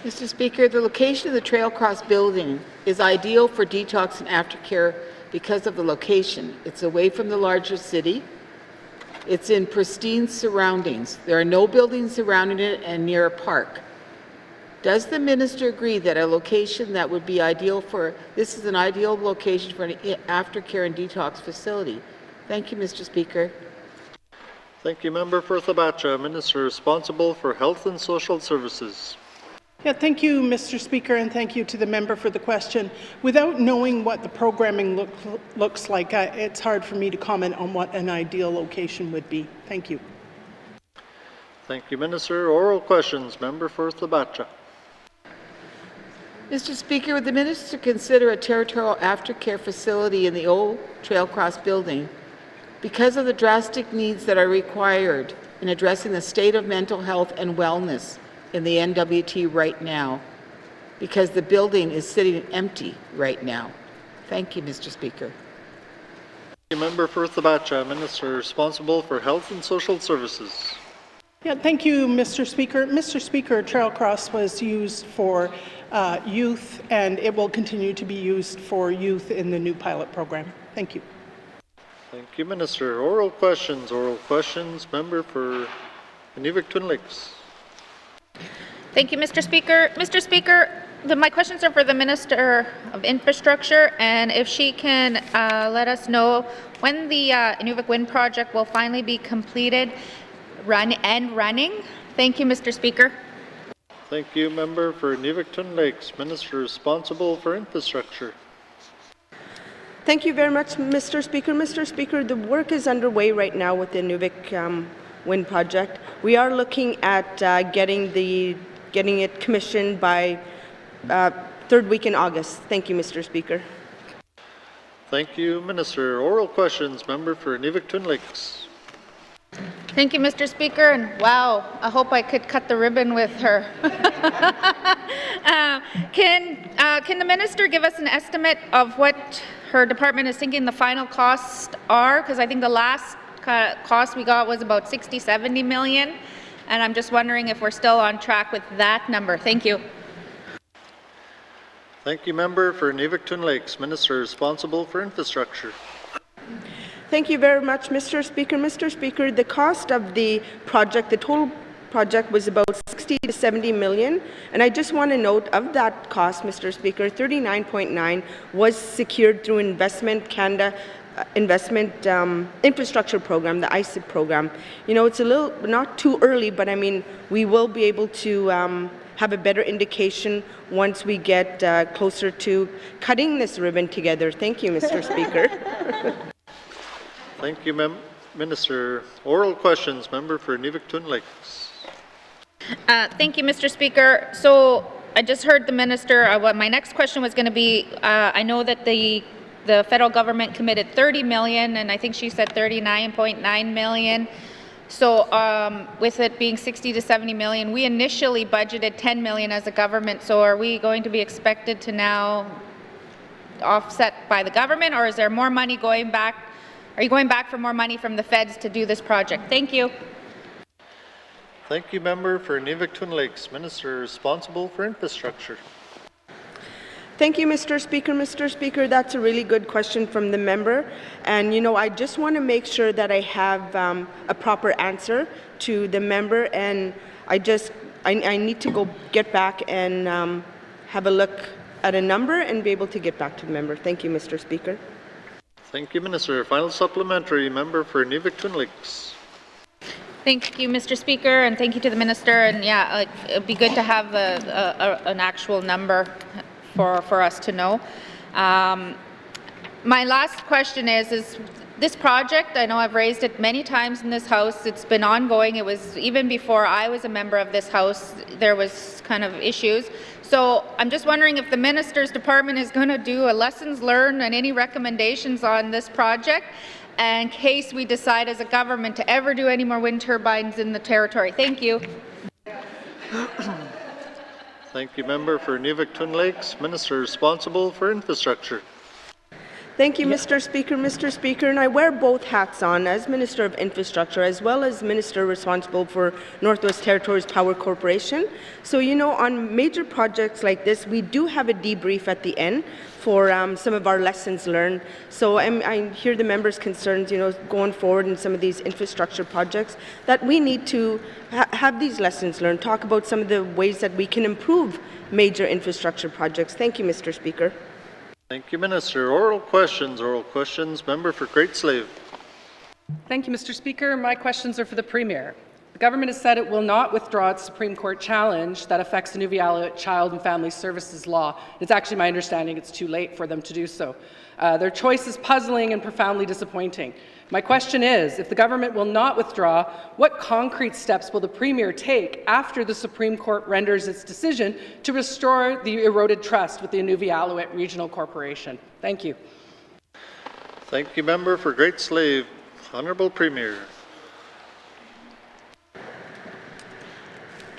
[SPEAKER 2] Mr. Speaker, the location of the Trail Cross building is ideal for detox and aftercare because of the location. It's away from the larger city. It's in pristine surroundings. There are no buildings surrounding it and near a park. Does the minister agree that a location that would be ideal for, this is an ideal location for an aftercare and detox facility? Thank you, Mr. Speaker.
[SPEAKER 3] Thank you, Member for Thabacha. Minister responsible for Health and Social Services.
[SPEAKER 16] Yeah, thank you, Mr. Speaker, and thank you to the member for the question. Without knowing what the programming looks like, it's hard for me to comment on what an ideal location would be. Thank you.
[SPEAKER 3] Thank you, Minister. Oral questions. Member for Thabacha.
[SPEAKER 2] Mr. Speaker, would the minister consider a territorial aftercare facility in the old Trail Cross building because of the drastic needs that are required in addressing the state of mental health and wellness in the N.W.T. right now, because the building is sitting empty right now? Thank you, Mr. Speaker.
[SPEAKER 3] Thank you, Member for Thabacha. Minister responsible for Health and Social Services.
[SPEAKER 16] Yeah, thank you, Mr. Speaker. Mr. Speaker, Trail Cross was used for youth, and it will continue to be used for youth in the new pilot program. Thank you.
[SPEAKER 3] Thank you, Minister. Oral questions. Oral questions. Member for N.W.T. Lakes.
[SPEAKER 17] Thank you, Mr. Speaker. Mr. Speaker, my questions are for the Minister of Infrastructure, and if she can let us know when the Inuvik Wind project will finally be completed and running. Thank you, Mr. Speaker.
[SPEAKER 3] Thank you, Member for N.W.T. Lakes. Minister responsible for Infrastructure.
[SPEAKER 5] Thank you very much, Mr. Speaker. Mr. Speaker, the work is underway right now with the Inuvik Wind project. We are looking at getting it commissioned by third week in August. Thank you, Mr. Speaker.
[SPEAKER 3] Thank you, Minister. Oral questions. Member for N.W.T. Lakes.
[SPEAKER 17] Thank you, Mr. Speaker, and wow, I hope I could cut the ribbon with her. Can the minister give us an estimate of what her department is thinking the final costs are? Because I think the last cost we got was about 60-70 million, and I'm just wondering if we're still on track with that number. Thank you.
[SPEAKER 3] Thank you, Member for N.W.T. Lakes. Minister responsible for Infrastructure.
[SPEAKER 5] Thank you very much, Mr. Speaker. Mr. Speaker, the cost of the project, the total project was about 60 to 70 million, and I just want to note of that cost, Mr. Speaker, 39.9 was secured through Investment Canada Investment Infrastructure Program, the ICIP program. You know, it's a little, not too early, but I mean, we will be able to have a better indication once we get closer to cutting this ribbon together. Thank you, Mr. Speaker.
[SPEAKER 3] Thank you, Minister. Oral questions. Member for N.W.T. Lakes.
[SPEAKER 17] Thank you, Mr. Speaker. So I just heard the minister. What my next question was going to be, I know that the federal government committed 30 million, and I think she said 39.9 million So with it being 60 to 70 million, we initially budgeted 10 million as a government. So are we going to be expected to now offset by the government, or is there more money going back? Are you going back for more money from the feds to do this project? Thank you.
[SPEAKER 3] Thank you, member for Inuvik-Twin Lakes, Minister responsible for infrastructure.
[SPEAKER 5] Thank you, Mr. Speaker. Mr. Speaker, that's a really good question from the member. And, you know, I just want to make sure that I have a proper answer to the member. And I need to go get back and have a look at a number and be able to get back to the member. Thank you, Mr. Speaker.
[SPEAKER 3] Thank you, Minister. Final supplementary, member for Inuvik-Twin Lakes.
[SPEAKER 17] Thank you, Mr. Speaker, and thank you to the minister. And yeah, it'd be good to have an actual number for us to know. My last question is this project, I know I've raised it many times in this House, it's been ongoing. It was even before I was a member of this House, there was kind of issues. So I'm just wondering if the minister's department is going to do a lessons learned and any recommendations on this project in case we decide as a government to ever do any more wind turbines in the territory. Thank you.
[SPEAKER 3] Thank you, member for Inuvik-Twin Lakes, Minister responsible for infrastructure.
[SPEAKER 5] Thank you, Mr. Speaker. Mr. Speaker, and I wear both hats on as Minister of Infrastructure as well as Minister responsible for Northwest Territories Power Corporation. So, you know, on major projects like this, we do have a debrief at the end for some of our lessons learned. So I hear the members' concerns, you know, going forward in some of these infrastructure projects, that we need to have these lessons learned, talk about some of the ways that we can improve major infrastructure projects. Thank you, Mr. Speaker.
[SPEAKER 3] Thank you, Minister. Oral questions, member for Great Slave.
[SPEAKER 9] Thank you, Mr. Speaker. My questions are for the Premier. The government has said it will not withdraw its Supreme Court challenge that affects the N.W.T Child and Family Services law. It's actually my understanding it's too late for them to do so. Their choice is puzzling and profoundly disappointing. My question is, if the government will not withdraw, what concrete steps will the Premier take after the Supreme Court renders its decision to restore the eroded trust with the N.W.T Regional Corporation? Thank you.
[SPEAKER 3] Thank you, member for Great Slave. Honourable Premier.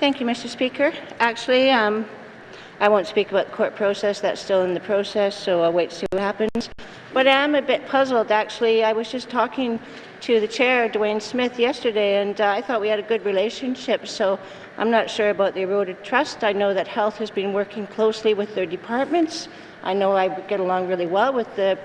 [SPEAKER 14] Thank you, Mr. Speaker. Actually, I won't speak about the court process. That's still in the process, so I'll wait to see what happens. But I am a bit puzzled, actually. I was just talking to the chair, Dwayne Smith, yesterday, and I thought we had a good relationship, so I'm not sure about the eroded trust. I know that Health has been working closely with their departments. I know I get along really well with the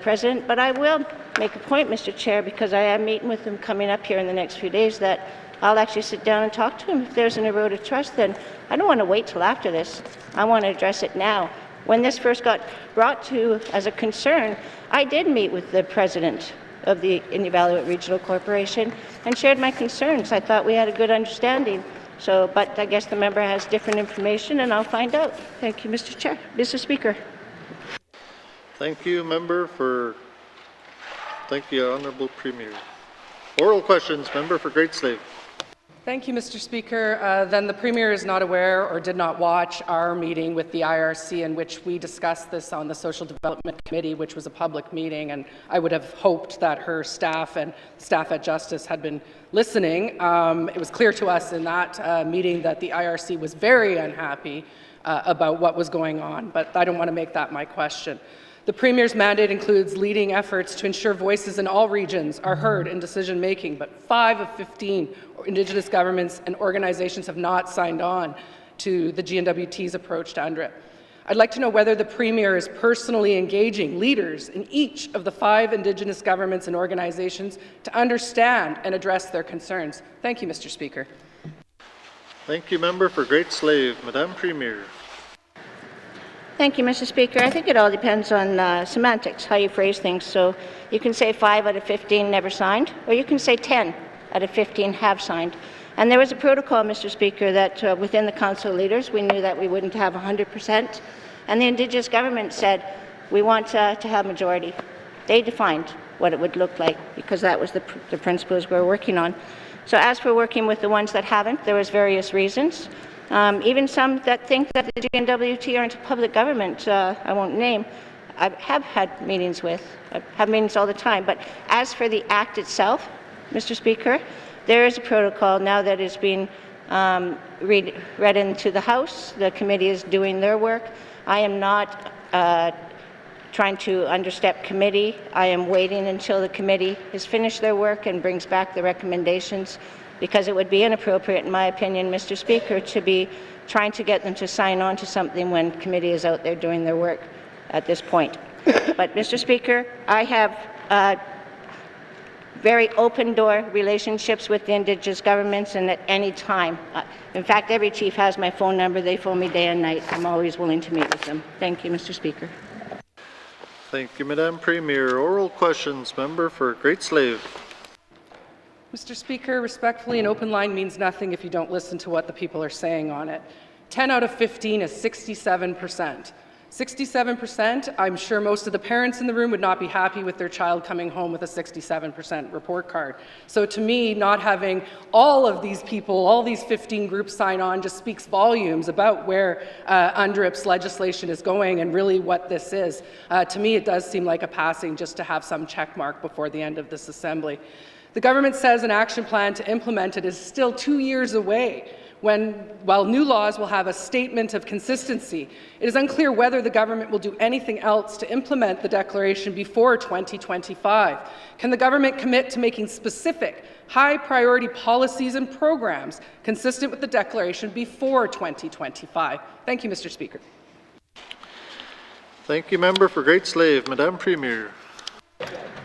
[SPEAKER 14] President, but I will make a point, Mr. Chair, because I am meeting with him coming up here in the next few days, that I'll actually sit down and talk to him. If there's an eroded trust, then I don't want to wait till after this. I want to address it now. When this first got brought to as a concern, I did meet with the president of the N.W.T Regional Corporation and shared my concerns. I thought we had a good understanding. So, but I guess the member has different information, and I'll find out. Thank you, Mr. Chair. Mr. Speaker.
[SPEAKER 3] Thank you, member for. Thank you, Honourable Premier. Oral questions, member for Great Slave.
[SPEAKER 9] Thank you, Mr. Speaker. Then the Premier is not aware or did not watch our meeting with the IRC in which we discussed this on the Social Development Committee, which was a public meeting, and I would have hoped that her staff and staff at Justice had been listening. It was clear to us in that meeting that the IRC was very unhappy about what was going on, but I don't want to make that my question. The Premier's mandate includes leading efforts to ensure voices in all regions are heard in decision-making, but 5 of 15 Indigenous governments and organizations have not signed on to the N.W.T's approach to UNDRIP. I'd like to know whether the Premier is personally engaging leaders in each of the 5 Indigenous governments and organizations to understand and address their concerns. Thank you, Mr. Speaker.
[SPEAKER 3] Thank you, member for Great Slave. Madame Premier.
[SPEAKER 14] Thank you, Mr. Speaker. I think it all depends on semantics, how you phrase things. So you can say 5 out of 15 never signed, or you can say 10 out of 15 have signed. And there was a protocol, Mr. Speaker, that within the Council of Leaders, we knew that we wouldn't have 100%. And the Indigenous government said, we want to have majority. They defined what it would look like, because that was the principles we're working on. So as for working with the ones that haven't, there was various reasons. Even some that think that the N.W.T aren't a public government, I won't name, I have had meetings with. I have meetings all the time. But as for the Act itself, Mr. Speaker, There is a protocol now that is being read into the House. The committee is doing their work. I am not trying to understep committee. I am waiting until the committee has finished their work and brings back the recommendations, because it would be inappropriate, in my opinion, Mr. Speaker, to be trying to get them to sign on to something when committee is out there doing their work at this point. But, Mr. Speaker, I have very open-door relationships with the Indigenous governments, and at any time, in fact, every chief has my phone number. They phone me day and night. I'm always willing to meet with them. Thank you, Mr. Speaker.
[SPEAKER 3] Thank you, Madam Premier. Oral questions. Member for Great Slave.
[SPEAKER 9] Mr. Speaker, respectfully, an open line means nothing if you don't listen to what the people are saying on it. 10 out of 15 is 67%. 67%, I'm sure most of the parents in the room would not be happy with their child coming home with a 67% report card. So to me, not having all of these people, all these 15 groups sign on just speaks volumes about where UNDRIP's legislation is going and really what this is. To me, it does seem like a passing just to have some check mark before the end of this assembly. The government says an action plan to implement it is still 2 years away. While new laws will have a statement of consistency, it is unclear whether the government will do anything else to implement the declaration before 2025. Can the government commit to making specific, high-priority policies and programs consistent with the declaration before 2025? Thank you, Mr. Speaker.
[SPEAKER 3] Thank you, Member for Great Slave. Madam Premier.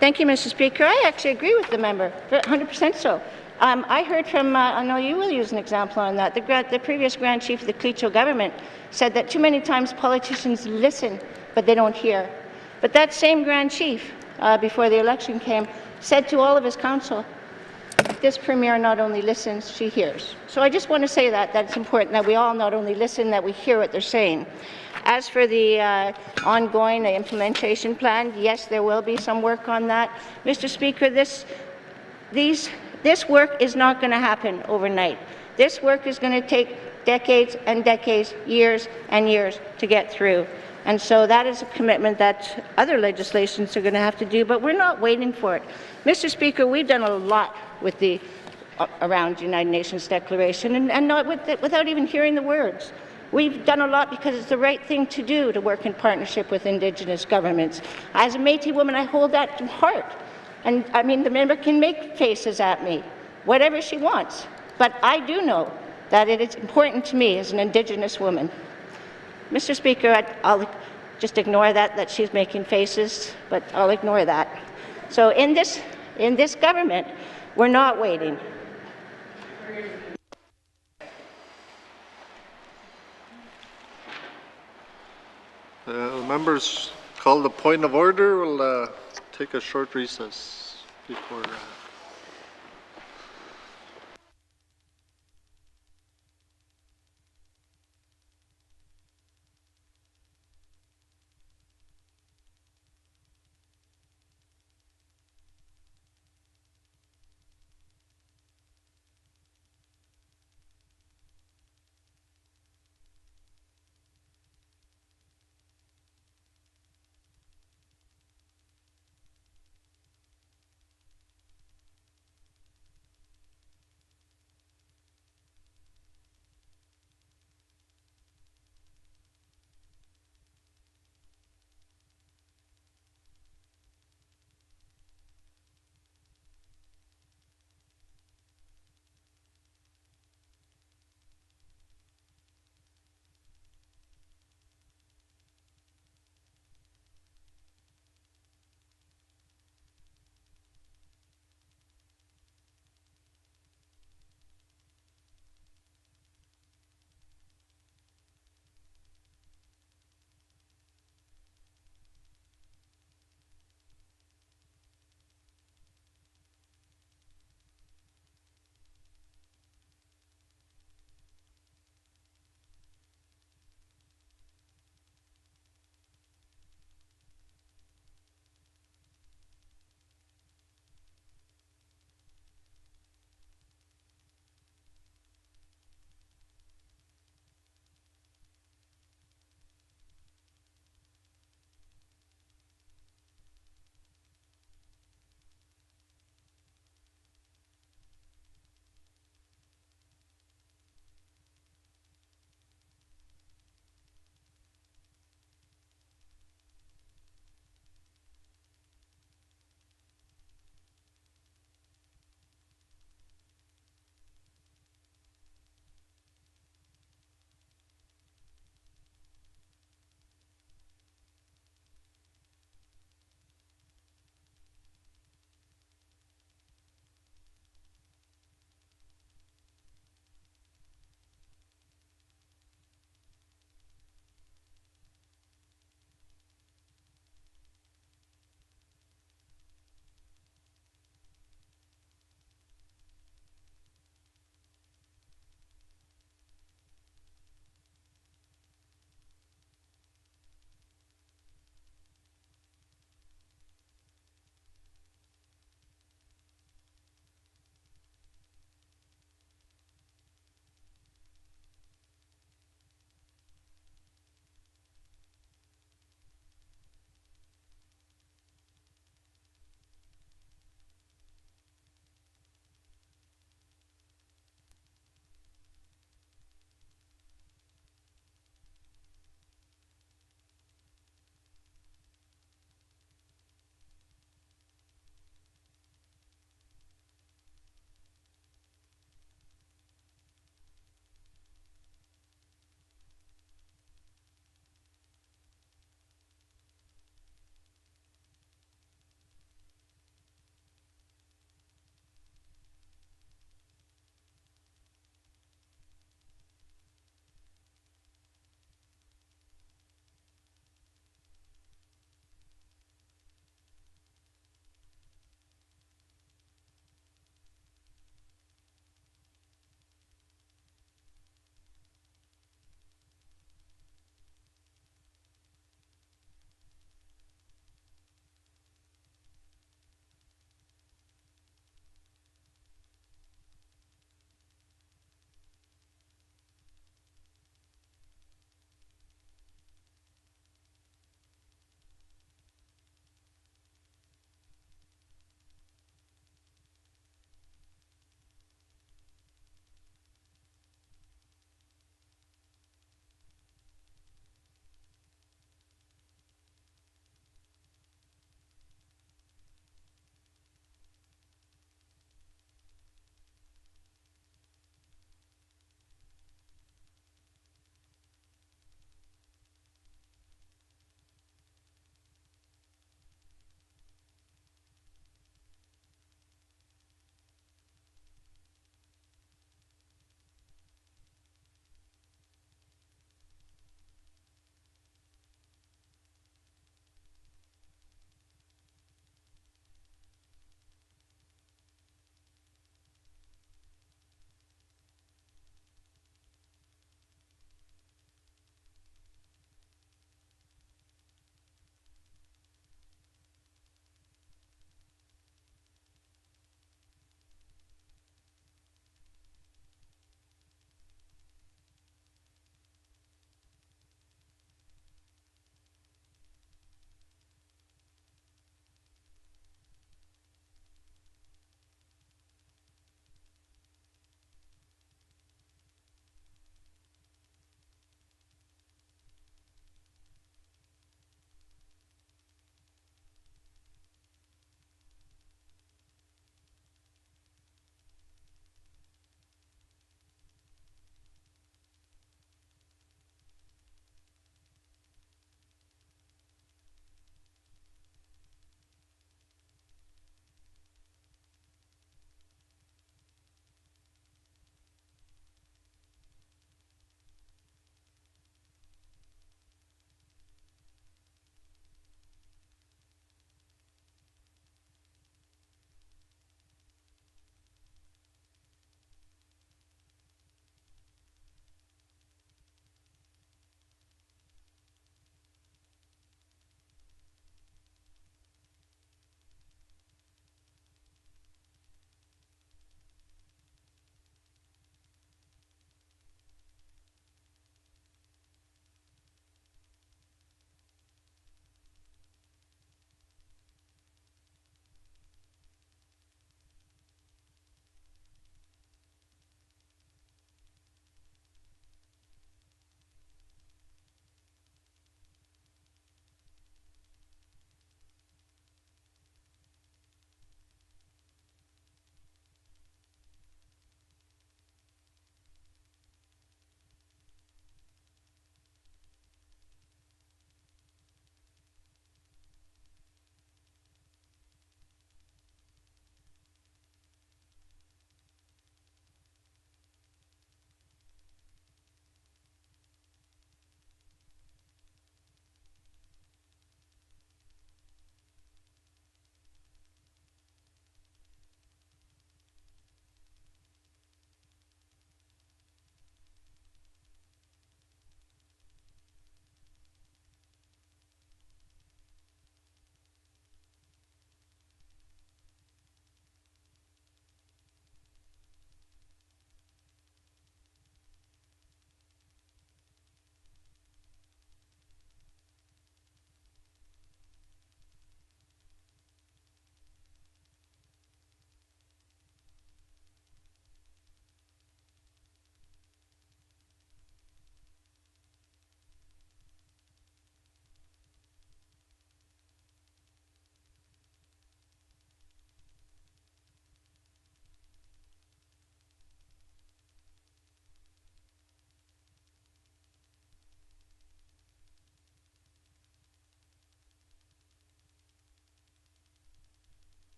[SPEAKER 14] Thank you, Mr. Speaker. I actually agree with the member, 100% so. I heard from, I know you will use an example on that, the previous Grand Chief of the Clecho government said that too many times politicians listen, but they don't hear. But that same Grand Chief, before the election came, said to all of his council, this Premier not only listens, she hears. So I just want to say that it's important that we all not only listen, that we hear what they're saying. As for the ongoing implementation plan, yes, there will be some work on that. Mr. Speaker, this work is not going to happen overnight. This work is going to take decades and decades, years and years to get through. And so that is a commitment that other legislations are going to have to do, but we're not waiting for it. Mr. Speaker, we've done a lot with around the United Nations Declaration, and not without even hearing the words. We've done a lot because it's the right thing to do to work in partnership with Indigenous governments. As a Métis woman, I hold that to heart. And I mean, the member can make faces at me, whatever she wants. But I do know that it is important to me as an Indigenous woman. Mr. Speaker, I'll just ignore that she's making faces, but I'll ignore that. So in this government, we're not waiting.
[SPEAKER 3] Members called the point of order. We'll take a short recess before.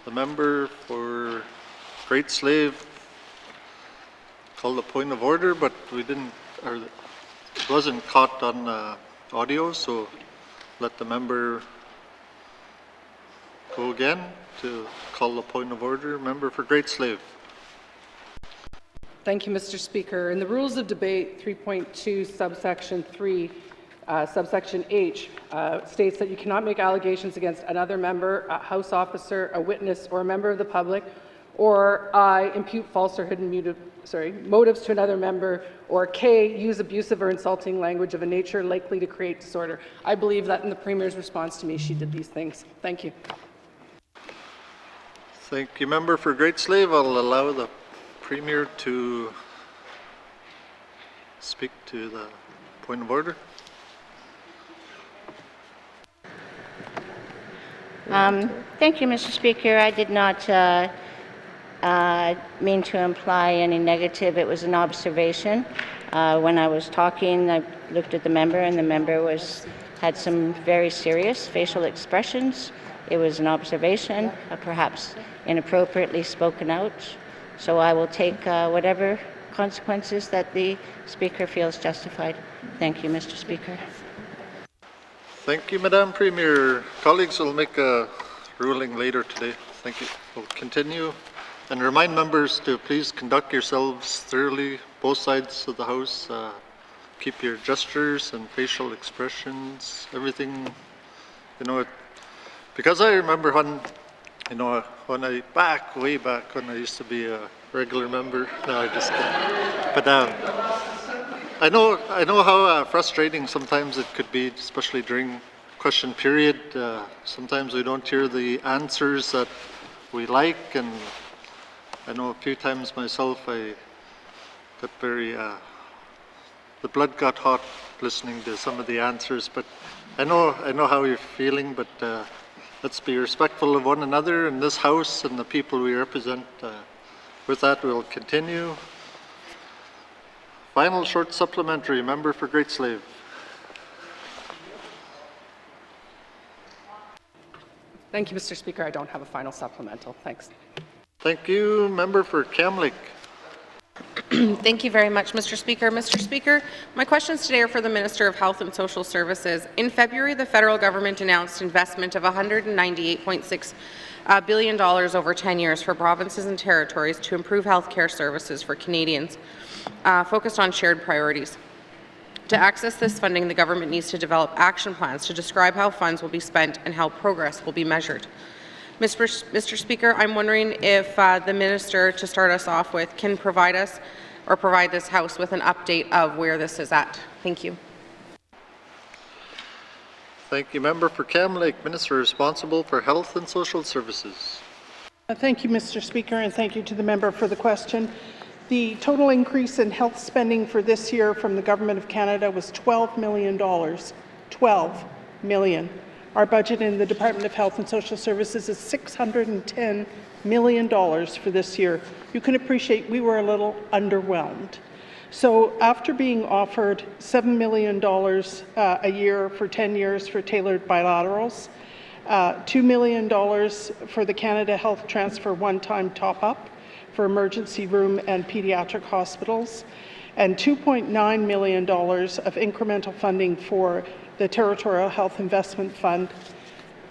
[SPEAKER 3] The member for Great Slave called a point of order, but we didn't, or it wasn't caught on audio, so let the member go again to call a point of order. Member for Great Slave.
[SPEAKER 9] Thank you, Mr. Speaker. In the Rules of Debate 3.2, subsection 3, subsection H states that you cannot make allegations against another member, a House officer, a witness, or a member of the public, or I, impute false or hidden motives to another member, or K, use abusive or insulting language of a nature likely to create disorder. I believe that in the Premier's response to me, she did these things. Thank you.
[SPEAKER 3] Thank you, member for Great Slave. I'll allow the Premier to speak to the point of order.
[SPEAKER 14] Thank you, Mr. Speaker. I did not mean to imply any negative. It was an observation. When I was talking, I looked at the member, and the member had some very serious facial expressions. It was an observation, perhaps inappropriately spoken out. So I will take whatever consequences that the Speaker feels justified. Thank you, Mr. Speaker.
[SPEAKER 3] Thank you, Madam Premier. Colleagues will make a ruling later today. Thank you. We'll continue and remind members to please conduct yourselves thoroughly, both sides of the House. Keep your gestures and facial expressions, everything, because I remember when way back when I used to be a regular member. No, I just kidding. But I know how frustrating sometimes it could be, especially during question period. Sometimes we don't hear the answers that we like, and I know a few times myself I got the blood got hot listening to some of the answers. But I know how you're feeling. But let's be respectful of one another in this House and the people we represent. With that, we'll continue. Final short supplementary, member for Great Slave.
[SPEAKER 9] Thank you, Mr. Speaker. I don't have a final supplemental. Thanks.
[SPEAKER 3] Thank you. Member for Kamloops.
[SPEAKER 13] Thank you very much, Mr. Speaker. Mr. Speaker, my questions today are for the Minister of Health and Social Services. In February, the federal government announced investment of $198.6 billion over 10 years for provinces and territories to improve healthcare services for Canadians, focused on shared priorities. To access this funding, the government needs to develop action plans to describe how funds will be spent and how progress will be measured. Mr. Speaker, I'm wondering if the Minister, to start us off with, can provide us or provide this House with an update of where this is at. Thank you.
[SPEAKER 3] Thank you, member for Kamloops, Minister responsible for Health and Social Services.
[SPEAKER 16] Thank you, Mr. Speaker, and thank you to the member for the question. The total increase in health spending for this year from the Government of Canada was $12 million. $12 million. Our budget in the Department of Health and Social Services is $610 million for this year. You can appreciate we were a little underwhelmed. So after being offered $7 million a year for 10 years for tailored bilaterals, $2 million for the Canada Health Transfer one-time top-up for emergency room and pediatric hospitals, and $2.9 million of incremental funding for the Territorial Health Investment Fund.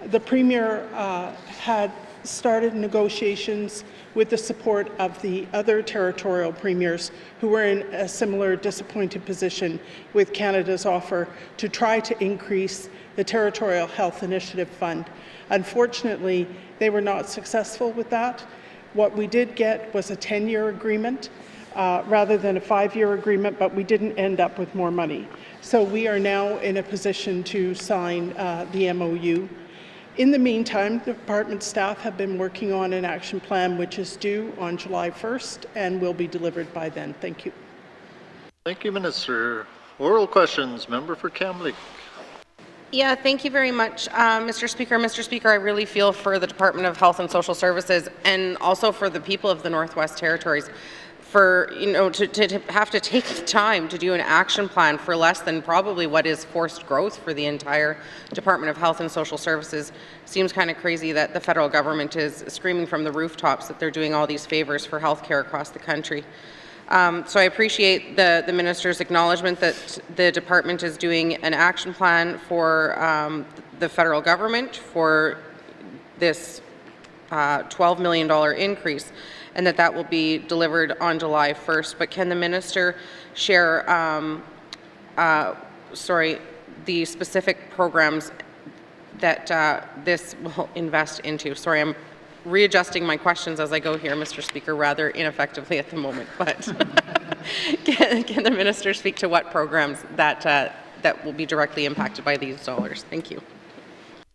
[SPEAKER 16] The Premier had started negotiations with the support of the other territorial premiers who were in a similar disappointed position with Canada's offer to try to increase the Territorial Health Initiative Fund. Unfortunately, they were not successful with that. What we did get was a 10-year agreement rather than a 5-year agreement, but we didn't end up with more money. So we are now in a position to sign the MOU. In the meantime, the department staff have been working on an action plan which is due on July 1st and will be delivered by then. Thank you.
[SPEAKER 3] Thank you, Minister. Oral questions, member for Kamloops.
[SPEAKER 13] Yeah, thank you very much, Mr. Speaker. Mr. Speaker, I really feel for the Department of Health and Social Services and also for the people of the Northwest Territories. for, to have to take the time to do an action plan for less than probably what is forced growth for the entire Department of Health and Social Services seems kind of crazy that the federal government is screaming from the rooftops that they're doing all these favors for healthcare across the country. So I appreciate the minister's acknowledgement that the department is doing an action plan for the federal government for this $12 million increase, and that will be delivered on July 1st. But can the minister share, the specific programs that this will invest into? Sorry, I'm readjusting my questions as I go here, Mr. Speaker, rather ineffectively at the moment. But can the minister speak to what programs that will be directly impacted by these dollars? Thank you.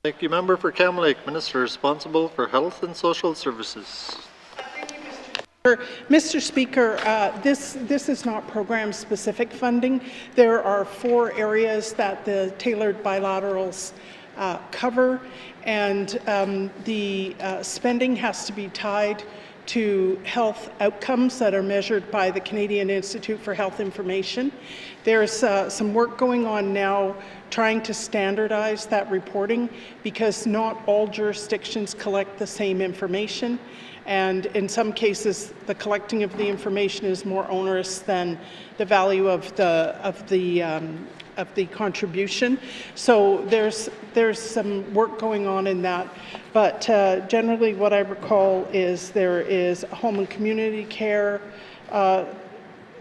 [SPEAKER 3] Thank you, Member for Cam Lake. Minister responsible for Health and Social Services.
[SPEAKER 16] Mr. Speaker, this is not program-specific funding. There are 4 areas that the tailored bilaterals cover, and the spending has to be tied to health outcomes that are measured by the Canadian Institute for Health Information. There's some work going on now trying to standardize that reporting because not all jurisdictions collect the same information, and in some cases the collecting of the information is more onerous than the value of the contribution. So there's some work going on in that, but generally what I recall is there is a home and community care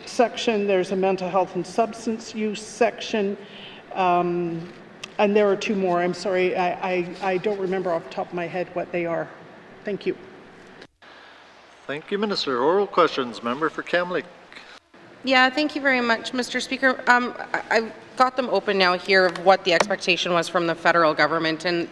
[SPEAKER 16] section, there's a mental health and substance use section, and there are 2 more. I'm sorry, I don't remember off the top of my head what they are. Thank you.
[SPEAKER 3] Thank you, Minister. Oral questions. Member for Cam Lake.
[SPEAKER 13] Yeah, thank you very much, Mr. Speaker. I've got them open now here of what the expectation was from the federal government, and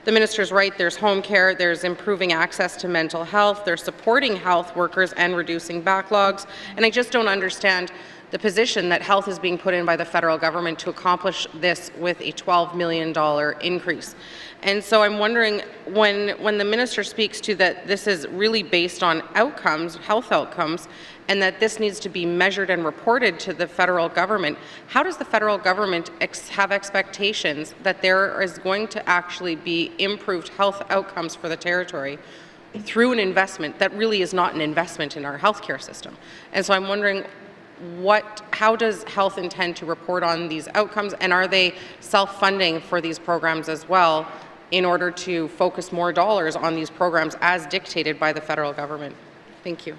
[SPEAKER 13] the minister's right. There's home care, there's improving access to mental health, there's supporting health workers and reducing backlogs, and I just don't understand the position that health is being put in by the federal government to accomplish this with a $12 million increase. And so I'm wondering, when the minister speaks to that this is really based on outcomes, health outcomes, and that this needs to be measured and reported to the federal government, how does the federal government have expectations that there is going to actually be improved health outcomes for the territory through an investment that really is not an investment in our healthcare system? And so I'm wondering, how does health intend to report on these outcomes, and are they self-funding for these programs as well in order to focus more dollars on these programs as dictated by the federal government? Thank you.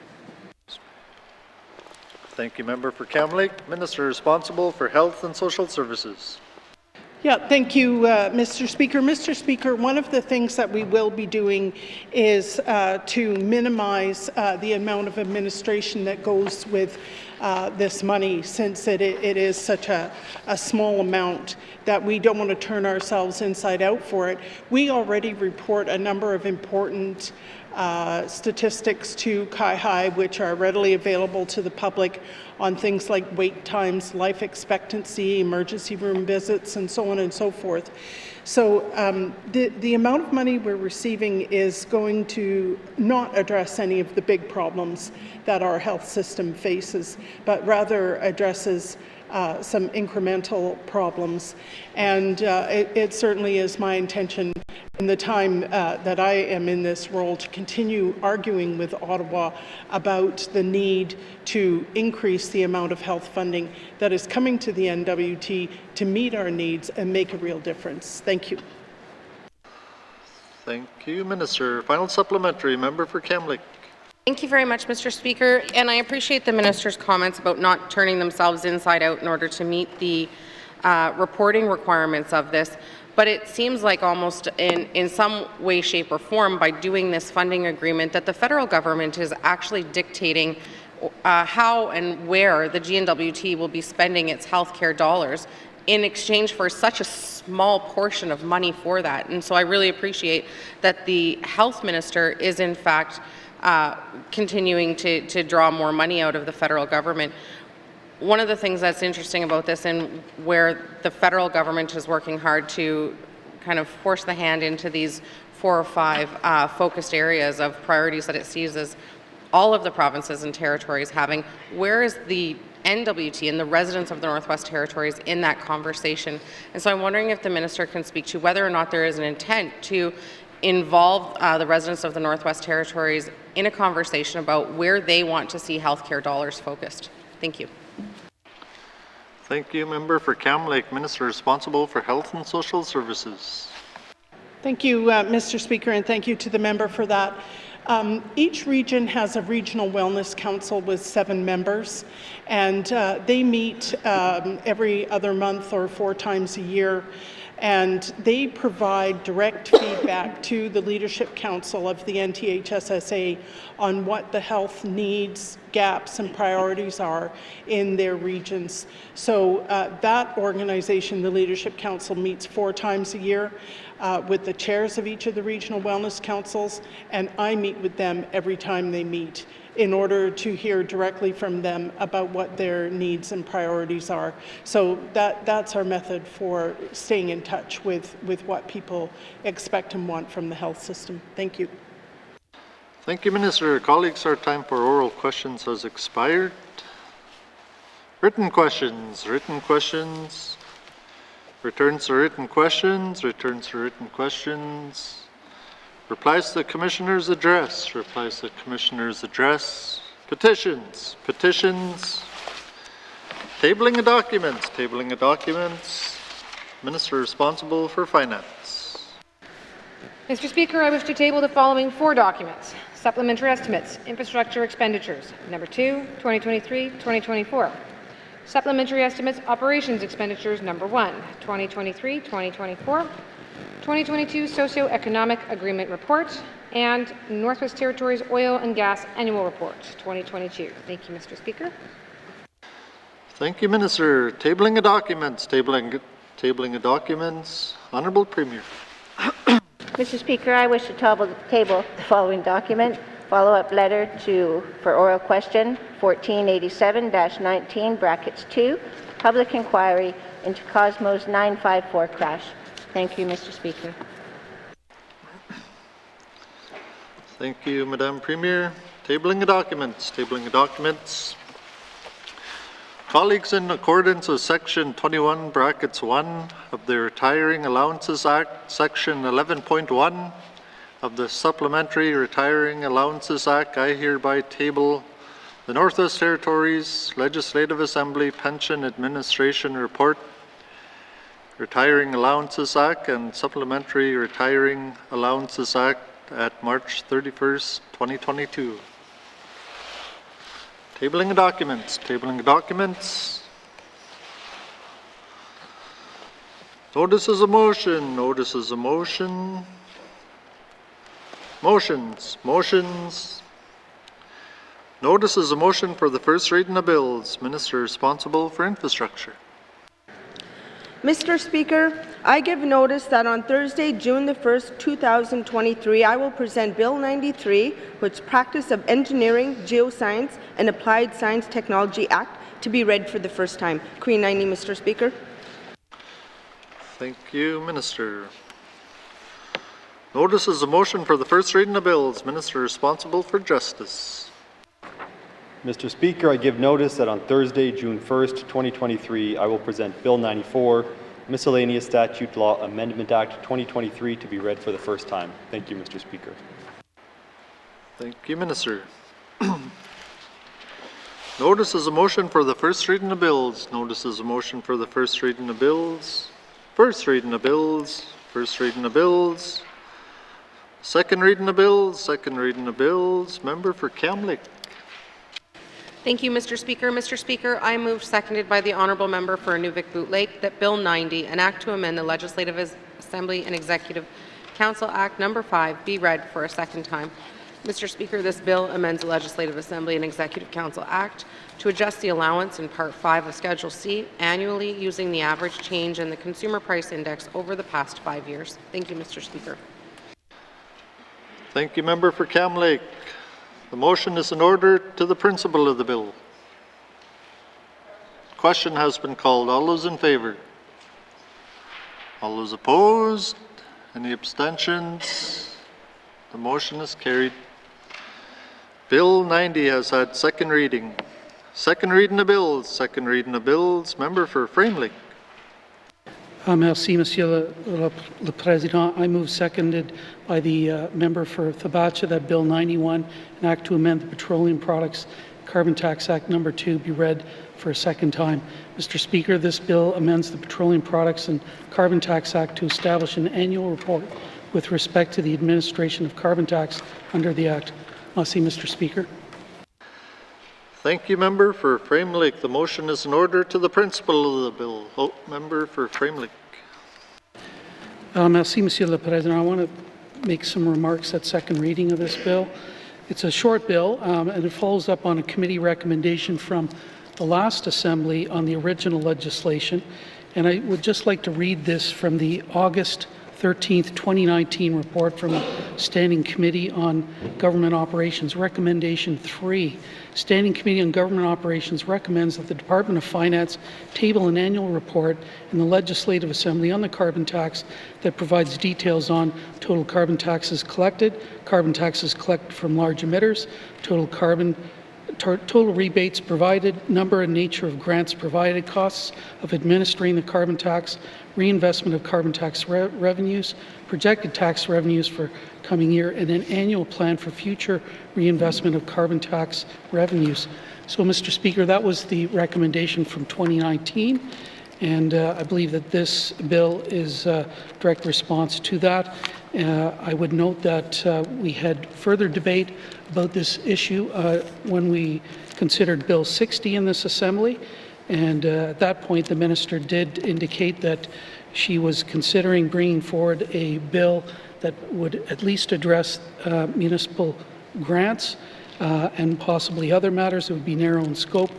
[SPEAKER 3] Thank you, Member for Cam Lake. Minister responsible for Health and Social Services.
[SPEAKER 16] Yeah, thank you, Mr. Speaker. Mr. Speaker, one of the things that we will be doing is to minimize the amount of administration that goes with this money, since it is such a small amount that we don't want to turn ourselves inside out for it. We already report a number of important statistics to CIHI, which are readily available to the public, on things like wait times, life expectancy, emergency room visits, and so on and so forth. So the amount of money we're receiving is going to not address any of the big problems that our health system faces, but rather addresses some incremental problems. And it certainly is my intention in the time that I am in this role to continue arguing with Ottawa about the need to increase the amount of health funding that is coming to the N.W.T. to meet our needs and make a real difference. Thank you.
[SPEAKER 3] Thank you, Minister. Final supplementary. Member for Cam Lake.
[SPEAKER 13] Thank you very much, Mr. Speaker, and I appreciate the minister's comments about not turning themselves inside out in order to meet the reporting requirements of this. But it seems like almost in some way, shape, or form, by doing this funding agreement, that the federal government is actually dictating how and where the N.W.T will be spending its healthcare dollars in exchange for such a small portion of money for that. And so I really appreciate that the health minister is in fact continuing to draw more money out of the federal government. One of the things that's interesting about this, and where the federal government is working hard to kind of force the hand into these 4 or 5 focused areas of priorities that it sees as all of the provinces and territories having. Where is the N.W.T and the residents of the Northwest Territories in that conversation? And so I'm wondering if the minister can speak to whether or not there is an intent to involve the residents of the Northwest Territories in a conversation about where they want to see healthcare dollars focused. Thank you.
[SPEAKER 3] Thank you. Member for Cam Lake, Minister responsible for Health and Social Services.
[SPEAKER 16] Thank you, Mr. Speaker, and thank you to the member for that. Each region has a regional wellness council with 7 members, and they meet every other month or 4 times a year, and they provide direct feedback to the Leadership Council of the NTHSSA on what the health needs, gaps, and priorities are in their regions. So that organization, the Leadership Council, meets 4 times a year with the chairs of each of the regional wellness councils, and I meet with them every time they meet in order to hear directly from them about what their needs and priorities are. So that's our method for staying in touch with what people expect and want from the health system. Thank you.
[SPEAKER 3] Thank you, Minister. Colleagues, our time for oral questions has expired. Written questions. Returns to written questions. Replies to the Commissioner's address. Petitions. Tabling of documents. Minister responsible for Finance.
[SPEAKER 15] Mr. Speaker, I wish to table the following 4 documents. Supplementary estimates, infrastructure expenditures. Number 2, 2023-2024. Supplementary estimates, operations expenditures. Number 1, 2023-2024. 2022 Socioeconomic Agreement Report, and Northwest Territories Oil and Gas Annual Report, 2022. Thank you, Mr. Speaker.
[SPEAKER 3] Thank you, Minister. Tabling of documents. Honourable Premier.
[SPEAKER 14] Mr. Speaker, I wish to table the following document. Follow-up letter for oral question 1487-19 brackets 2, public inquiry into Cosmos 954 crash. Thank you, Mr. Speaker.
[SPEAKER 3] Thank you, Madam Premier. Tabling of documents. Colleagues, in accordance with Section 21 brackets 1 of the Retiring Allowances Act, Section 11.1 of the Supplementary Retiring Allowances Act, I hereby table the Northwest Territories Legislative Assembly Pension Administration Report, Retiring Allowances Act and Supplementary Retiring Allowances Act at March 31st, 2022. Tabling of documents. Notices of motion. Motions. Notices of motion for the first reading of bills. Minister responsible for infrastructure.
[SPEAKER 5] Mr. Speaker, I give notice that on Thursday, June the 1st, 2023, I will present Bill 93, which Practice of Engineering, Geoscience, and Applied Science Technology Act, to be read for the first time. Queen 90, Mr. Speaker.
[SPEAKER 3] Thank you, Minister. Notices of motion for the first reading of bills. Minister responsible for Justice.
[SPEAKER 1] Mr. Speaker, I give notice that on Thursday, June 1st, 2023, I will present Bill 94, Miscellaneous Statute Law Amendment Act 2023, to be read for the first time. Thank you, Mr. Speaker.
[SPEAKER 3] Thank you, Minister. Notices of motion for the first reading of bills. First reading of bills. Second reading of bills. Member for Cam Lake.
[SPEAKER 13] Thank you, Mr. Speaker. Mr. Speaker, I move, seconded by the Honourable Member for Inuvik-Boot Lake, that Bill 90, an act to amend the Legislative Assembly and Executive Council Act No. 5, be read for a second time. Mr. Speaker, this bill amends the Legislative Assembly and Executive Council Act to adjust the allowance in Part 5 of Schedule C annually using the average change in the Consumer Price Index over the past 5 years. Thank you, Mr. Speaker.
[SPEAKER 3] Thank you, Member for Cam Lake. The motion is in order to the principle of the bill. Question has been called. All those in favour? All those opposed? Any abstentions? The motion is carried. Bill 90 has had second reading. Second reading of bills. Second reading of bills. Member for Framley.
[SPEAKER 11] Merci, Monsieur le Président. I move, seconded by the member for Thabacha, that Bill 91, an act to amend the Petroleum Products Carbon Tax Act No. 2, be read for a second time. Mr. Speaker, this bill amends the Petroleum Products and Carbon Tax Act to establish an annual report with respect to the administration of carbon tax under the Act. Merci, Mr. Speaker.
[SPEAKER 3] Thank you, member for Framley. The motion is in order to the principle of the bill. Member for Framley.
[SPEAKER 11] Merci, Monsieur le Président. I want to make some remarks at second reading of this bill. It's a short bill, and it follows up on a committee recommendation from the last Assembly on the original legislation. And I would just like to read this from the August 13th, 2019 report from the Standing Committee on Government Operations. Recommendation 3. Standing Committee on Government Operations recommends that the Department of Finance table an annual report in the Legislative Assembly on the carbon tax that provides details on total carbon taxes collected from large emitters, total rebates provided, number and nature of grants provided, costs of administering the carbon tax, reinvestment of carbon tax revenues, projected tax revenues for coming year, and an annual plan for future reinvestment of carbon tax revenues. So, Mr. Speaker, that was the recommendation from 2019, and I believe that this bill is a direct response to that. I would note that we had further debate about this issue when we considered Bill 60 in this Assembly, and at that point the Minister did indicate that she was considering bringing forward a bill that would at least address municipal grants and possibly other matters that would be narrow in scope.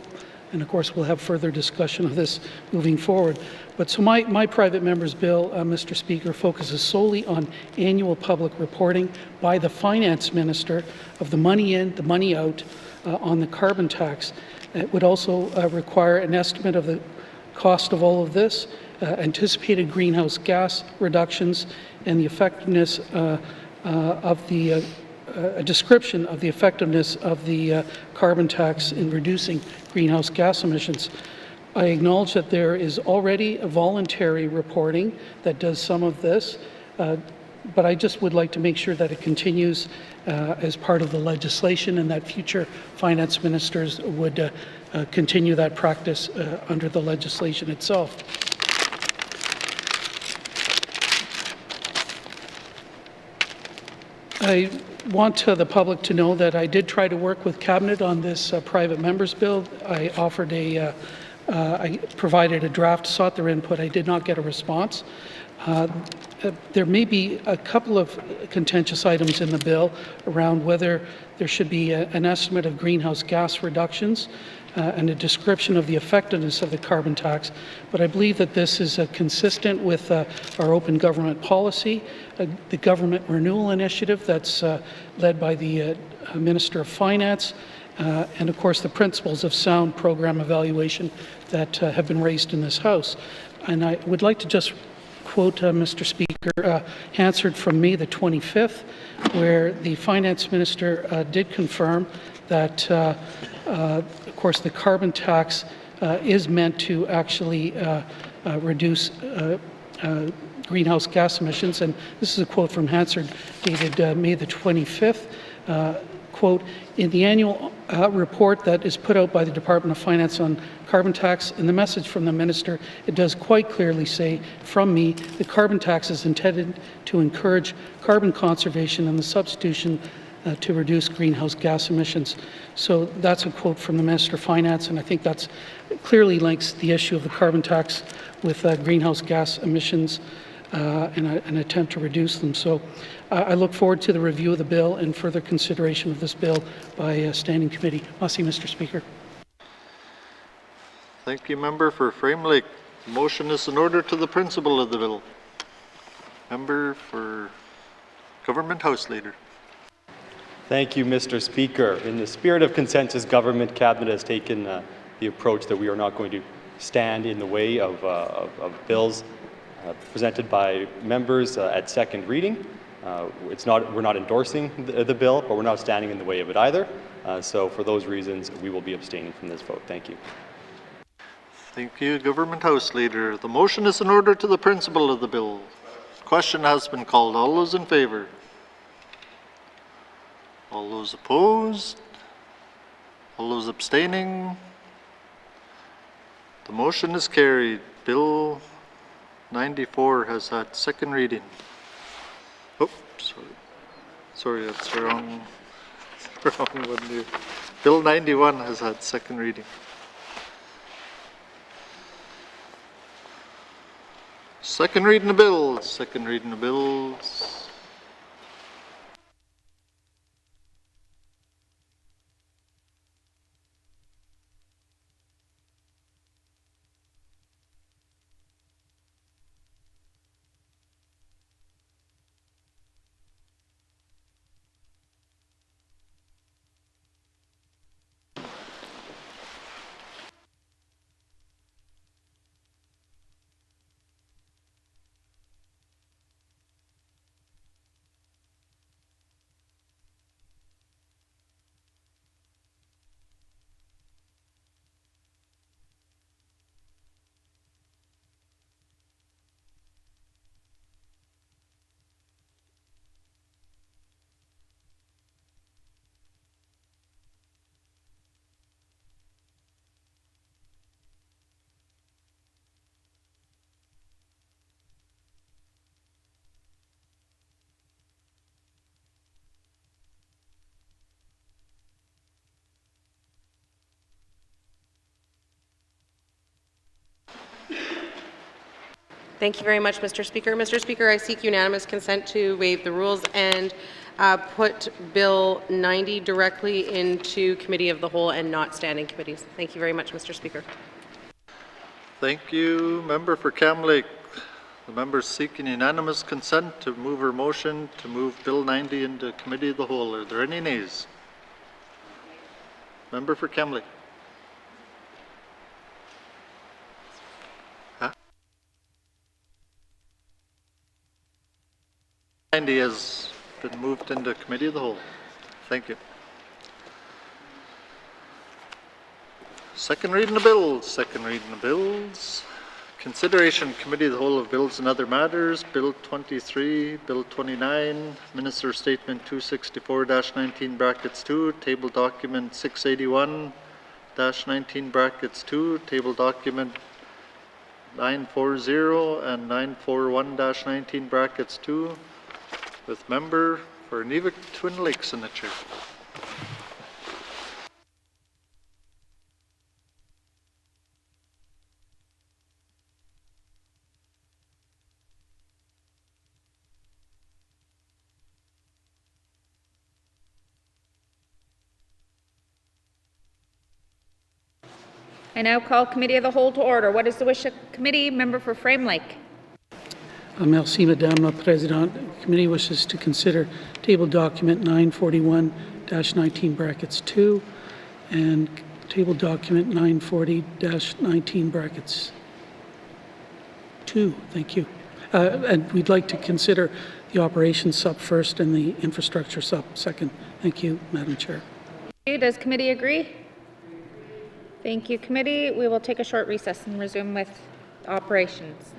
[SPEAKER 11] And of course, we'll have further discussion of this moving forward. But so my private member's bill, Mr. Speaker, focuses solely on annual public reporting by the Finance Minister of the money in, the money out on the carbon tax. It would also require an estimate of the cost of all of this, anticipated greenhouse gas reductions, and the effectiveness a description of the effectiveness of the carbon tax in reducing greenhouse gas emissions. I acknowledge that there is already a voluntary reporting that does some of this, but I just would like to make sure that it continues as part of the legislation and that future finance ministers would continue that practice under the legislation itself. I want the public to know that I did try to work with Cabinet on this private member's bill. I offered I provided a draft, sought their input. I did not get a response. There may be a couple of contentious items in the bill around whether there should be an estimate of greenhouse gas reductions and a description of the effectiveness of the carbon tax, but I believe that this is consistent with our open government policy, the government renewal initiative that's led by the Minister of Finance, and of course the principles of sound program evaluation that have been raised in this House. And I would like to just quote, Mr. Speaker, Hansard from May the 25th, where the Finance Minister did confirm that of course the carbon tax is meant to actually reduce greenhouse gas emissions, and this is a quote from Hansard dated May the 25th. Quote, in the annual report that is put out by the Department of Finance on carbon tax, in the message from the Minister, it does quite clearly say, from me, the carbon tax is intended to encourage carbon conservation and the substitution to reduce greenhouse gas emissions. So that's a quote from the Minister of Finance, and I think that's clearly links the issue of the carbon tax with greenhouse gas emissions and an attempt to reduce them. So I look forward to the review of the bill and further consideration of this bill by a standing committee. Merci, Mr. Speaker.
[SPEAKER 3] Thank you, Member for Framley. The motion is in order to the principle of the bill. Member for Government House Leader.
[SPEAKER 1] Thank you, Mr. Speaker. In the spirit of consensus government, Cabinet has taken the approach that we are not going to stand in the way of bills presented by members at second reading. We're not endorsing the bill, but we're not standing in the way of it either. So for those reasons, we will be abstaining from this vote. Thank you.
[SPEAKER 3] Thank you, Government House Leader. The motion is in order to the principle of the bill. Question has been called. All those in favor? All those opposed? All those abstaining? The motion is carried. Bill 94 has had second reading. Oh, sorry. Sorry, that's the wrong one here. Bill 91 has had second reading. Second reading of bills. Second reading of bills.
[SPEAKER 13] Thank you very much, Mr. Speaker. Mr. Speaker, I seek unanimous consent to waive the rules and put Bill 90 directly into Committee of the Whole and not standing committees. Thank you very much, Mr. Speaker.
[SPEAKER 3] Thank you. Member for Cam Lake. The member seeking unanimous consent to move her motion to move Bill 90 into Committee of the Whole. Are there any nays? Member for Cam Lake. 90 has been moved into Committee of the Whole. Thank you. Second reading of bills. Second reading of bills. Consideration Committee of the Whole of Bills and Other Matters. Bill 23, Bill 29, Minister Statement 264-19 brackets 2, Table Document 681-19 brackets 2, Table Document 940 and 941-19 brackets 2, with member for N.W.T Twin Lakes in the chair.
[SPEAKER 17] I now call Committee of the Whole to order. What is the wish of committee? Member for Frame Lake.
[SPEAKER 11] Merci, Madame la Présidente. The committee wishes to consider table document 941-19 brackets 2 and table document 940-19 brackets 2. Thank you. And we'd like to consider the operations sub first and the infrastructure sub second. Thank you, Madam Chair.
[SPEAKER 17] Does committee agree? Thank you, committee. We will take a short recess and resume with operations.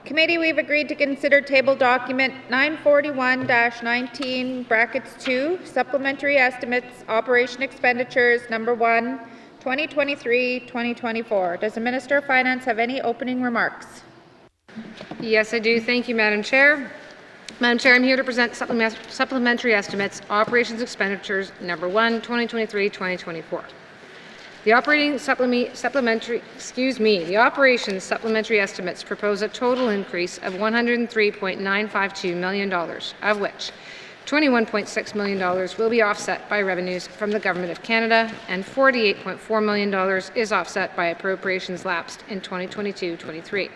[SPEAKER 17] Committee, we've agreed to consider table document 941-19 brackets 2, supplementary estimates, operation expenditures, number 1, 2023-2024. Does the Minister of Finance have any opening remarks?
[SPEAKER 15] Yes, I do. Thank you, Madam Chair. Madam Chair, I'm here to present supplementary estimates, operations expenditures, number 1, 2023-2024. The operations supplementary estimates propose a total increase of $103.952 million, of which $21.6 million will be offset by revenues from the Government of Canada, and $48.4 million is offset by appropriations lapsed in 2022-23.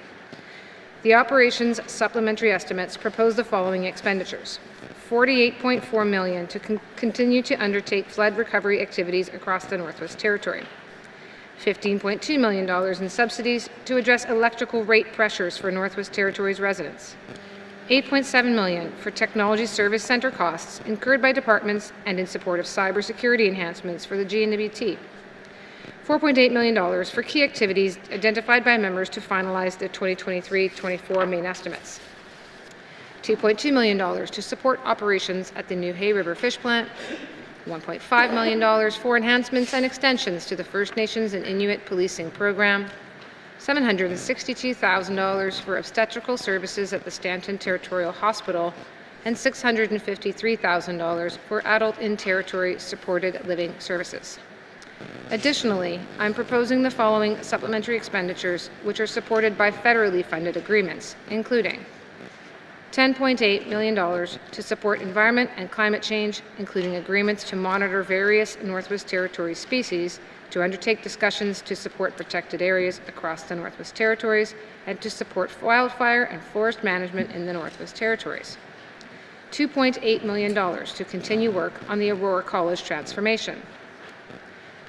[SPEAKER 15] The operations supplementary estimates propose the following expenditures: $48.4 million to continue to undertake flood recovery activities across the Northwest Territory, $15.2 million in subsidies to address electrical rate pressures for Northwest Territories residents, $8.7 million for technology service centre costs incurred by departments and in support of cybersecurity enhancements for the N.W.T, $4.8 million for key activities identified by members to finalize the 2023-24 main estimates, $2.2 million to support operations at the New Hay River Fish Plant, $1.5 million for enhancements and extensions to the First Nations and Inuit policing program, $762,000 for obstetrical services at the Stanton Territorial Hospital, and $653,000 for adult in-territory supported living services. Additionally, I'm proposing the following supplementary expenditures, which are supported by federally funded agreements, including $10.8 million to support environment and climate change, including agreements to monitor various Northwest Territories species, to undertake discussions to support protected areas across the Northwest Territories, and to support wildfire and forest management in the Northwest Territories. $2.8 million to continue work on the Aurora College transformation.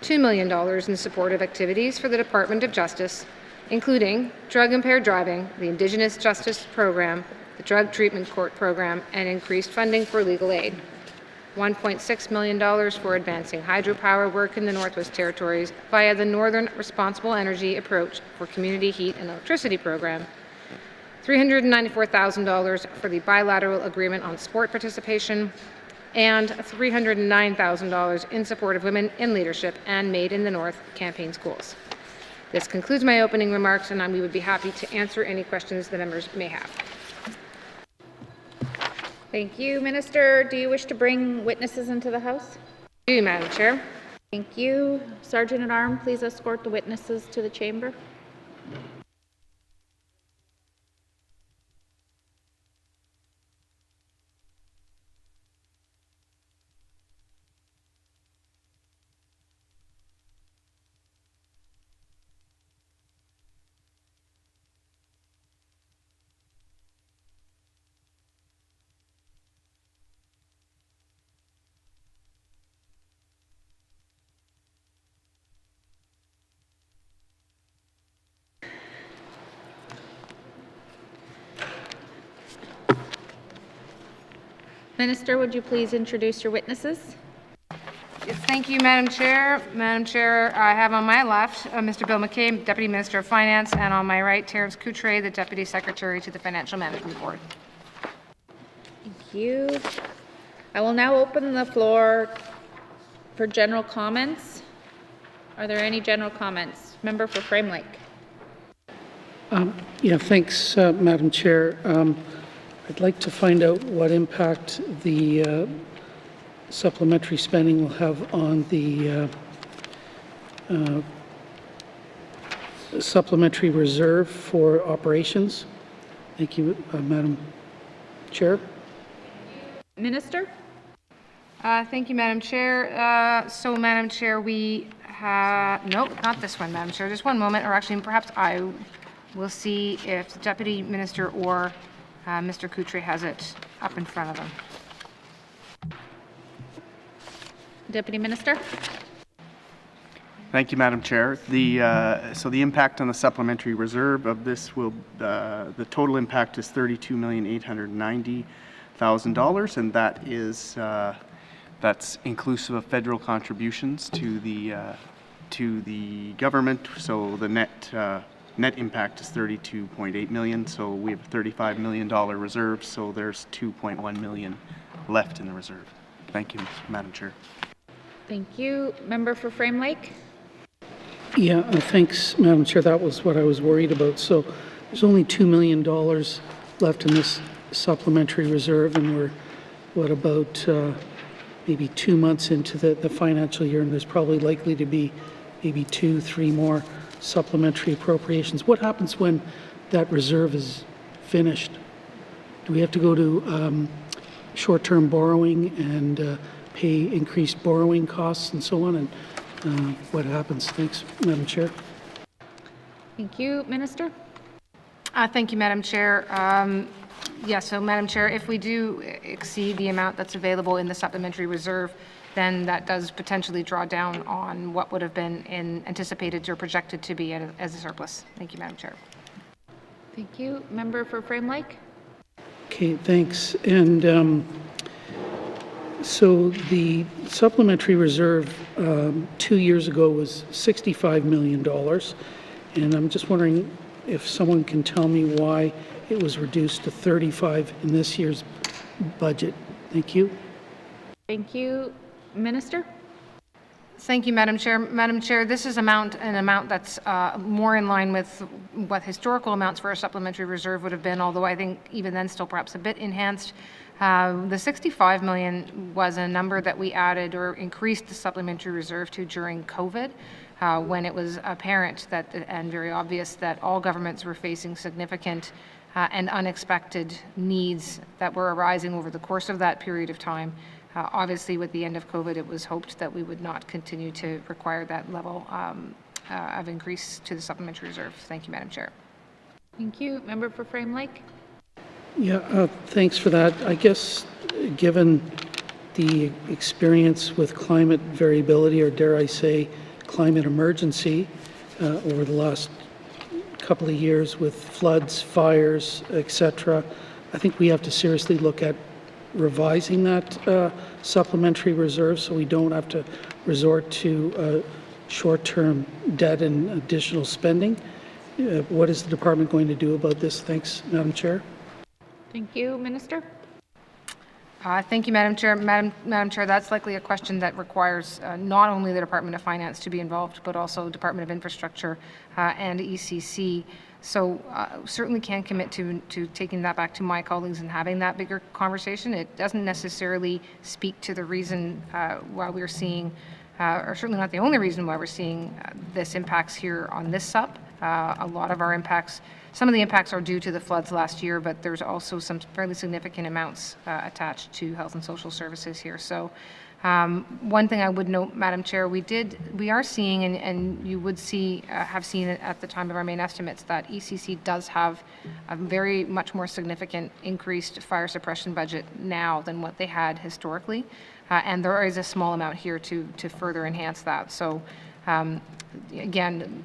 [SPEAKER 15] $2 million in supportive activities for the Department of Justice, including drug-impaired driving, the Indigenous Justice Program, the Drug Treatment Court Program, and increased funding for legal aid. $1.6 million for advancing hydropower work in the Northwest Territories via the Northern Responsible Energy Approach for Community Heat and Electricity Program. $394,000 for the bilateral agreement on sport participation, and $309,000 in support of women in leadership and Made in the North campaign schools. This concludes my opening remarks, and we would be happy to answer any questions the members may have.
[SPEAKER 17] Thank you. Minister, do you wish to bring witnesses into the House?
[SPEAKER 15] I do, Madam Chair.
[SPEAKER 17] Thank you. Sergeant at Arms, please escort the witnesses to the chamber. Minister, would you please introduce your witnesses?
[SPEAKER 15] Yes, thank you, Madam Chair. Madam Chair, I have on my left Mr. Bill McKay, Deputy Minister of Finance, and on my right, Terence Coutre, the Deputy Secretary to the Financial Management Board.
[SPEAKER 17] Thank you. I will now open the floor for general comments. Are there any general comments? Member for Frame Lake.
[SPEAKER 11] Yeah, thanks, Madam Chair. I'd like to find out what impact the supplementary spending will have on the supplementary reserve for operations. Thank you, Madam Chair.
[SPEAKER 17] Minister?
[SPEAKER 15] Thank you, Madam Chair. So, Madam Chair, we have, nope, not this one, Madam Chair. Just one moment, or actually perhaps I will see if the Deputy Minister or Mr. Coutre has it up in front of him.
[SPEAKER 17] Deputy Minister?
[SPEAKER 18] Thank you, Madam Chair. So the impact on the supplementary reserve of this will, the total impact is $32,890,000, and that is that's inclusive of federal contributions to the government. So the net net impact is $32.8 million, so we have a $35 million reserve, so there's $2.1 million left in the reserve. Thank you, Madam Chair.
[SPEAKER 17] Thank you. Member for Frame Lake?
[SPEAKER 11] Yeah, thanks, Madam Chair. That was what I was worried about. So there's only $2 million left in this supplementary reserve, and we're, what, about maybe 2 months into the financial year, and there's probably likely to be maybe 2-3 more supplementary appropriations. What happens when that reserve is finished? Do we have to go to short-term borrowing and pay increased borrowing costs and so on? And what happens? Thanks, Madam Chair.
[SPEAKER 17] Thank you. Minister?
[SPEAKER 15] Thank you, Madam Chair. So, Madam Chair, if we do exceed the amount that's available in the supplementary reserve, then that does potentially draw down on what would have been anticipated or projected to be as a surplus. Thank you, Madam Chair.
[SPEAKER 17] Thank you. Member for Frame Lake?
[SPEAKER 11] Okay, thanks. And so the supplementary reserve 2 years ago was $65 million. And I'm just wondering if someone can tell me why it was reduced to 35 in this year's budget. Thank you.
[SPEAKER 17] Thank you. Minister?
[SPEAKER 15] Thank you, Madam Chair. Madam Chair, this is an amount that's more in line with what historical amounts for a supplementary reserve would have been, although I think even then still perhaps a bit enhanced. The 65 million was a number that we added or increased the supplementary reserve to during COVID, when it was apparent that and very obvious that all governments were facing significant and unexpected needs that were arising over the course of that period of time. Obviously, with the end of COVID, it was hoped that we would not continue to require that level of increase to the supplementary reserve. Thank you, Madam Chair.
[SPEAKER 17] Thank you. Member for Frame Lake?
[SPEAKER 11] Yeah, thanks for that. I guess given the experience with climate variability, or dare I say, climate emergency over the last couple of years with floods, fires, etc., I think we have to seriously look at revising that supplementary reserve so we don't have to resort to short-term debt and additional spending. What is the department going to do about this? Thanks, Madam Chair.
[SPEAKER 17] Thank you. Minister?
[SPEAKER 15] Thank you, Madam Chair. Madam Chair, that's likely a question that requires not only the Department of Finance to be involved, but also Department of Infrastructure and ECC. So certainly can commit to taking that back to my colleagues and having that bigger conversation. It doesn't necessarily speak to the reason why we're seeing, or certainly not the only reason why we're seeing this impacts here on this SUP. A lot of our impacts, some of the impacts are due to the floods last year, but there's also some fairly significant amounts attached to health and social services here. So one thing I would note, Madam Chair, we are seeing, and you would see, have seen it at the time of our main estimates, that ECC does have a very much more significant increased fire suppression budget now than what they had historically. And there is a small amount here to further enhance that. So again,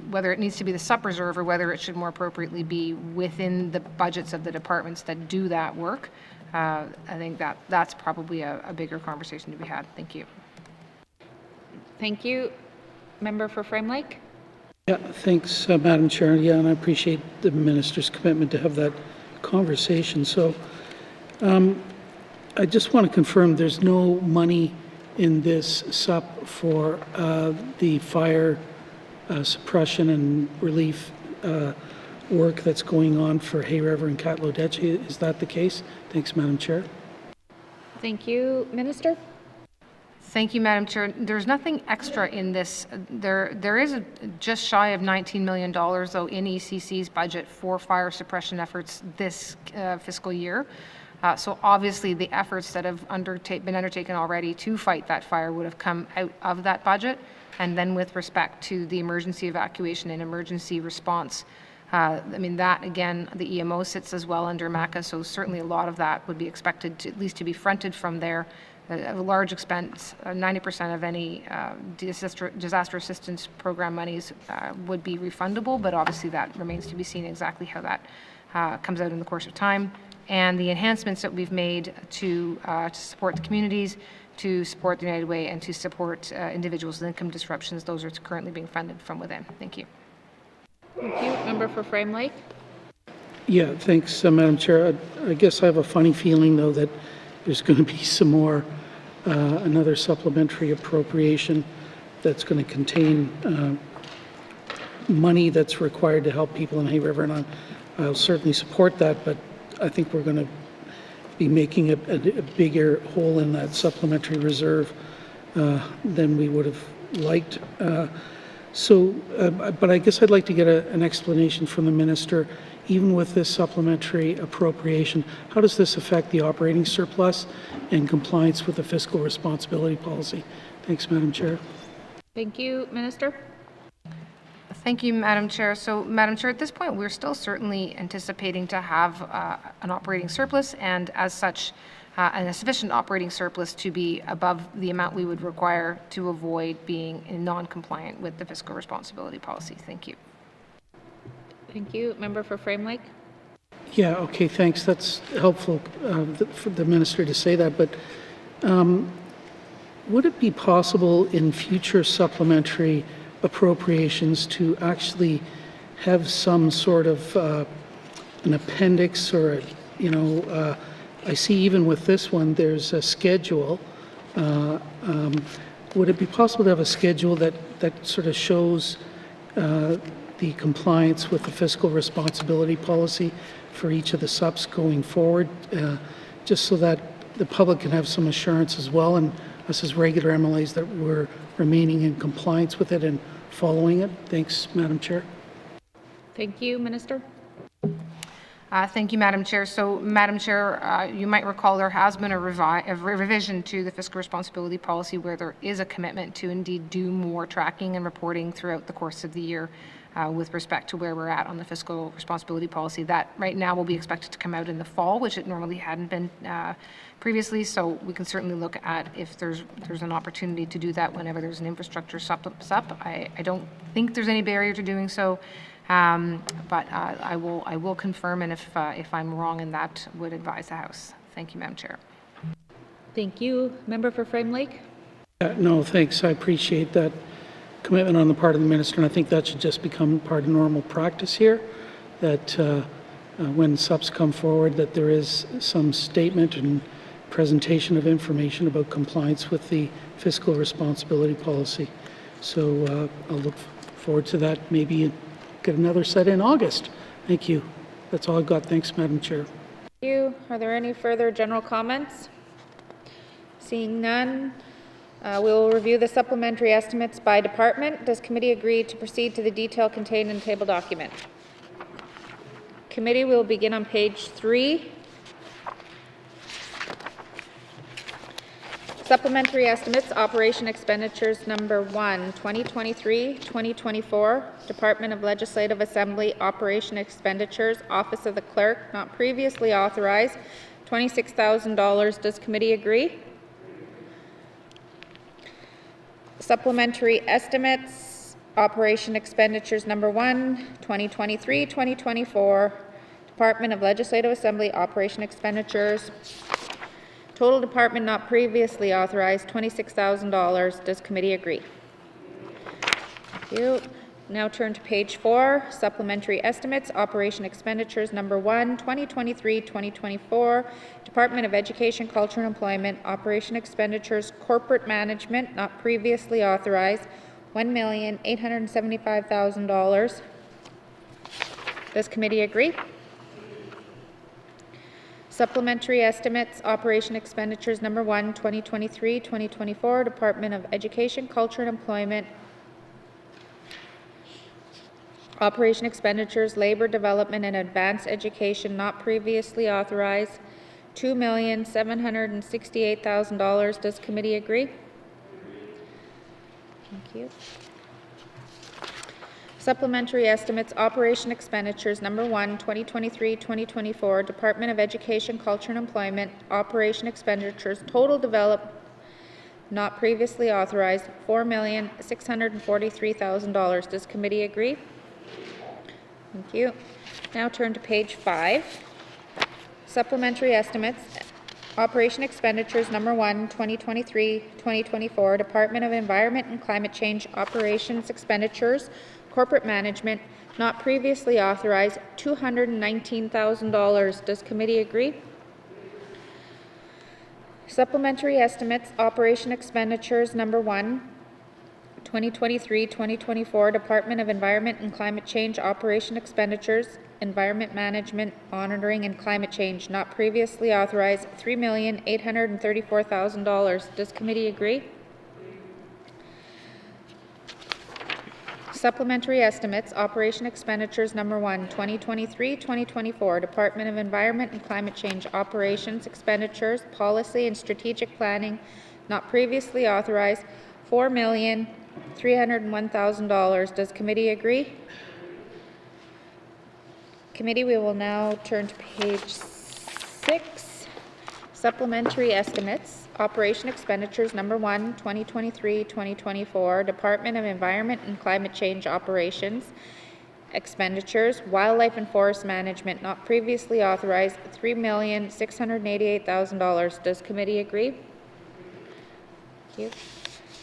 [SPEAKER 15] whether it needs to be the SUP reserve or whether it should more appropriately be within the budgets of the departments that do that work, I think that's probably a bigger conversation to be had. Thank you.
[SPEAKER 17] Thank you. Member for Frame Lake?
[SPEAKER 11] Yeah, thanks, Madam Chair. Yeah, and I appreciate the Minister's commitment to have that conversation. So I just want to confirm there's no money in this SUP for the fire suppression and relief work that's going on for Hay River and Cat-Lo-Detchie. Is that the case? Thanks, Madam Chair.
[SPEAKER 17] Thank you. Minister?
[SPEAKER 15] Thank you, Madam Chair. There's nothing extra in this. There is just shy of $19 million, though, in ECC's budget for fire suppression efforts this fiscal year. So obviously the efforts that have been undertaken already to fight that fire would have come out of that budget. And then with respect to the emergency evacuation and emergency response, I mean, that, again, the EMO sits as well under MACA, so certainly a lot of that would be expected to at least to be fronted from there. A large expense, 90% of any disaster assistance program monies would be refundable, but obviously that remains to be seen exactly how that comes out in the course of time. And the enhancements that we've made to support the communities, to support the United Way, and to support individuals with income disruptions, those are currently being funded from within. Thank you.
[SPEAKER 17] Thank you. Member for Frame Lake.
[SPEAKER 11] Yeah, thanks, Madam Chair. I guess I have a funny feeling, though, that there's going to be some more, another supplementary appropriation that's going to contain money that's required to help people in Hay River, and I'll certainly support that, but I think we're going to be making a bigger hole in that supplementary reserve than we would have liked. But I guess I'd like to get an explanation from the minister. Even with this supplementary appropriation, how does this affect the operating surplus and compliance with the fiscal responsibility policy? Thanks, Madam Chair.
[SPEAKER 17] Thank you. Minister.
[SPEAKER 15] Thank you, Madam Chair. So, Madam Chair, at this point, we're still certainly anticipating to have an operating surplus, and as such, a sufficient operating surplus to be above the amount we would require to avoid being non-compliant with the fiscal responsibility policy. Thank you.
[SPEAKER 17] Thank you. Member for Frame Lake.
[SPEAKER 11] Yeah, okay, thanks. That's helpful for the minister to say that, but would it be possible in future supplementary appropriations to actually have some sort of an appendix or, I see even with this one, there's a schedule. Would it be possible to have a schedule that sort of shows the compliance with the fiscal responsibility policy for each of the subs going forward, just so that the public can have some assurance as well, and us as regular MLAs that we're remaining in compliance with it and following it? Thanks, Madam Chair.
[SPEAKER 17] Thank you. Minister.
[SPEAKER 15] Thank you, Madam Chair. So, Madam Chair, you might recall there has been a revision to the fiscal responsibility policy where there is a commitment to indeed do more tracking and reporting throughout the course of the year with respect to where we're at on the fiscal responsibility policy. That right now will be expected to come out in the fall, which it normally hadn't been previously. So we can certainly look at if there's an opportunity to do that whenever there's an infrastructure sup. I don't think there's any barrier to doing so. But I will confirm, and if I'm wrong in that, would advise the House. Thank you, Madam Chair.
[SPEAKER 17] Thank you. Member for Frame Lake.
[SPEAKER 11] No, thanks. I appreciate that commitment on the part of the minister, and I think that should just become part of normal practice here, that when subs come forward, that there is some statement and presentation of information about compliance with the fiscal responsibility policy. So I'll look forward to that. Maybe get another set in August. Thank you. That's all I've got. Thanks, Madam Chair.
[SPEAKER 17] Thank you. Are there any further general comments? Seeing none, we will review the supplementary estimates by department. Does committee agree to proceed to the detail contained in the table document? Committee will begin on page 3. Supplementary estimates, operation expenditures number 1, 2023-2024, Department of Legislative Assembly, operation expenditures, Office of the Clerk, not previously authorized, $26,000. Does committee agree? Supplementary estimates, operation expenditures number 1, 2023-2024, Department of Legislative Assembly, operation expenditures, total department not previously authorized, $26,000. Does committee agree? Thank you. Now turn to page 4, supplementary estimates, operation expenditures number 1, 2023-2024, Department of Education, Culture and Employment, operation expenditures, corporate management not previously authorized, $1,875,000. Does committee agree? Supplementary estimates, operation expenditures number 1, 2023-2024, Department of Education, Culture and Employment, operation expenditures, labor development and advanced education not previously authorized, $2,768,000. Does committee agree? Thank you. Supplementary estimates, operation expenditures number 1, 2023-2024, Department of Education, Culture and Employment, operation expenditures, total development not previously authorized, $4,643,000. Does committee agree? Thank you. Now turn to page 5. Supplementary estimates, operation expenditures number 1, 2023-2024, Department of Environment and Climate Change, operations expenditures, corporate management, not previously authorized, $219,000. Does committee agree? Supplementary estimates, operation expenditures, number 1, 2023-2024, Department of Environment and Climate Change operation expenditures, environment management, monitoring, and climate change, not previously authorized, $3,834,000. Does committee agree? Supplementary estimates, operation expenditures, number 1, 2023-2024, Department of Environment and Climate Change operations expenditures, policy and strategic planning, not previously authorized, $4,301,000. Does committee agree? Committee, we will now turn to page 6, supplementary estimates. Operation expenditures, number 1, 2023-2024, Department of Environment and Climate Change operations expenditures, wildlife and forest management, not previously authorized, $3,688,000. Does committee agree? Thank you.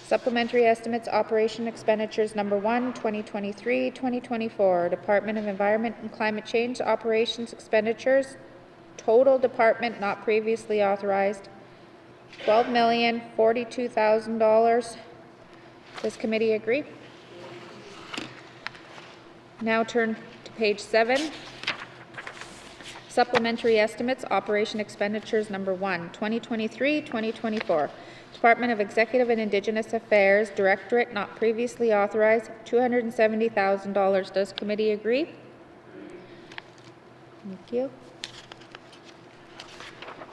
[SPEAKER 17] Supplementary estimates, operation expenditures, number 1, 2023-2024, Department of Environment and Climate Change operations expenditures, total department not previously authorized, $12,042,000. Does committee agree? Now turn to page 7. Supplementary estimates, operation expenditures, number 1, 2023-2024. Department of Executive and Indigenous Affairs, Directorate not previously authorized, $270,000. Does committee agree? Thank you.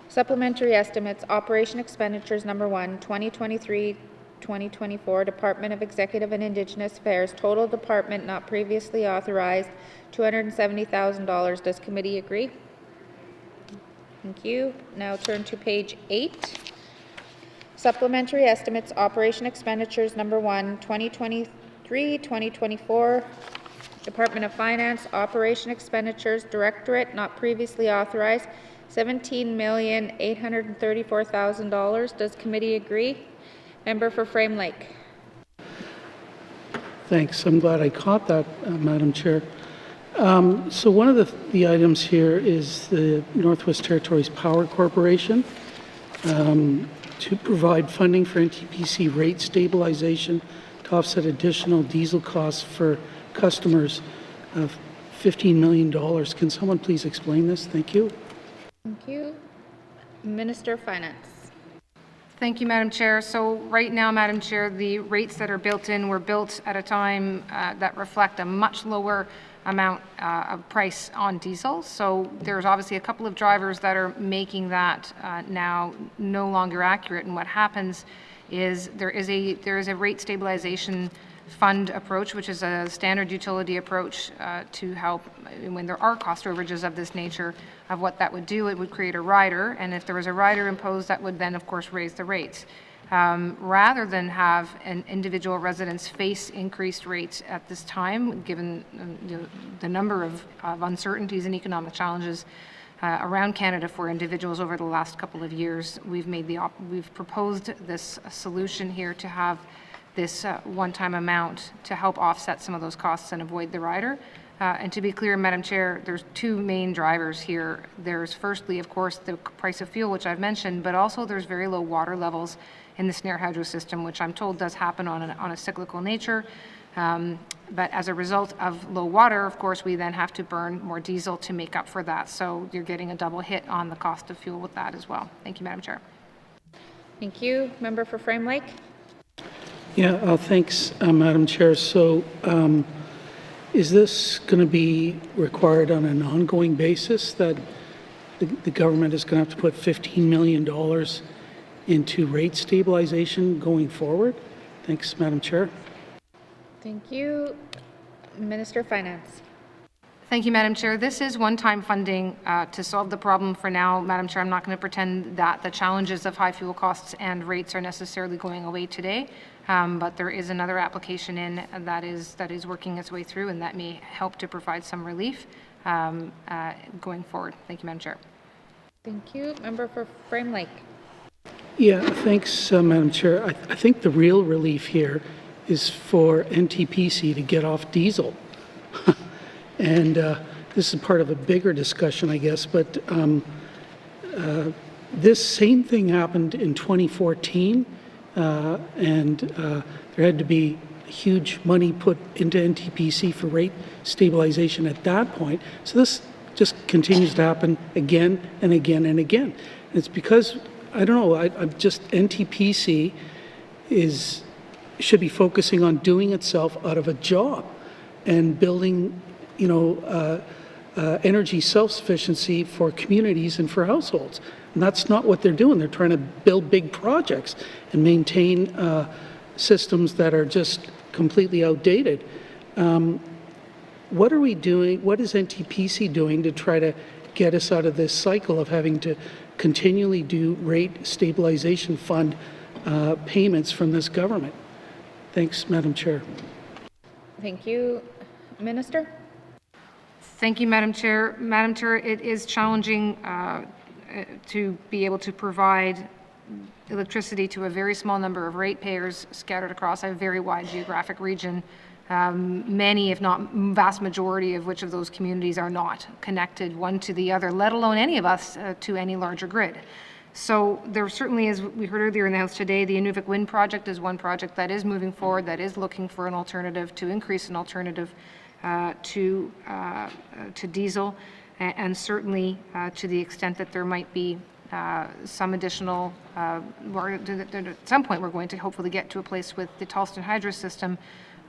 [SPEAKER 17] Supplementary estimates, operation expenditures, number 1, 2023-2024, Department of Executive and Indigenous Affairs, total department not previously authorized, $270,000. Does committee agree? Thank you. Now turn to page 8. Supplementary estimates, operation expenditures, number 1, 2023-2024, Department of Finance, operation expenditures, Directorate not previously authorized, $17,834,000. Does committee agree? Member for Frame Lake.
[SPEAKER 11] Thanks. I'm glad I caught that, Madam Chair. So one of the items here is the Northwest Territories Power Corporation to provide funding for NTPC rate stabilization to offset additional diesel costs for customers of $15 million. Can someone please explain this? Thank you.
[SPEAKER 17] Thank you. Minister of Finance.
[SPEAKER 15] Thank you, Madam Chair. So right now, Madam Chair, the rates that are built in were built at a time that reflect a much lower amount of price on diesel. So there's obviously a couple of drivers that are making that now no longer accurate. And what happens is there is a rate stabilization fund approach, which is a standard utility approach to help when there are cost overages of this nature. Of what that would do, it would create a rider, and if there was a rider imposed, that would then, of course, raise the rates. Rather than have an individual residents face increased rates at this time, given the number of uncertainties and economic challenges around Canada for individuals over the last couple of years, we've proposed this solution here to have this one-time amount to help offset some of those costs and avoid the rider. And to be clear, Madam Chair, there's two main drivers here. There's firstly, of course, the price of fuel, which I've mentioned, but also there's very low water levels in the Snare Hydro system, which I'm told does happen on a cyclical nature. But as a result of low water, of course, we then have to burn more diesel to make up for that. So you're getting a double hit on the cost of fuel with that as well. Thank you, Madam Chair.
[SPEAKER 17] Thank you. Member for Frame Lake.
[SPEAKER 11] Yeah, thanks, Madam Chair. So is this going to be required on an ongoing basis that the government is going to have to put $15 million into rate stabilization going forward? Thanks, Madam Chair.
[SPEAKER 17] Thank you. Minister of Finance.
[SPEAKER 15] Thank you, Madam Chair. This is one-time funding to solve the problem for now. Madam Chair, I'm not going to pretend that the challenges of high fuel costs and rates are necessarily going away today, but there is another application in that is working its way through, and that may help to provide some relief going forward. Thank you, Madam Chair.
[SPEAKER 17] Thank you. Member for Frame Lake.
[SPEAKER 11] Yeah, thanks, Madam Chair. I think the real relief here is for NTPC to get off diesel. And this is part of a bigger discussion, I guess, but this same thing happened in 2014, and there had to be huge money put into NTPC for rate stabilization at that point. So this just continues to happen again and again and again. And it's because, I don't know, I'm just, NTPC should be focusing on doing itself out of a job and building, you know, energy self-sufficiency for communities and for households. And that's not what they're doing. They're trying to build big projects and maintain systems that are just completely outdated. What are we doing? What is NTPC doing to try to get us out of this cycle of having to continually do rate stabilization fund payments from this government? Thanks, Madam Chair.
[SPEAKER 17] Thank you. Minister?
[SPEAKER 15] Thank you, Madam Chair. Madam Chair, it is challenging to be able to provide electricity to a very small number of ratepayers scattered across a very wide geographic region. Many, if not vast majority of which of those communities are not connected one to the other, let alone any of us to any larger grid. So there certainly, as we heard earlier in the House today, the N.W.T wind project is one project that is moving forward, that is looking for an alternative, to increase an alternative to diesel, and certainly to the extent that there might be some additional, at some point we're going to hopefully get to a place with the Tallston Hydro system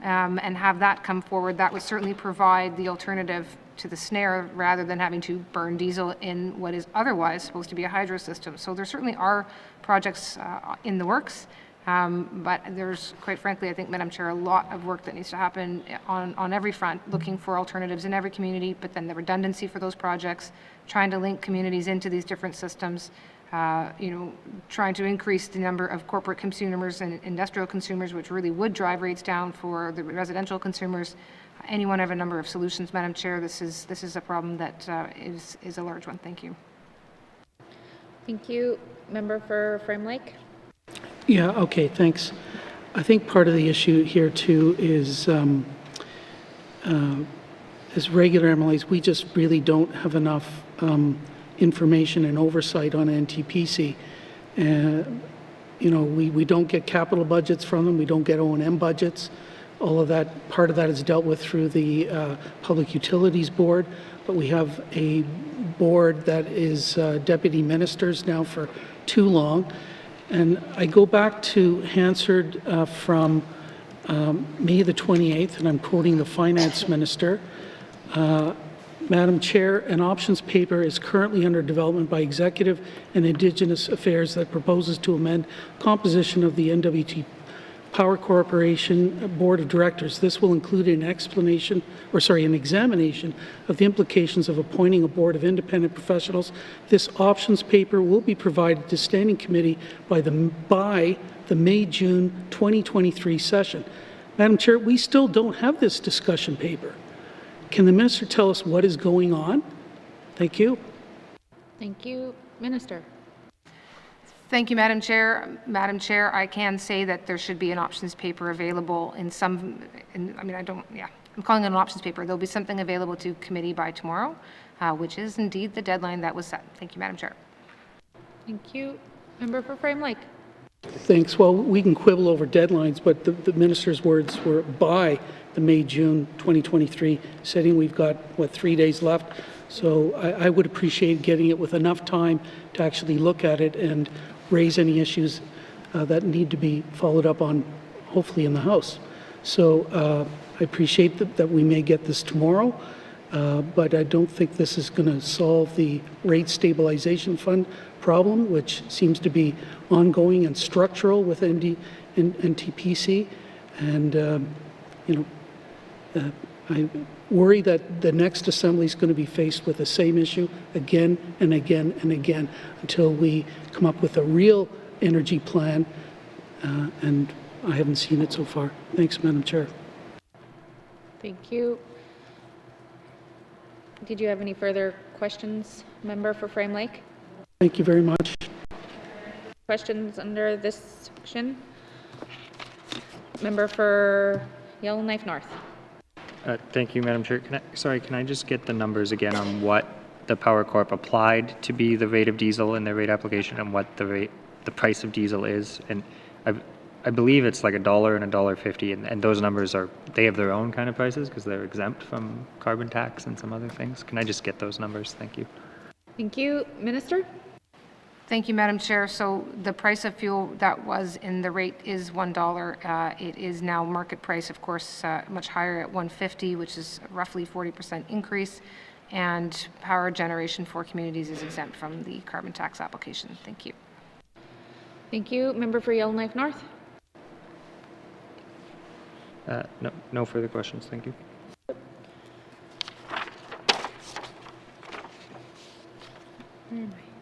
[SPEAKER 15] and have that come forward. That would certainly provide the alternative to the snare rather than having to burn diesel in what is otherwise supposed to be a hydro system. So there certainly are projects in the works, but there's, quite frankly, I think, Madam Chair, a lot of work that needs to happen on every front, looking for alternatives in every community, but then the redundancy for those projects, trying to link communities into these different systems, trying to increase the number of corporate consumers and industrial consumers, which really would drive rates down for the residential consumers. Any one of a number of solutions, Madam Chair. This is a problem that is a large one. Thank you.
[SPEAKER 17] Thank you. Member for Frame Lake?
[SPEAKER 11] Yeah, okay, thanks. I think part of the issue here too is as regular MLAs, we just really don't have enough information and oversight on NTPC. We don't get capital budgets from them. We don't get O&M budgets. All of that, part of that is dealt with through the Public Utilities Board, but we have a board that is deputy ministers now for too long. And I go back to Hansard from May the 28th, and I'm quoting the finance minister. Madam Chair, an options paper is currently under development by Executive and Indigenous Affairs that proposes to amend composition of the N.W.T Power Corporation Board of Directors. This will include an examination of the implications of appointing a board of independent professionals. This options paper will be provided to Standing Committee by the May-June 2023 session. Madam Chair, we still don't have this discussion paper. Can the minister tell us what is going on? Thank you.
[SPEAKER 17] Thank you. Minister.
[SPEAKER 15] Thank you, Madam Chair. Madam Chair, I can say that there should be an options paper available I'm calling it an options paper. There'll be something available to committee by tomorrow, which is indeed the deadline that was set. Thank you, Madam Chair.
[SPEAKER 17] Thank you. Member for Frame Lake.
[SPEAKER 11] Thanks. Well, we can quibble over deadlines, but the minister's words were by the May-June 2023 setting. We've got, 3 days left? So I would appreciate getting it with enough time to actually look at it and raise any issues that need to be followed up on, hopefully in the House. So I appreciate that we may get this tomorrow, but I don't think this is going to solve the rate stabilization fund problem, which seems to be ongoing and structural with NTPC. And, I worry that the next assembly is going to be faced with the same issue again and again and again until we come up with a real energy plan, and I haven't seen it so far. Thanks, Madam Chair.
[SPEAKER 17] Thank you. Did you have any further questions, member for Frame Lake?
[SPEAKER 11] Thank you very much.
[SPEAKER 17] Questions under this section? Member for Yellowknife North.
[SPEAKER 12] Thank you, Madam Chair. Can I just get the numbers again on what the Power Corp applied to be the rate of diesel in their rate application and what the price of diesel is? And I believe it's like $1 and $1.50, and those numbers they have their own kind of prices because they're exempt from carbon tax and some other things. Can I just get those numbers? Thank you.
[SPEAKER 17] Thank you. Minister?
[SPEAKER 15] Thank you, Madam Chair. So the price of fuel that was in the rate is $1. It is now market price, of course, much higher at $1.50, which is roughly 40% increase. And power generation for communities is exempt from the carbon tax application. Thank you.
[SPEAKER 17] Thank you. Member for Yellowknife North?
[SPEAKER 12] No further questions. Thank you.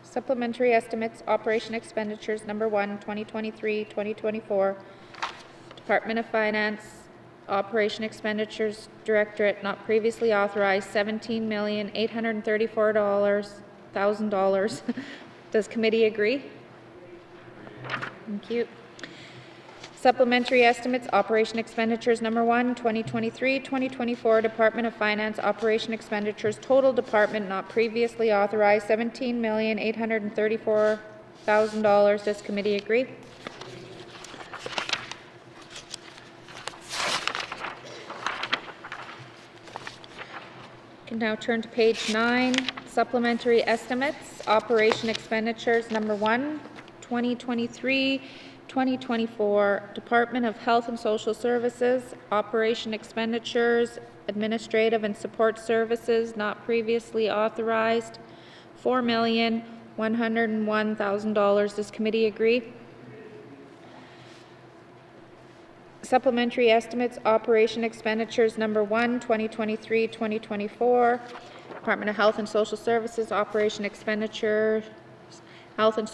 [SPEAKER 17] Supplementary estimates, operation expenditures, number 1, 2023-2024. Department of Finance, operation expenditures, Directorate, not previously authorized, $17,834,000. Does committee agree? Thank you. Supplementary estimates, operation expenditures, number 1, 2023-2024, Department of Finance, operation expenditures, total department not previously authorized, $17,834,000. Does committee agree? Can now turn to page 9, supplementary estimates, operation expenditures, number 1, 2023-2024, Department of Health and Social Services, operation expenditures, administrative and support services not previously authorized, $4,101,000. Does committee agree? Supplementary estimates, operation expenditures, number 1, 2023-2024, Department of Health and Social Services, operation expenditures, health and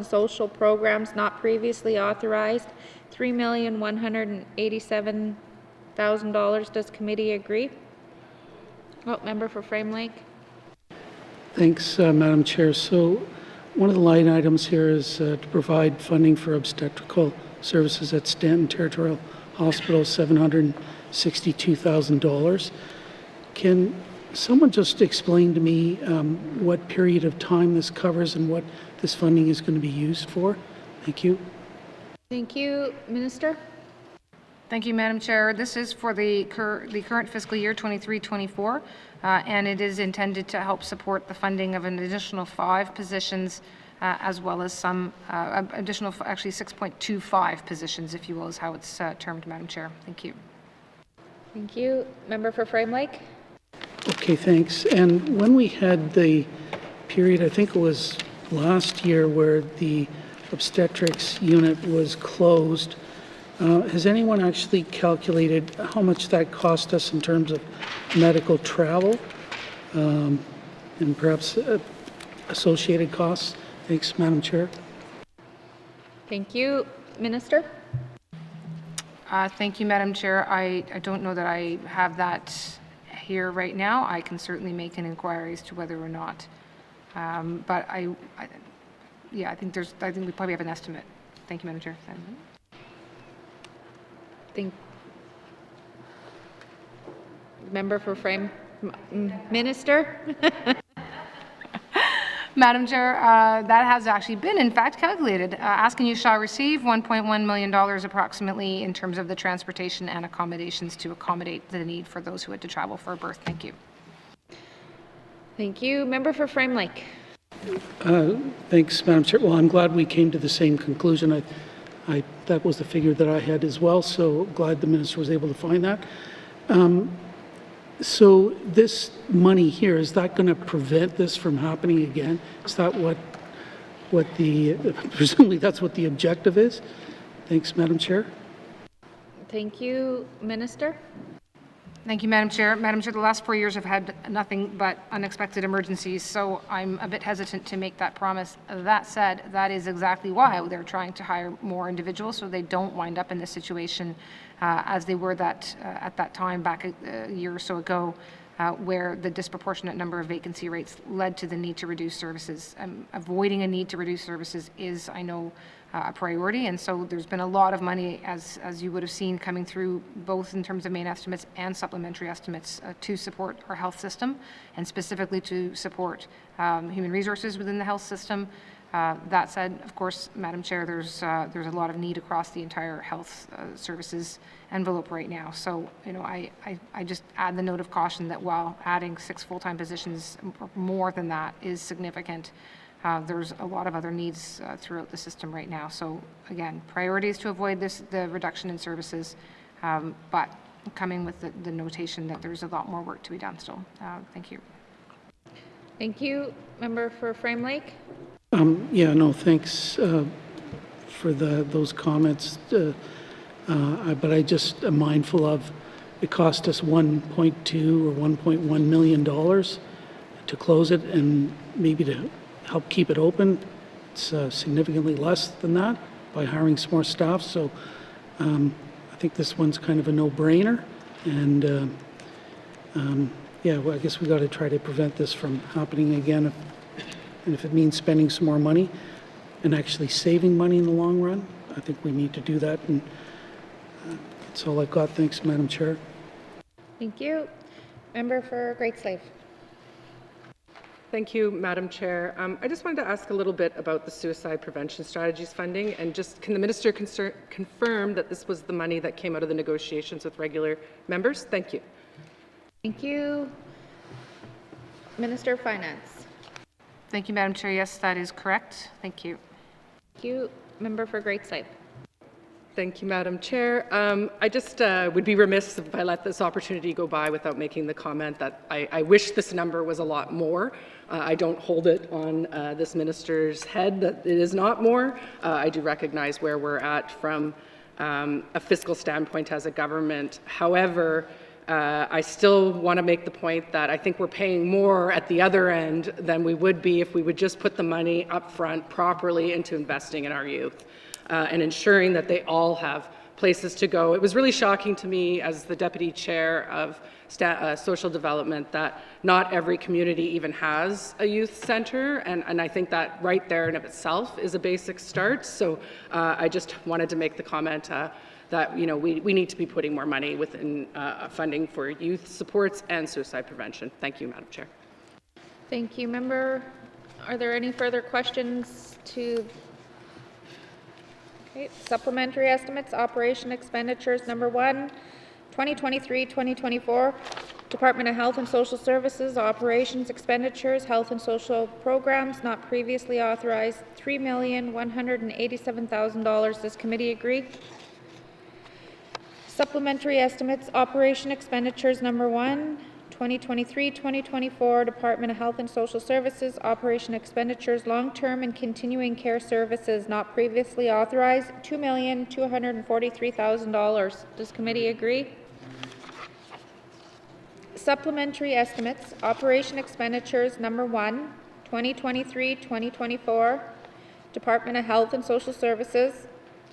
[SPEAKER 17] social programs not previously authorized, $3,187,000. Does committee agree? Member for Frame Lake.
[SPEAKER 11] Thanks, Madam Chair. So one of the line items here is to provide funding for obstetrical services at Stanton Territorial Hospital, $762,000. Can someone just explain to me what period of time this covers and what this funding is going to be used for? Thank you.
[SPEAKER 17] Thank you. Minister?
[SPEAKER 15] Thank you, Madam Chair. This is for the current fiscal year 23-24, and it is intended to help support the funding of an additional 5 positions, as well as some additional, actually 6.25 positions, if you will, is how it's termed, Madam Chair. Thank you.
[SPEAKER 17] Thank you. Member for Frame Lake?
[SPEAKER 11] Okay, thanks. And when we had the period, I think it was last year, where the obstetrics unit was closed, has anyone actually calculated how much that cost us in terms of medical travel and perhaps associated costs? Thanks, Madam Chair.
[SPEAKER 17] Thank you. Minister?
[SPEAKER 15] Thank you, Madam Chair. I don't know that I have that here right now. I can certainly make an inquiry as to whether or not, but I think we probably have an estimate. Thank you, Madam Chair.
[SPEAKER 17] Member for Frame, Minister?
[SPEAKER 15] Madam Chair, that has actually been, in fact, calculated. Asking you shall receive $1.1 million approximately in terms of the transportation and accommodations to accommodate the need for those who had to travel for a birth. Thank you.
[SPEAKER 17] Thank you. Member for Frame Lake.
[SPEAKER 11] Thanks, Madam Chair. Well, I'm glad we came to the same conclusion. That was the figure that I had as well, so glad the minister was able to find that. So this money here, is that going to prevent this from happening again? Is that what the, presumably that's what the objective is? Thanks, Madam Chair.
[SPEAKER 17] Thank you. Minister?
[SPEAKER 15] Thank you, Madam Chair. Madam Chair, the last 4 years have had nothing but unexpected emergencies, so I'm a bit hesitant to make that promise. That said, that is exactly why they're trying to hire more individuals so they don't wind up in this situation as they were at that time back a year or so ago. where the disproportionate number of vacancy rates led to the need to reduce services. Avoiding a need to reduce services is, I know, a priority, and so there's been a lot of money, as you would have seen, coming through both in terms of main estimates and supplementary estimates to support our health system, and specifically to support human resources within the health system. That said, of course, Madam Chair, there's a lot of need across the entire health services envelope right now. So, you know, I just add the note of caution that while adding 6 full-time positions, more than that, is significant, there's a lot of other needs throughout the system right now. So, again, priority is to avoid the reduction in services, but coming with the notation that there's a lot more work to be done still. Thank you.
[SPEAKER 17] Thank you. Member for Frame Lake.
[SPEAKER 11] Yeah, no, thanks for those comments. But I just am mindful of it cost us $1.2 or $1.1 million to close it, and maybe to help keep it open, it's significantly less than that by hiring some more staff. So I think this one's kind of a no-brainer. And yeah, well, I guess we got to try to prevent this from happening again. And if it means spending some more money and actually saving money in the long run, I think we need to do that. And that's all I've got. Thanks, Madam Chair.
[SPEAKER 17] Thank you. Member for Great Slave.
[SPEAKER 9] Thank you, Madam Chair. I just wanted to ask a little bit about the suicide prevention strategies funding, and just can the minister confirm that this was the money that came out of the negotiations with regular members? Thank you.
[SPEAKER 17] Thank you. Minister of Finance.
[SPEAKER 15] Thank you, Madam Chair. Yes, that is correct. Thank you.
[SPEAKER 17] Thank you. Member for Great Slave.
[SPEAKER 9] Thank you, Madam Chair. I just would be remiss if I let this opportunity go by without making the comment that I wish this number was a lot more. I don't hold it on this minister's head that it is not more. I do recognize where we're at from a fiscal standpoint as a government. However, I still want to make the point that I think we're paying more at the other end than we would be if we would just put the money up front properly into investing in our youth and ensuring that they all have places to go. It was really shocking to me as the Deputy Chair of Social Development that not every community even has a youth centre, and I think that right there in of itself is a basic start. So I just wanted to make the comment that we need to be putting more money within funding for youth supports and suicide prevention. Thank you, Madam Chair.
[SPEAKER 17] Thank you, Member. Are there any further questions to? Okay. Supplementary estimates, operation expenditures number 1, 2023-2024, Department of Health and Social Services, operations expenditures, health and social programs not previously authorized, $3,187,000. Does committee agree? Supplementary estimates, operation expenditures number 1, 2023-2024, Department of Health and Social Services, operation expenditures, long-term and continuing care services not previously authorized, $2,243,000. Does committee agree? Supplementary estimates, operation expenditures number 1, 2023-2024, Department of Health and Social Services,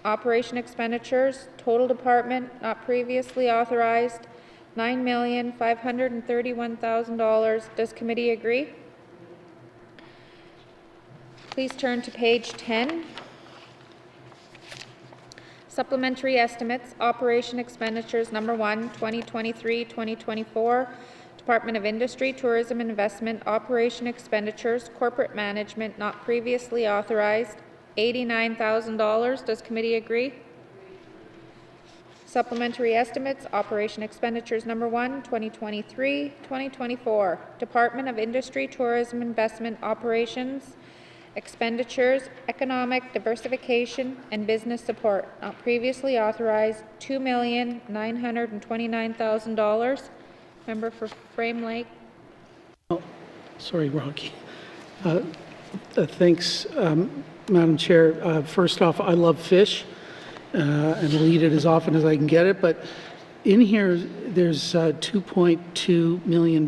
[SPEAKER 17] operation expenditures, total department not previously authorized, $9,531,000. Does committee agree? Please turn to page 10. Supplementary estimates, operation expenditures number 1, 2023-2024, Department of Industry, Tourism and Investment, operation expenditures, corporate management not previously authorized, $89,000. Does committee agree? Supplementary estimates, operation expenditures number 1, 2023-2024, Department of Industry, Tourism, Investment, operations, expenditures, economic diversification, and business support, not previously authorized, $2,929,000. Member for Frame Lake.
[SPEAKER 11] Oh, sorry, Rocky. Thanks, Madam Chair. First off, I love fish. And I'll eat it as often as I can get it. But in here, there's $2.2 million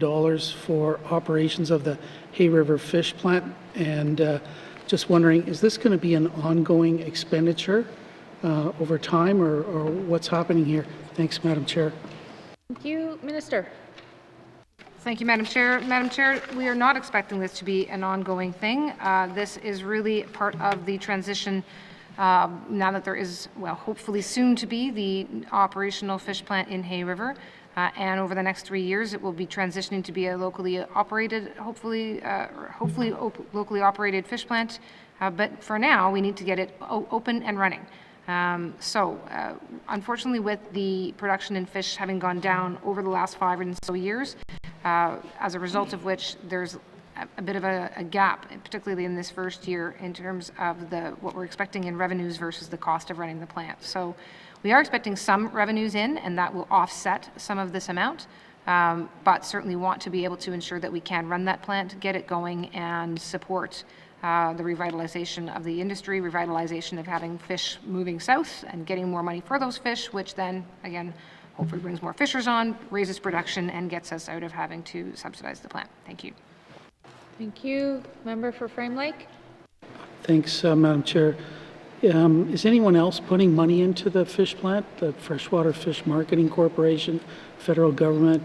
[SPEAKER 11] for operations of the Hay River Fish Plant. And just wondering, is this going to be an ongoing expenditure over time, or what's happening here? Thanks, Madam Chair.
[SPEAKER 17] Thank you, Minister.
[SPEAKER 15] Thank you, Madam Chair. Madam Chair, we are not expecting this to be an ongoing thing. This is really part of the transition now that there is, well, hopefully soon to be the operational fish plant in Hay River. And over the next 3 years, it will be transitioning to be a locally operated, hopefully locally operated fish plant. But for now, we need to get it open and running. Unfortunately, with the production in fish having gone down over the last 5 or so years, as a result of which there's a bit of a gap, particularly in this first year, in terms of what we're expecting in revenues versus the cost of running the plant. So we are expecting some revenues in, and that will offset some of this amount, but certainly want to be able to ensure that we can run that plant, get it going, and support the revitalization of the industry, revitalization of having fish moving south and getting more money for those fish, which then, again, hopefully brings more fishers on, raises production, and gets us out of having to subsidize the plant. Thank you.
[SPEAKER 17] Thank you. Member for Frame Lake.
[SPEAKER 11] Thanks, Madam Chair. Is anyone else putting money into the fish plant, the Freshwater Fish Marketing Corporation, federal government?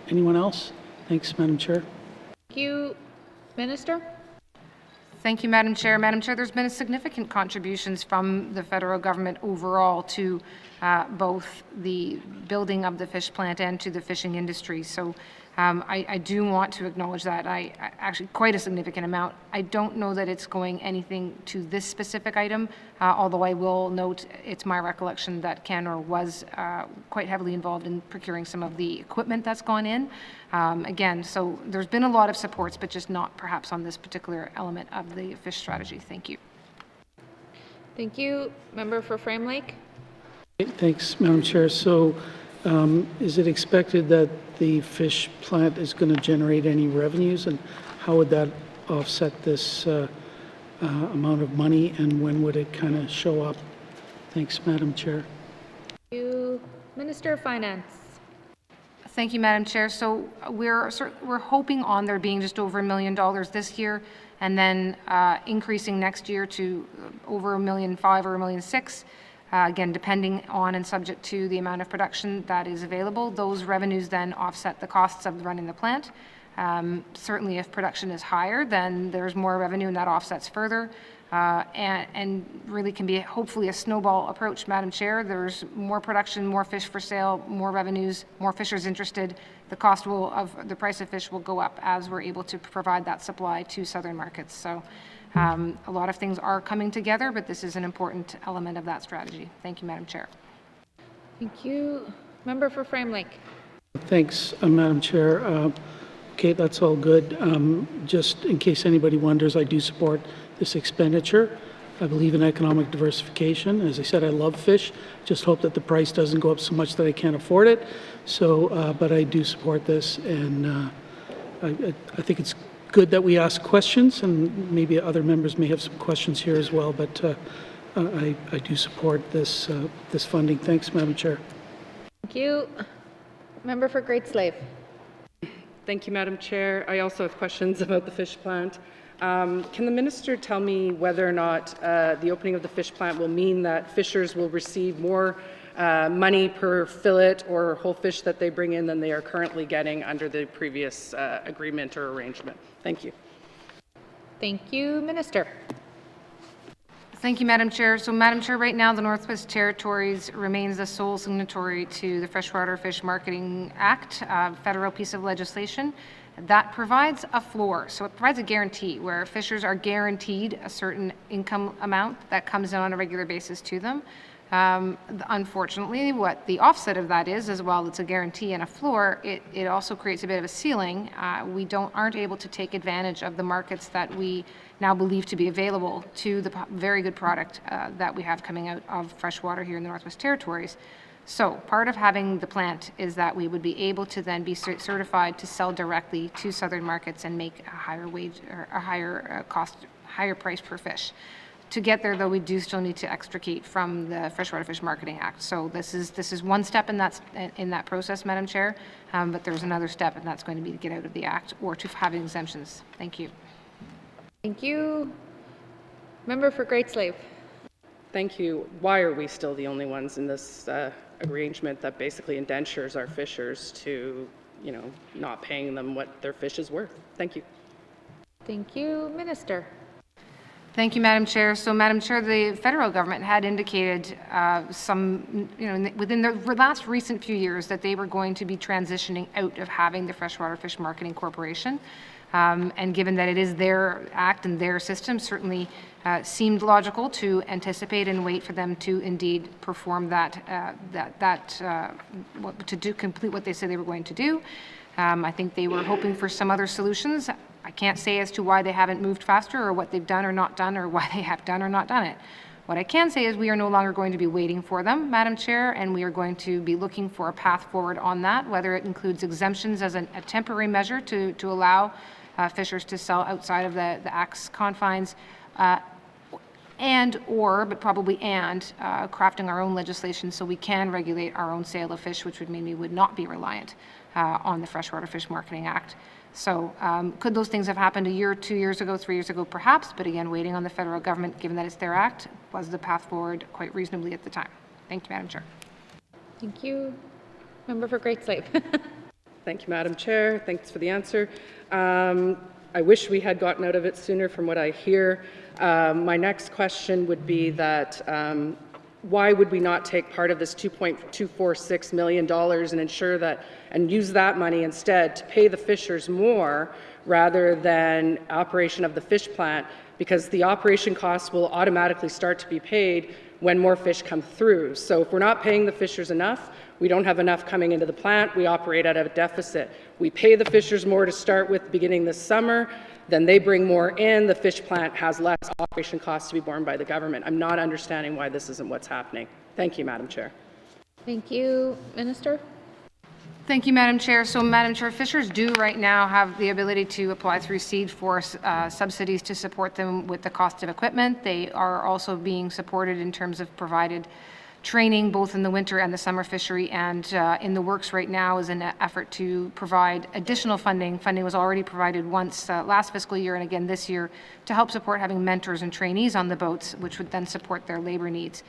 [SPEAKER 11] Anyone else? Thanks, Madam Chair.
[SPEAKER 17] Thank you. Minister.
[SPEAKER 15] Thank you, Madam Chair. Madam Chair, there's been significant contributions from the federal government overall to both the building of the fish plant and to the fishing industry. So I do want to acknowledge that. Actually quite a significant amount. I don't know that it's going anything to this specific item, although I will note it's my recollection that Canor was quite heavily involved in procuring some of the equipment that's gone in. Again, so there's been a lot of supports, but just not perhaps on this particular element of the fish strategy. Thank you.
[SPEAKER 17] Thank you. Member for Frame Lake.
[SPEAKER 11] Thanks, Madam Chair. So is it expected that the fish plant is going to generate any revenues, and how would that offset this amount of money, and when would it kind of show up? Thanks, Madam Chair.
[SPEAKER 17] Thank you. Minister of Finance.
[SPEAKER 15] Thank you, Madam Chair. So we're hoping on there being just over $1 million this year, and then increasing next year to over $1.5 million or $1.6 million. Again, depending on and subject to the amount of production that is available. Those revenues then offset the costs of running the plant. Certainly if production is higher, then there's more revenue and that offsets further. And really can be hopefully a snowball approach, Madam Chair. There's more production, more fish for sale, more revenues, more fishers interested. The price of fish will go up as we're able to provide that supply to southern markets. So a lot of things are coming together, but this is an important element of that strategy. Thank you, Madam Chair.
[SPEAKER 17] Thank you. Member for Frame Lake.
[SPEAKER 11] Thanks, Madam Chair. Okay, that's all good. Just in case anybody wonders, I do support this expenditure. I believe in economic diversification. As I said, I love fish. Just hope that the price doesn't go up so much that I can't afford it. So, but I do support this, and I think it's good that we ask questions, and maybe other members may have some questions here as well, but I do support this funding. Thanks, Madam Chair.
[SPEAKER 17] Thank you. Member for Great Slave.
[SPEAKER 9] Thank you, Madam Chair. I also have questions about the fish plant. Can the minister tell me whether or not the opening of the fish plant will mean that fishers will receive more money per fillet or whole fish that they bring in than they are currently getting under the previous agreement or arrangement? Thank you.
[SPEAKER 17] Thank you. Minister.
[SPEAKER 15] Thank you, Madam Chair. So, Madam Chair, right now the Northwest Territories remains the sole signatory to the Freshwater Fish Marketing Act, federal piece of legislation that provides a floor. So it provides a guarantee where fishers are guaranteed a certain income amount that comes in on a regular basis to them. Unfortunately, what the offset of that is, as well, it's a guarantee and a floor, it also creates a bit of a ceiling. We aren't able to take advantage of the markets that we now believe to be available to the very good product that we have coming out of freshwater here in the Northwest Territories. So part of having the plant is that we would be able to then be certified to sell directly to southern markets and make a higher wage or a higher cost, higher price per fish. To get there, though, we do still need to extricate from the Freshwater Fish Marketing Act. So this is one step in that process, Madam Chair, but there's another step, and that's going to be to get out of the Act or to have exemptions. Thank you.
[SPEAKER 17] Thank you. Member for Great Slave.
[SPEAKER 9] Thank you. Why are we still the only ones in this arrangement that basically indentures our fishers to not paying them what their fish is worth. Thank you.
[SPEAKER 17] Thank you. Minister.
[SPEAKER 15] Thank you, Madam Chair. So, Madam Chair, the federal government had indicated within the last recent few years that they were going to be transitioning out of having the Freshwater Fish Marketing Corporation. And given that it is their act and their system, certainly seemed logical to anticipate and wait for them to indeed perform complete what they said they were going to do. I think they were hoping for some other solutions. I can't say as to why they haven't moved faster or what they've done or not done or why they have done or not done it. What I can say is we are no longer going to be waiting for them, Madam Chair, and we are going to be looking for a path forward on that, whether it includes exemptions as a temporary measure to allow fishers to sell outside of the Act's confines, crafting our own legislation so we can regulate our own sale of fish, which would mean we would not be reliant on the Freshwater Fish Marketing Act. So could those things have happened a year, 2 years ago, 3 years ago? Perhaps, but again, waiting on the federal government, given that it's their act, was the path forward quite reasonably at the time. Thank you, Madam Chair.
[SPEAKER 17] Thank you. Member for Great Slave.
[SPEAKER 9] Thank you, Madam Chair. Thanks for the answer. I wish we had gotten out of it sooner from what I hear. My next question would be that why would we not take part of this $2.246 million and ensure that, and use that money instead to pay the fishers more rather than operation of the fish plant, because the operation costs will automatically start to be paid when more fish come through. So if we're not paying the fishers enough, we don't have enough coming into the plant, we operate at a deficit. We pay the fishers more to start with beginning this summer, then they bring more in, the fish plant has less operation costs to be borne by the government. I'm not understanding why this isn't what's happening. Thank you, Madam Chair.
[SPEAKER 17] Thank you. Minister?
[SPEAKER 15] Thank you, Madam Chair. So, Madam Chair, fishers do right now have the ability to apply through seed for subsidies to support them with the cost of equipment. They are also being supported in terms of provided training both in the winter and the summer fishery, and in the works right now is an effort to provide additional funding. Funding was already provided once last fiscal year and again this year to help support having mentors and trainees on the boats, which would then support their labor needs.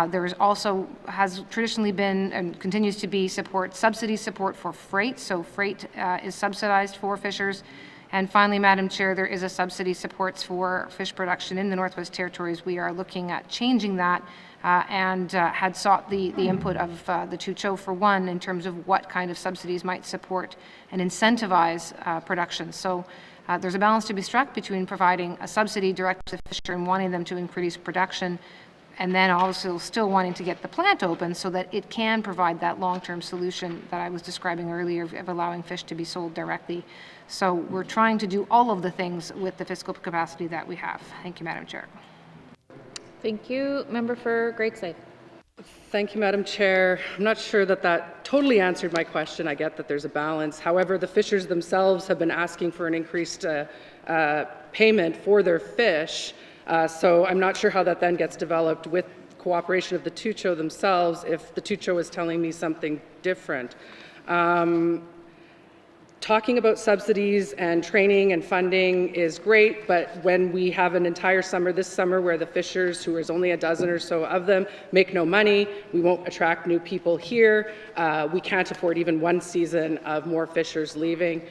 [SPEAKER 15] There is also has traditionally been and continues to be subsidy support for freight, so freight is subsidized for fishers. And finally, Madam Chair, there is a subsidy supports for fish production in the Northwest Territories. We are looking at changing that and had sought the input of the Tucho for one in terms of what kind of subsidies might support and incentivize production. So there's a balance to be struck between providing a subsidy direct to the fisher and wanting them to increase production, and then also still wanting to get the plant open so that it can provide that long-term solution that I was describing earlier of allowing fish to be sold directly. So we're trying to do all of the things with the fiscal capacity that we have. Thank you, Madam Chair.
[SPEAKER 17] Thank you. Member for Great Slave.
[SPEAKER 9] Thank you, Madam Chair. I'm not sure that totally answered my question. I get that there's a balance. However, the fishers themselves have been asking for an increased payment for their fish. So I'm not sure how that then gets developed with cooperation of the Tucho themselves if the Tucho is telling me something different. Talking about subsidies and training and funding is great, but when we have an entire summer, this summer, where the fishers, who is only a dozen or so of them, make no money, we won't attract new people here, we can't afford even one season of more fishers leaving.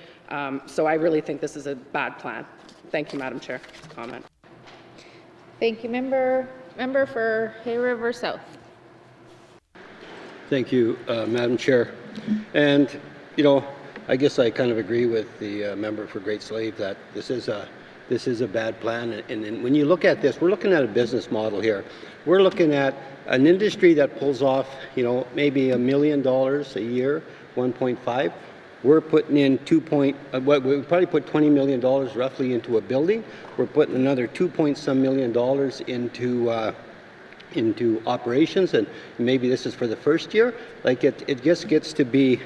[SPEAKER 9] So I really think this is a bad plan. Thank you, Madam Chair. Comment.
[SPEAKER 17] Thank you, Member for Hay River South.
[SPEAKER 6] Thank you, Madam Chair. And, I guess I kind of agree with the member for Great Slave that this is a bad plan. And when you look at this, we're looking at a business model here. We're looking at an industry that pulls off, maybe $1 million a year, 1.5. We're putting in we probably put $20 million roughly into a building. We're putting another $2.some million into operations, and maybe this is for the first year. Like it just gets to be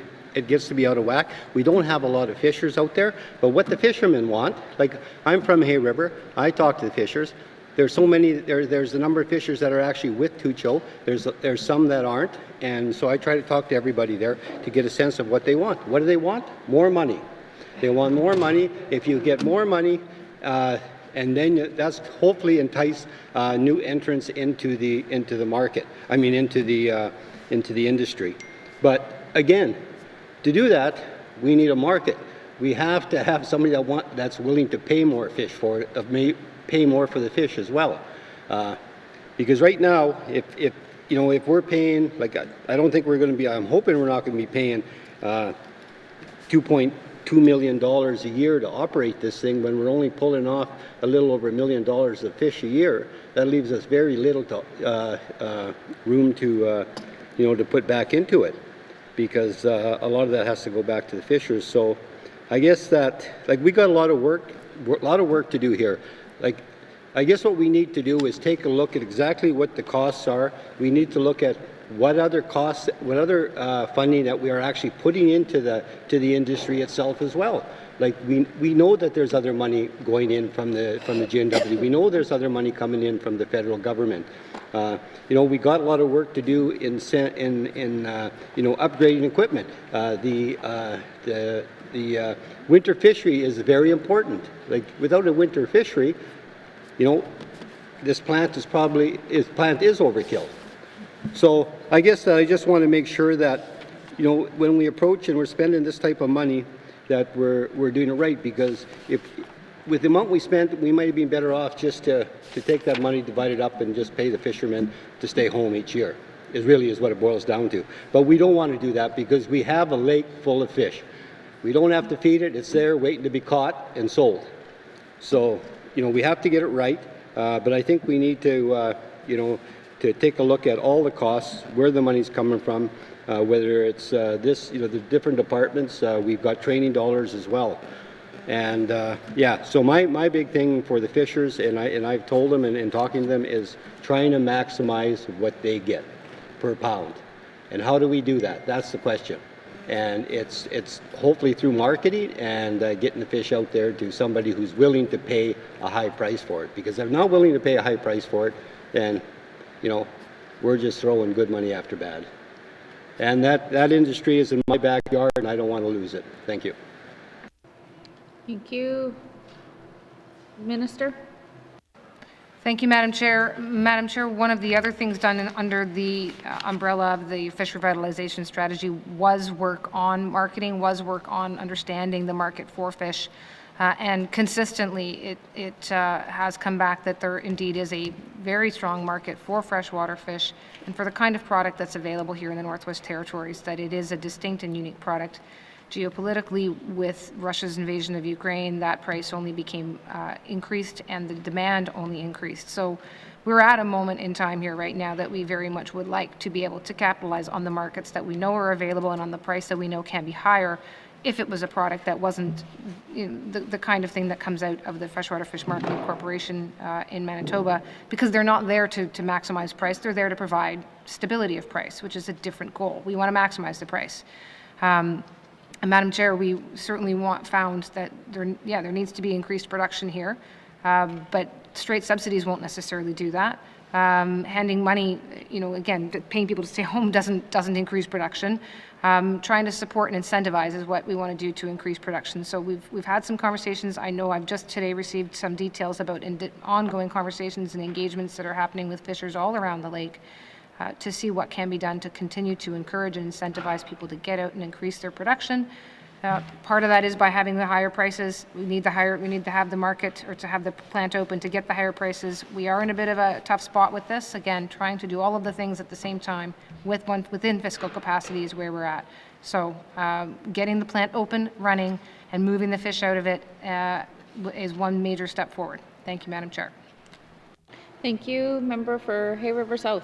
[SPEAKER 6] out of whack. We don't have a lot of fishers out there, but what the fishermen want, like I'm from Hay River, I talk to the fishers. There's so many, there's a number of fishers that are actually with Tucho. There's some that aren't, and so I try to talk to everybody there to get a sense of what they want. What do they want? More money. They want more money. If you get more money, and then that's hopefully entice new entrants into the market. I mean, into the industry. But again, to do that, We need a market. We have to have somebody that's willing to pay more fish for it, pay more for the fish as well. Because right now, if we're paying, like, I don't think we're going to be, I'm hoping we're not going to be paying $2.2 million a year to operate this thing when we're only pulling off a little over $1 million of fish a year. That leaves us very little room to put back into it, because a lot of that has to go back to the fishers. So I guess that, like, we got a lot of work to do here. Like, I guess what we need to do is take a look at exactly what the costs are. We need to look at what other costs, what other funding that we are actually putting into the industry itself as well. Like, we know that there's other money going in from the GNW. We know there's other money coming in from the federal government. We got a lot of work to do in upgrading equipment. The winter fishery is very important. Like, without a winter fishery, this plant is overkill. So I guess I just want to make sure that, when we approach and we're spending this type of money, that we're doing it right, because with the amount we spent, we might have been better off just to take that money, divide it up, and just pay the fishermen to stay home each year. It really is what it boils down to. But we don't want to do that, because we have a lake full of fish. We don't have to feed it. It's there waiting to be caught and sold. So, we have to get it right. But I think we need to take a look at all the costs, where the money's coming from, whether it's the different departments. We've got training dollars as well. And so my big thing for the fishers, and I've told them and talking to them, is trying to maximize what they get per pound. And how do we do that? That's the question. And it's hopefully through marketing and getting the fish out there to somebody who's willing to pay a high price for it. Because if they're not willing to pay a high price for it, then we're just throwing good money after bad. And that industry is in my backyard, and I don't want to lose it. Thank you.
[SPEAKER 17] Thank you. Minister?
[SPEAKER 15] Thank you, Madam Chair. Madam Chair, one of the other things done under the umbrella of the Fish Revitalization Strategy was work on marketing, was work on understanding the market for fish. And consistently, it has come back that there indeed is a very strong market for freshwater fish and for the kind of product that's available here in the Northwest Territories, that it is a distinct and unique product. Geopolitically, with Russia's invasion of Ukraine, that price only became increased and the demand only increased. So we're at a moment in time here right now that we very much would like to be able to capitalize on the markets that we know are available and on the price that we know can be higher if it was a product that wasn't the kind of thing that comes out of the Freshwater Fish Marketing Corporation in Manitoba, because they're not there to maximize price, they're there to provide stability of price, which is a different goal. We want to maximize the price. And Madam Chair, we certainly found that there needs to be increased production here, but straight subsidies won't necessarily do that. Handing money, again, paying people to stay home doesn't increase production. Trying to support and incentivize is what we want to do to increase production. So we've had some conversations. I know I've just today received some details about ongoing conversations and engagements that are happening with fishers all around the lake to see what can be done to continue to encourage and incentivize people to get out and increase their production. Part of that is by having the higher prices. We need to have the market, or to have the plant open to get the higher prices. We are in a bit of a tough spot with this. Again, trying to do all of the things at the same time within fiscal capacity is where we're at. So getting the plant open, running, and moving the fish out of it is one major step forward. Thank you, Madam Chair.
[SPEAKER 17] Thank you. Member for Hay River South.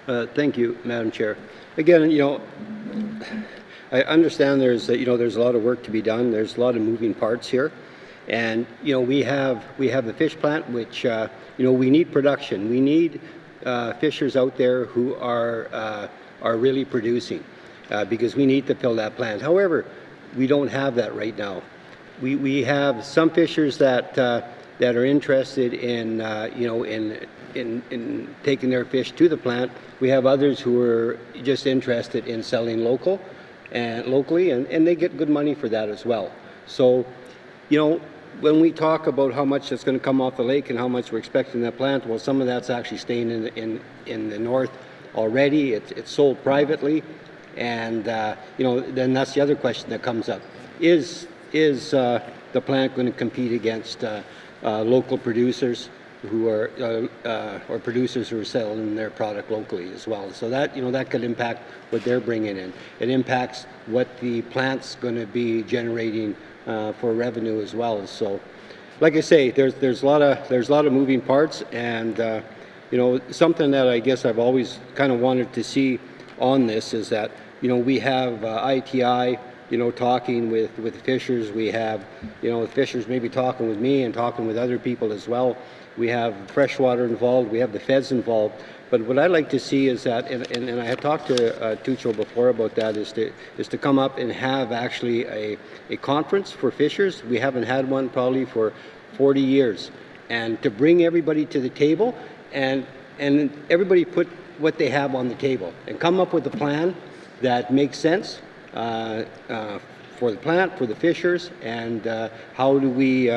[SPEAKER 6] Thank you, Madam Chair. Again, I understand there's a lot of work to be done. There's a lot of moving parts here, and we have the fish plant, which we need production. We need fishers out there who are really producing, because we need to fill that plant. However, we don't have that right now. We have some fishers that are interested in taking their fish to the plant. We have others who are just interested in selling locally, and they get good money for that as well. So, when we talk about how much that's going to come off the lake and how much we're expecting that plant, well, some of that's actually staying in the north already. It's sold privately, And then that's the other question that comes up: is the plant going to compete against local producers who are or producers who are selling their product locally as well? So that that could impact what they're bringing in. It impacts what the plant's going to be generating for revenue as well. So, like I say, there's a lot of moving parts, and something that I guess I've always kind of wanted to see on this is that we have ITI talking with fishers. We have fishers maybe talking with me and talking with other people as well. We have freshwater involved. We have the feds involved. But what I'd like to see is that, and I had talked to Tucho before about that, is to come up and have actually a conference for fishers. We haven't had one probably for 40 years, and to bring everybody to the table and everybody put what they have on the table and come up with a plan that makes sense for the plant, for the fishers, and how do we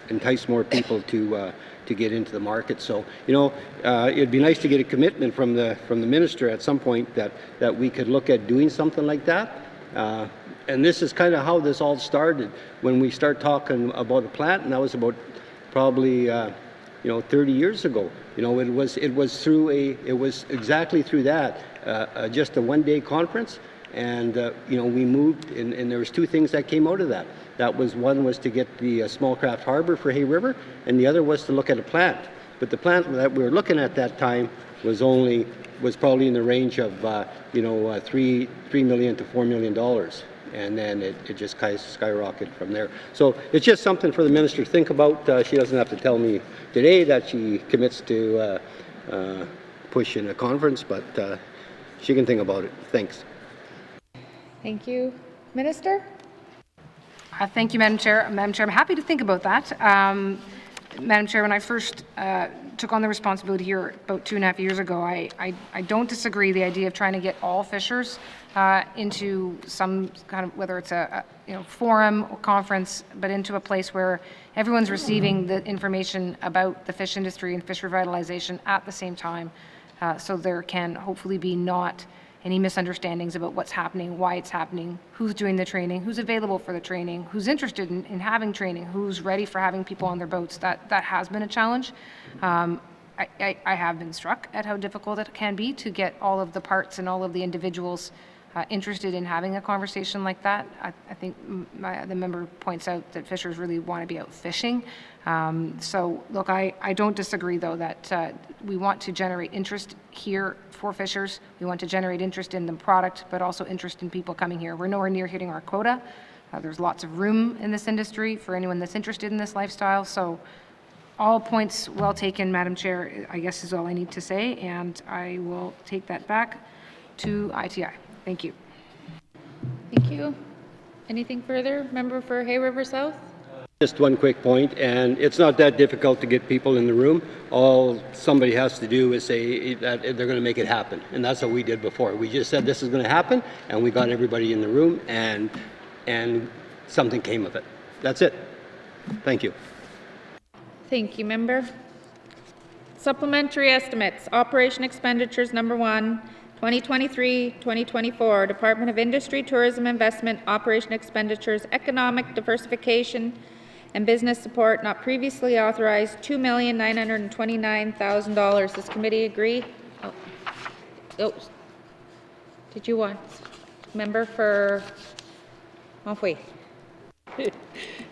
[SPEAKER 6] entice more people to get into the market. So it'd be nice to get a commitment from the minister at some point that we could look at doing something like that. And this is kind of how this all started when we start talking about a plant, and that was about probably 30 years ago. It was exactly through that, just a one-day conference, and we moved, and there was two things that came out of that. One was to get the small craft harbor for Hay River, and the other was to look at a plant. But the plant that we were looking at that time was probably in the range of $3 million to $4 million. And then it just kind of skyrocketed from there. So it's just something for the minister to think about. She doesn't have to tell me today that she commits to push in a conference, but she can think about it. Thanks.
[SPEAKER 15] Thank you. Minister? Thank you, Madam Chair. Madam Chair, I'm happy to think about that. Madam Chair, when I first took on the responsibility here about 2.5 years ago, I don't disagree the idea of trying to get all fishers into some kind of, whether it's a forum or conference, but into a place where everyone's receiving the information about the fish industry and fish revitalization at the same time, so there can hopefully be not any misunderstandings about what's happening, why it's happening, who's doing the training, who's available for the training, who's interested in having training, who's ready for having people on their boats. That has been a challenge. I have been struck at how difficult it can be to get all of the parts and all of the individuals interested in having a conversation like that. I think the member points out that fishers really want to be out fishing. So look, I don't disagree though that we want to generate interest here for fishers. We want to generate interest in the product, but also interest in people coming here. We're nowhere near hitting our quota. There's lots of room in this industry for anyone that's interested in this lifestyle. So all points well taken, Madam Chair, I guess is all I need to say, and I will take that back to ITI. Thank you.
[SPEAKER 17] Thank you. Anything further? Member for Hay River South?
[SPEAKER 6] Just one quick point, and it's not that difficult to get people in the room. All somebody has to do is say that they're going to make it happen, and that's what we did before. We just said this is going to happen, and we got everybody in the room, and something came of it. That's it. Thank you.
[SPEAKER 17] Thank you, Member. Supplementary estimates. Operation expenditures number 1, 2023-2024, Department of Industry, Tourism, Investment, Operation expenditures, Economic Diversification, and Business Support not previously authorized, $2,929,000. Does committee agree? Oh. Did you want? Member for Monfouy.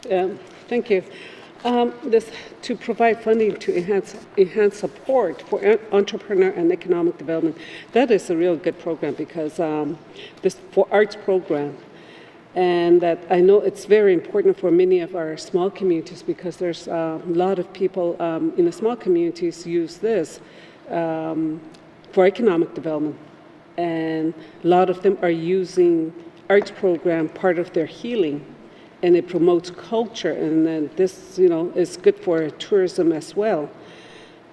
[SPEAKER 10] Thank you. This to provide funding to enhance support for entrepreneur and economic development. That is a real good program because this for arts program, and that I know it's very important for many of our small communities because there's a lot of people in the small communities use this for economic development, and a lot of them are using arts program part of their healing. And it promotes culture, and then this, is good for tourism as well.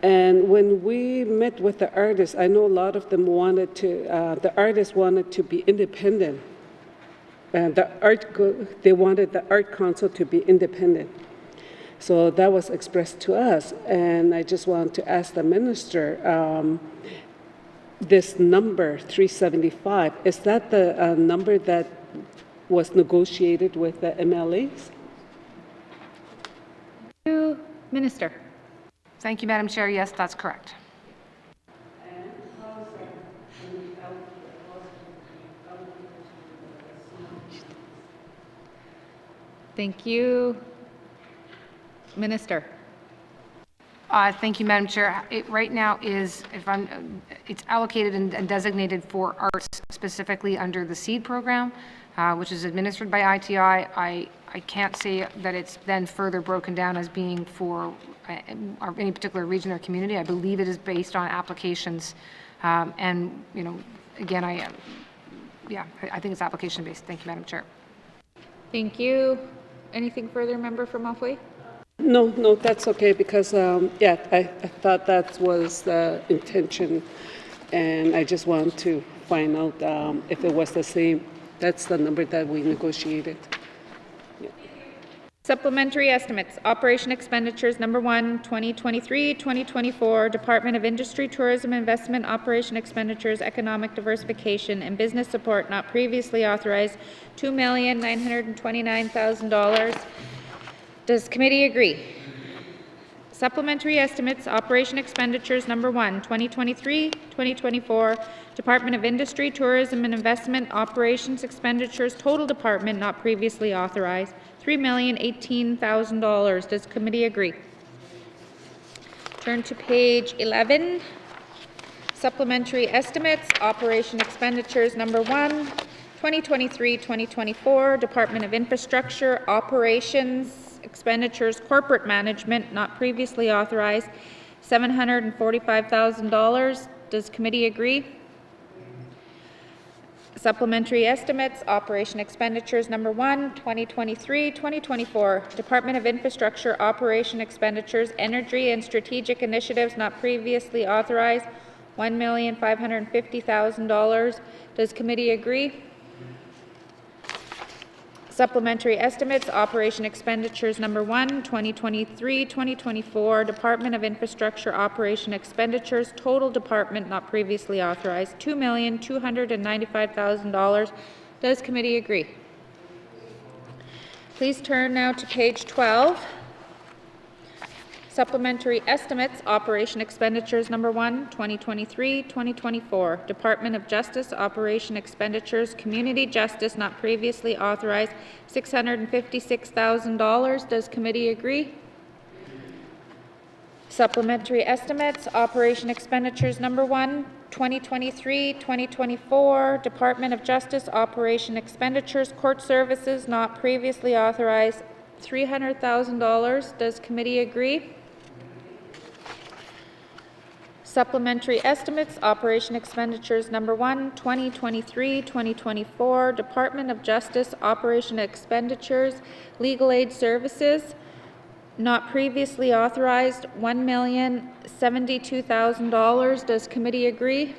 [SPEAKER 10] And when we met with the artists, I know a lot of them wanted to. The artists wanted to be independent. They wanted the art council to be independent. So that was expressed to us, and I just wanted to ask the minister. this number, 375, is that the number that was negotiated with the MLAs?
[SPEAKER 15] Minister.
[SPEAKER 9] Thank you, Madam Chair. Yes, that's correct.
[SPEAKER 15] Thank you. Minister.
[SPEAKER 9] Thank you, Madam Chair. It right now is, it's allocated and designated for arts, specifically under the SEED program, which is administered by ITI. I can't say that it's then further broken down as being for any particular region or community. I believe it is based on applications, and again, I think it's application based. Thank you, Madam Chair.
[SPEAKER 15] Thank you. Anything further, member from Offway?
[SPEAKER 10] No, that's okay, because, I thought that was the intention, and I just want to find out if it was the same. That's the number that we negotiated. Yeah.
[SPEAKER 17] Supplementary estimates, operation expenditures, number 1, 2023-2024, Department of Industry, Tourism, Investment, operation expenditures, economic diversification, and business support not previously authorized, $2,929,000. Does committee agree? Supplementary estimates, operation expenditures, number 1, 2023-2024, Department of Industry, Tourism, and Investment, operations expenditures, total department not previously authorized, $3,018,000. Does committee agree? Turn to page 11. Supplementary estimates, operation expenditures, number 1, 2023-2024, Department of Infrastructure, operations expenditures, corporate management not previously authorized, $745,000. Does committee agree? Supplementary estimates, operation expenditures, number 1, 2023-2024, Department of Infrastructure, operation expenditures, energy and strategic initiatives not previously authorized, $1,550,000. Does committee agree? Supplementary estimates, operation expenditures, number 1, 2023-2024, Department of Infrastructure, operation expenditures, total department not previously authorized, $2,295,000. Does committee agree? Please turn now to page 12. Supplementary estimates, operation expenditures, number 1, 2023-2024, Department of Justice, operation expenditures, community justice not previously authorized, $656,000. Does committee agree? Supplementary estimates, operation expenditures, number 1, 2023-2024, Department of Justice, operation expenditures, court services not previously authorized, $300,000. Does committee agree? Supplementary estimates, operation expenditures, number 1, 2023-2024, Department of Justice, operation expenditures, legal aid services, not previously authorized, $1,072,000. Does committee agree?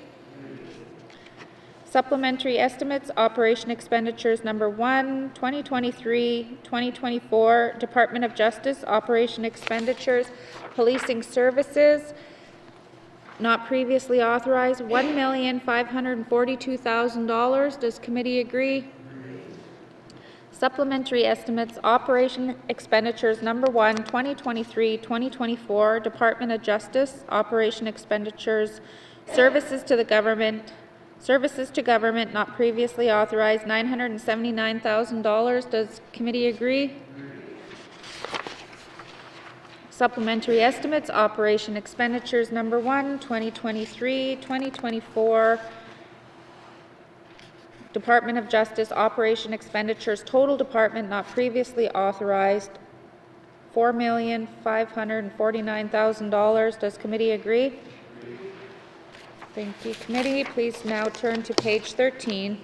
[SPEAKER 17] Supplementary estimates, operation expenditures, number 1, 2023-2024, Department of Justice, operation expenditures, policing services, not previously authorized, $1,542,000. Does committee agree? Supplementary estimates, operation expenditures, number 1, 2023-2024, Department of Justice, operation expenditures, services to government, not previously authorized, $979,000. Does committee agree? Supplementary estimates, operation expenditures, number 1, 2023-2024, Department of Justice, operation expenditures, total department not previously authorized, $4,549,000. Does committee agree? Thank you, committee. Please now turn to page 13.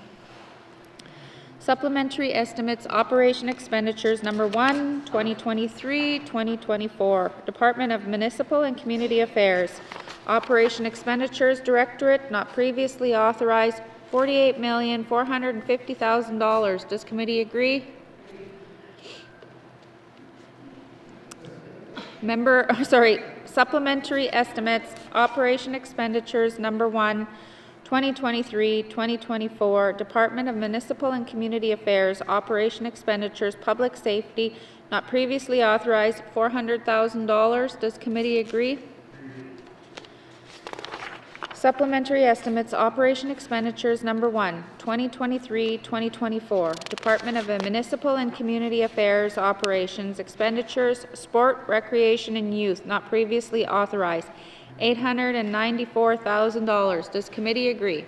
[SPEAKER 17] Supplementary estimates, operation expenditures, number 1, 2023-2024, Department of Municipal and Community Affairs, operation expenditures, directorate not previously authorized, $48,450,000. Does committee agree? Supplementary estimates, operation expenditures, number 1, 2023-2024 Department of Municipal and Community Affairs Operation Expenditures Public Safety not previously authorized $400,000. Does committee agree? Supplementary estimates, operation expenditures number 1, 2023-2024, Department of Municipal and Community Affairs Operations Expenditures, Sport, Recreation and Youth, not previously authorized, $894,000. Does committee agree?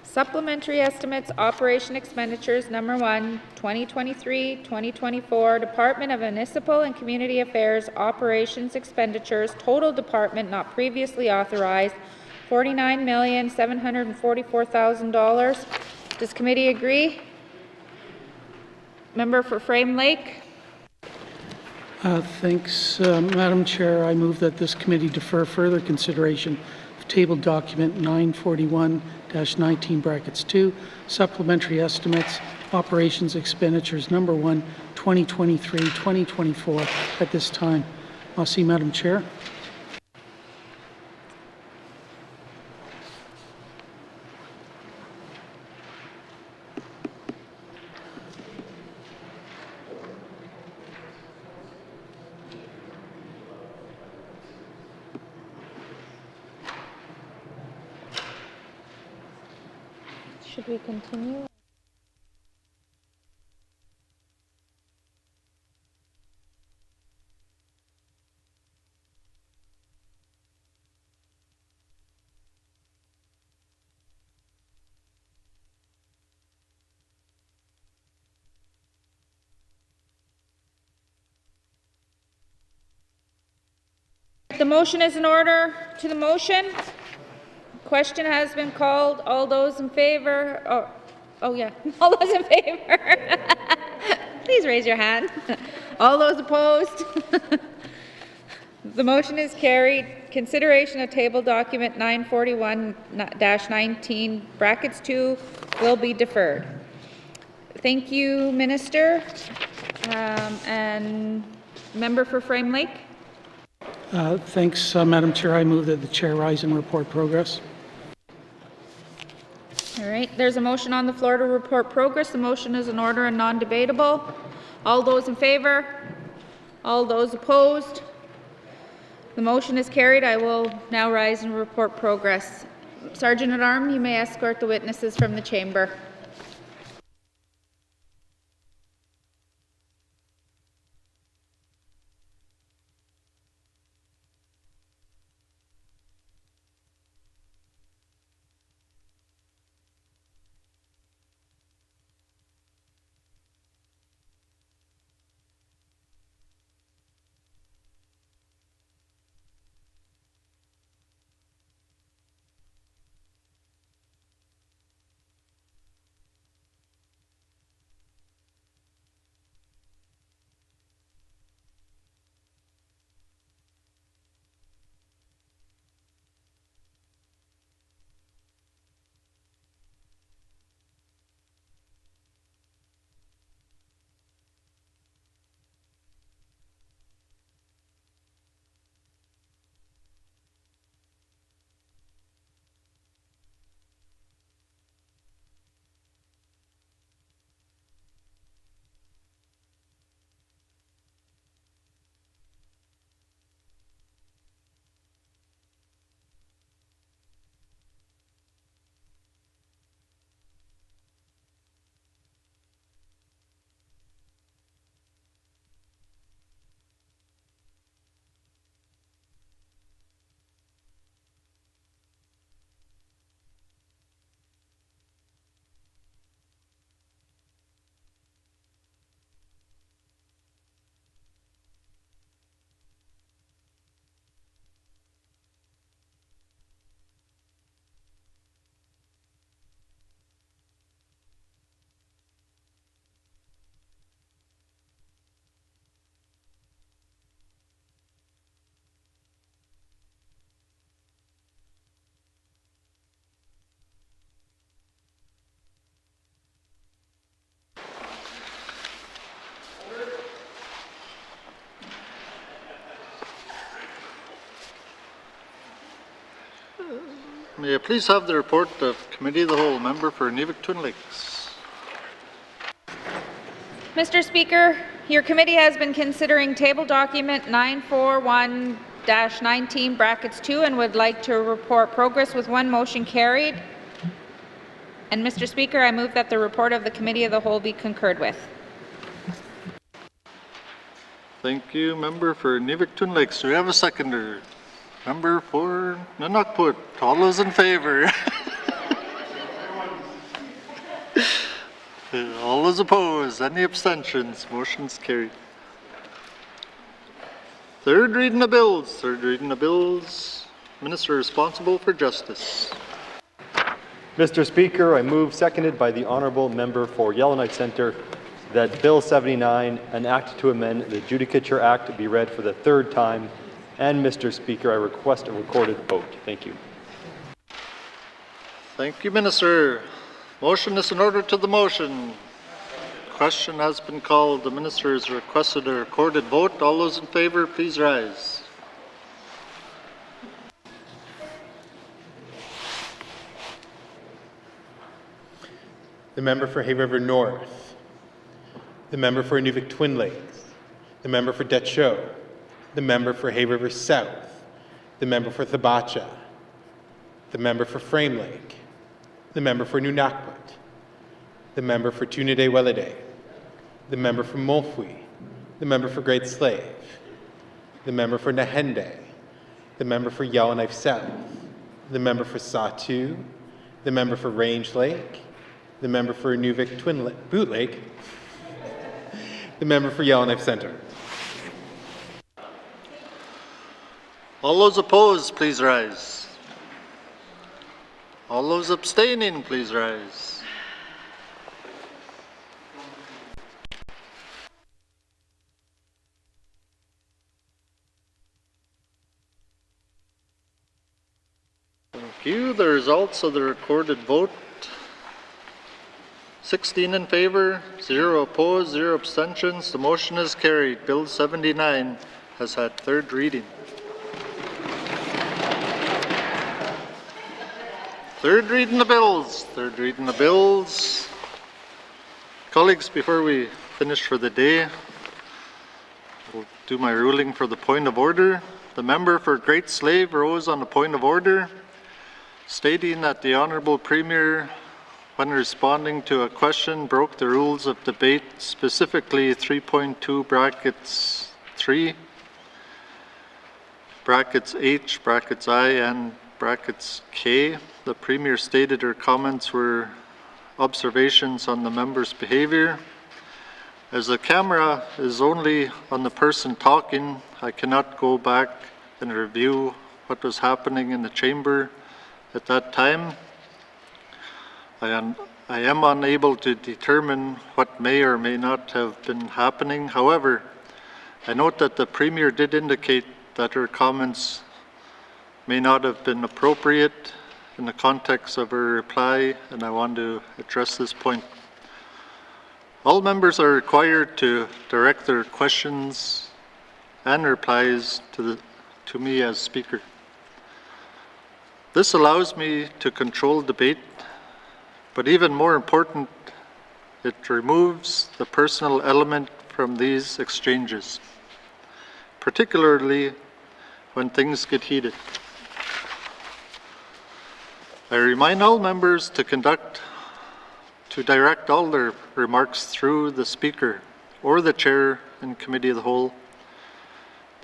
[SPEAKER 17] Supplementary estimates, operation expenditures number 1, 2023-2024, Department of Municipal and Community Affairs Operations Expenditures, total department not previously authorized, $49,744,000. Does committee agree? Member for Frame Lake?
[SPEAKER 11] Thanks, Madam Chair. I move that this committee defer further consideration of table document 941-19(2), supplementary estimates, operations expenditures number 1, 2023-2024 at this time. Merci, Madam Chair.
[SPEAKER 17] Should we continue? The motion is in order. To the motion. Question has been called. All those in favor? Oh yeah. All those in favor? Please raise your hand. All those opposed? The motion is carried. Consideration of table document 941-19(2) will be deferred. Thank you, Minister. And member for Frame Lake?
[SPEAKER 11] Thanks, Madam Chair. I move that the chair rise and report progress.
[SPEAKER 17] All right, there's a motion on the floor to report progress. The motion is in order and non-debatable. All those in favor? All those opposed? The motion is carried. I will now rise and report progress. Sergeant at Arms, you may escort the witnesses from the chamber.
[SPEAKER 3] May I please have the report of Committee of the Whole, Member for N.W.T. Lakes.
[SPEAKER 17] Mr. Speaker, your committee has been considering table document 941-19 brackets 2 and would like to report progress with one motion carried. And Mr. Speaker, I move that the report of the Committee of the Whole be concurred with.
[SPEAKER 3] Thank you, Member for N.W.T. Lakes. Do we have a seconder? Member for N.W.T. All those in favor? All those opposed? Any abstentions? Motion's carried. Third reading of bills. Third reading of bills. Minister responsible for justice.
[SPEAKER 1] Mr. Speaker, I move, seconded by the Honourable Member for Yellowknife Centre, that Bill 79, an act to amend the Judicature Act, be read for the third time. And Mr. Speaker, I request a recorded vote. Thank you.
[SPEAKER 3] Thank you, Minister. Motion is in order to the motion. Question has been called. The Minister has requested a recorded vote. All those in favor, please rise.
[SPEAKER 19] The member for Hay River North, the member for Inuvik Twin Lakes, the member for Deschaux, the member for Hay River South, the member for Thabacha, the member for Frame Lake, the member for Nunakput, the member for Tunide-Wellade, the member for Molfui, the member for Great Slave, the member for Nahende, the member for Yellowknife South, the member for Sawtoo, the member for Range Lake, the member for Inuvik Boot Lake, the member for Yellowknife Centre.
[SPEAKER 3] All those opposed, please rise. All those abstaining, please rise. Thank you. The results of the recorded vote: 16 in favor, 0 opposed, 0 abstentions. The motion is carried. Bill 79 has had third reading. Third reading the bills. Third reading the bills. Colleagues, before we finish for the day, I'll do my ruling for the point of order. The member for Great Slave rose on the point of order, stating that the Honourable Premier, when responding to a question, broke the rules of debate, specifically 3.2 brackets 3, brackets H, brackets I, and brackets K. The Premier stated her comments were observations on the member's behavior. As the camera is only on the person talking, I cannot go back and review what was happening in the chamber at that time. I am unable to determine what may or may not have been happening. However, I note that the Premier did indicate that her comments may not have been appropriate in the context of her reply, and I want to address this point. All members are required to direct their questions and replies to me as Speaker. This allows me to control debate, but even more important, it removes the personal element from these exchanges, particularly when things get heated. I remind all members to direct all their remarks through the Speaker or the Chair in Committee of the Whole.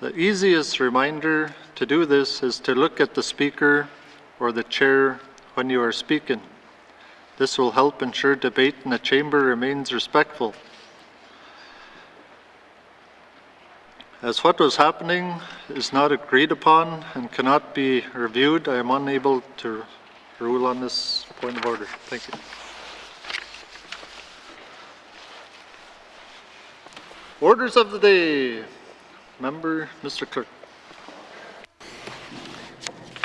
[SPEAKER 3] The easiest reminder to do this is to look at the Speaker or the Chair when you are speaking. This will help ensure debate in the Chamber remains respectful. As what was happening is not agreed upon and cannot be reviewed, I am unable to rule on this point of order. Thank you. Orders of the day. Member, Mr. Clerk.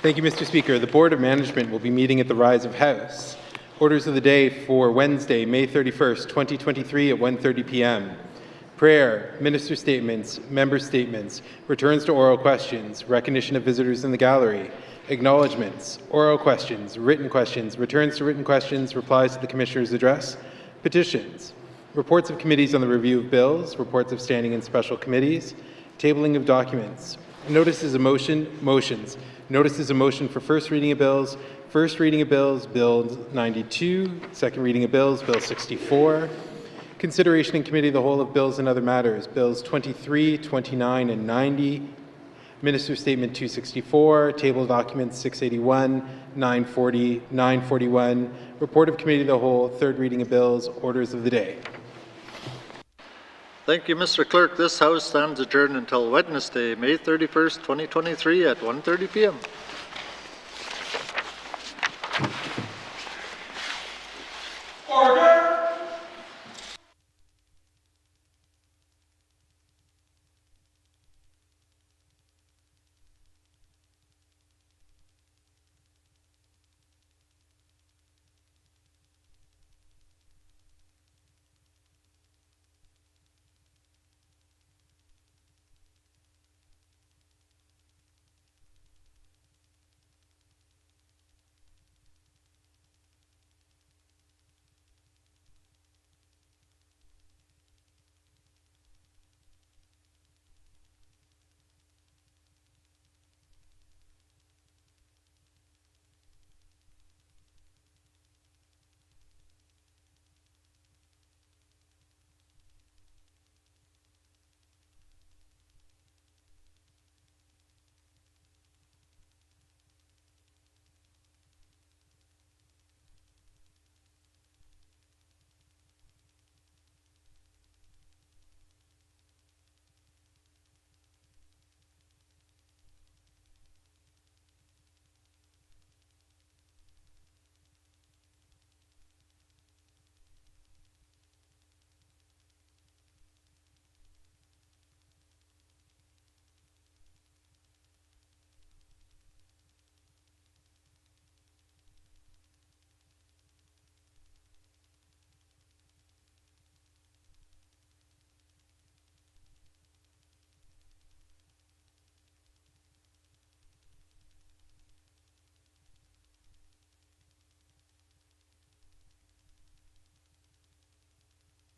[SPEAKER 19] Thank you, Mr. Speaker. The Board of Management will be meeting at the Rise of House. Orders of the day for Wednesday, May 31st, 2023 at 1:30 p.m. Prayer, minister statements, member statements, returns to oral questions, recognition of visitors in the gallery, acknowledgements, oral questions, returns to written questions, replies to the Commissioner's address, petitions, reports of committees on the review of bills, reports of standing and special committees, tabling of documents, notices of motions, notices of motion for first reading of bills, Bill 92, second reading of bills, Bill 64, consideration in committee of the whole of bills and other matters, Bills 23, 29, and 90, Minister's Statement 264, table documents 681, 940, 941, report of committee of the whole, third reading of bills, orders of the day.
[SPEAKER 3] Thank you, Mr. Clerk. This House stands adjourned until Wednesday, May 31st, 2023 at 1:30 p.m.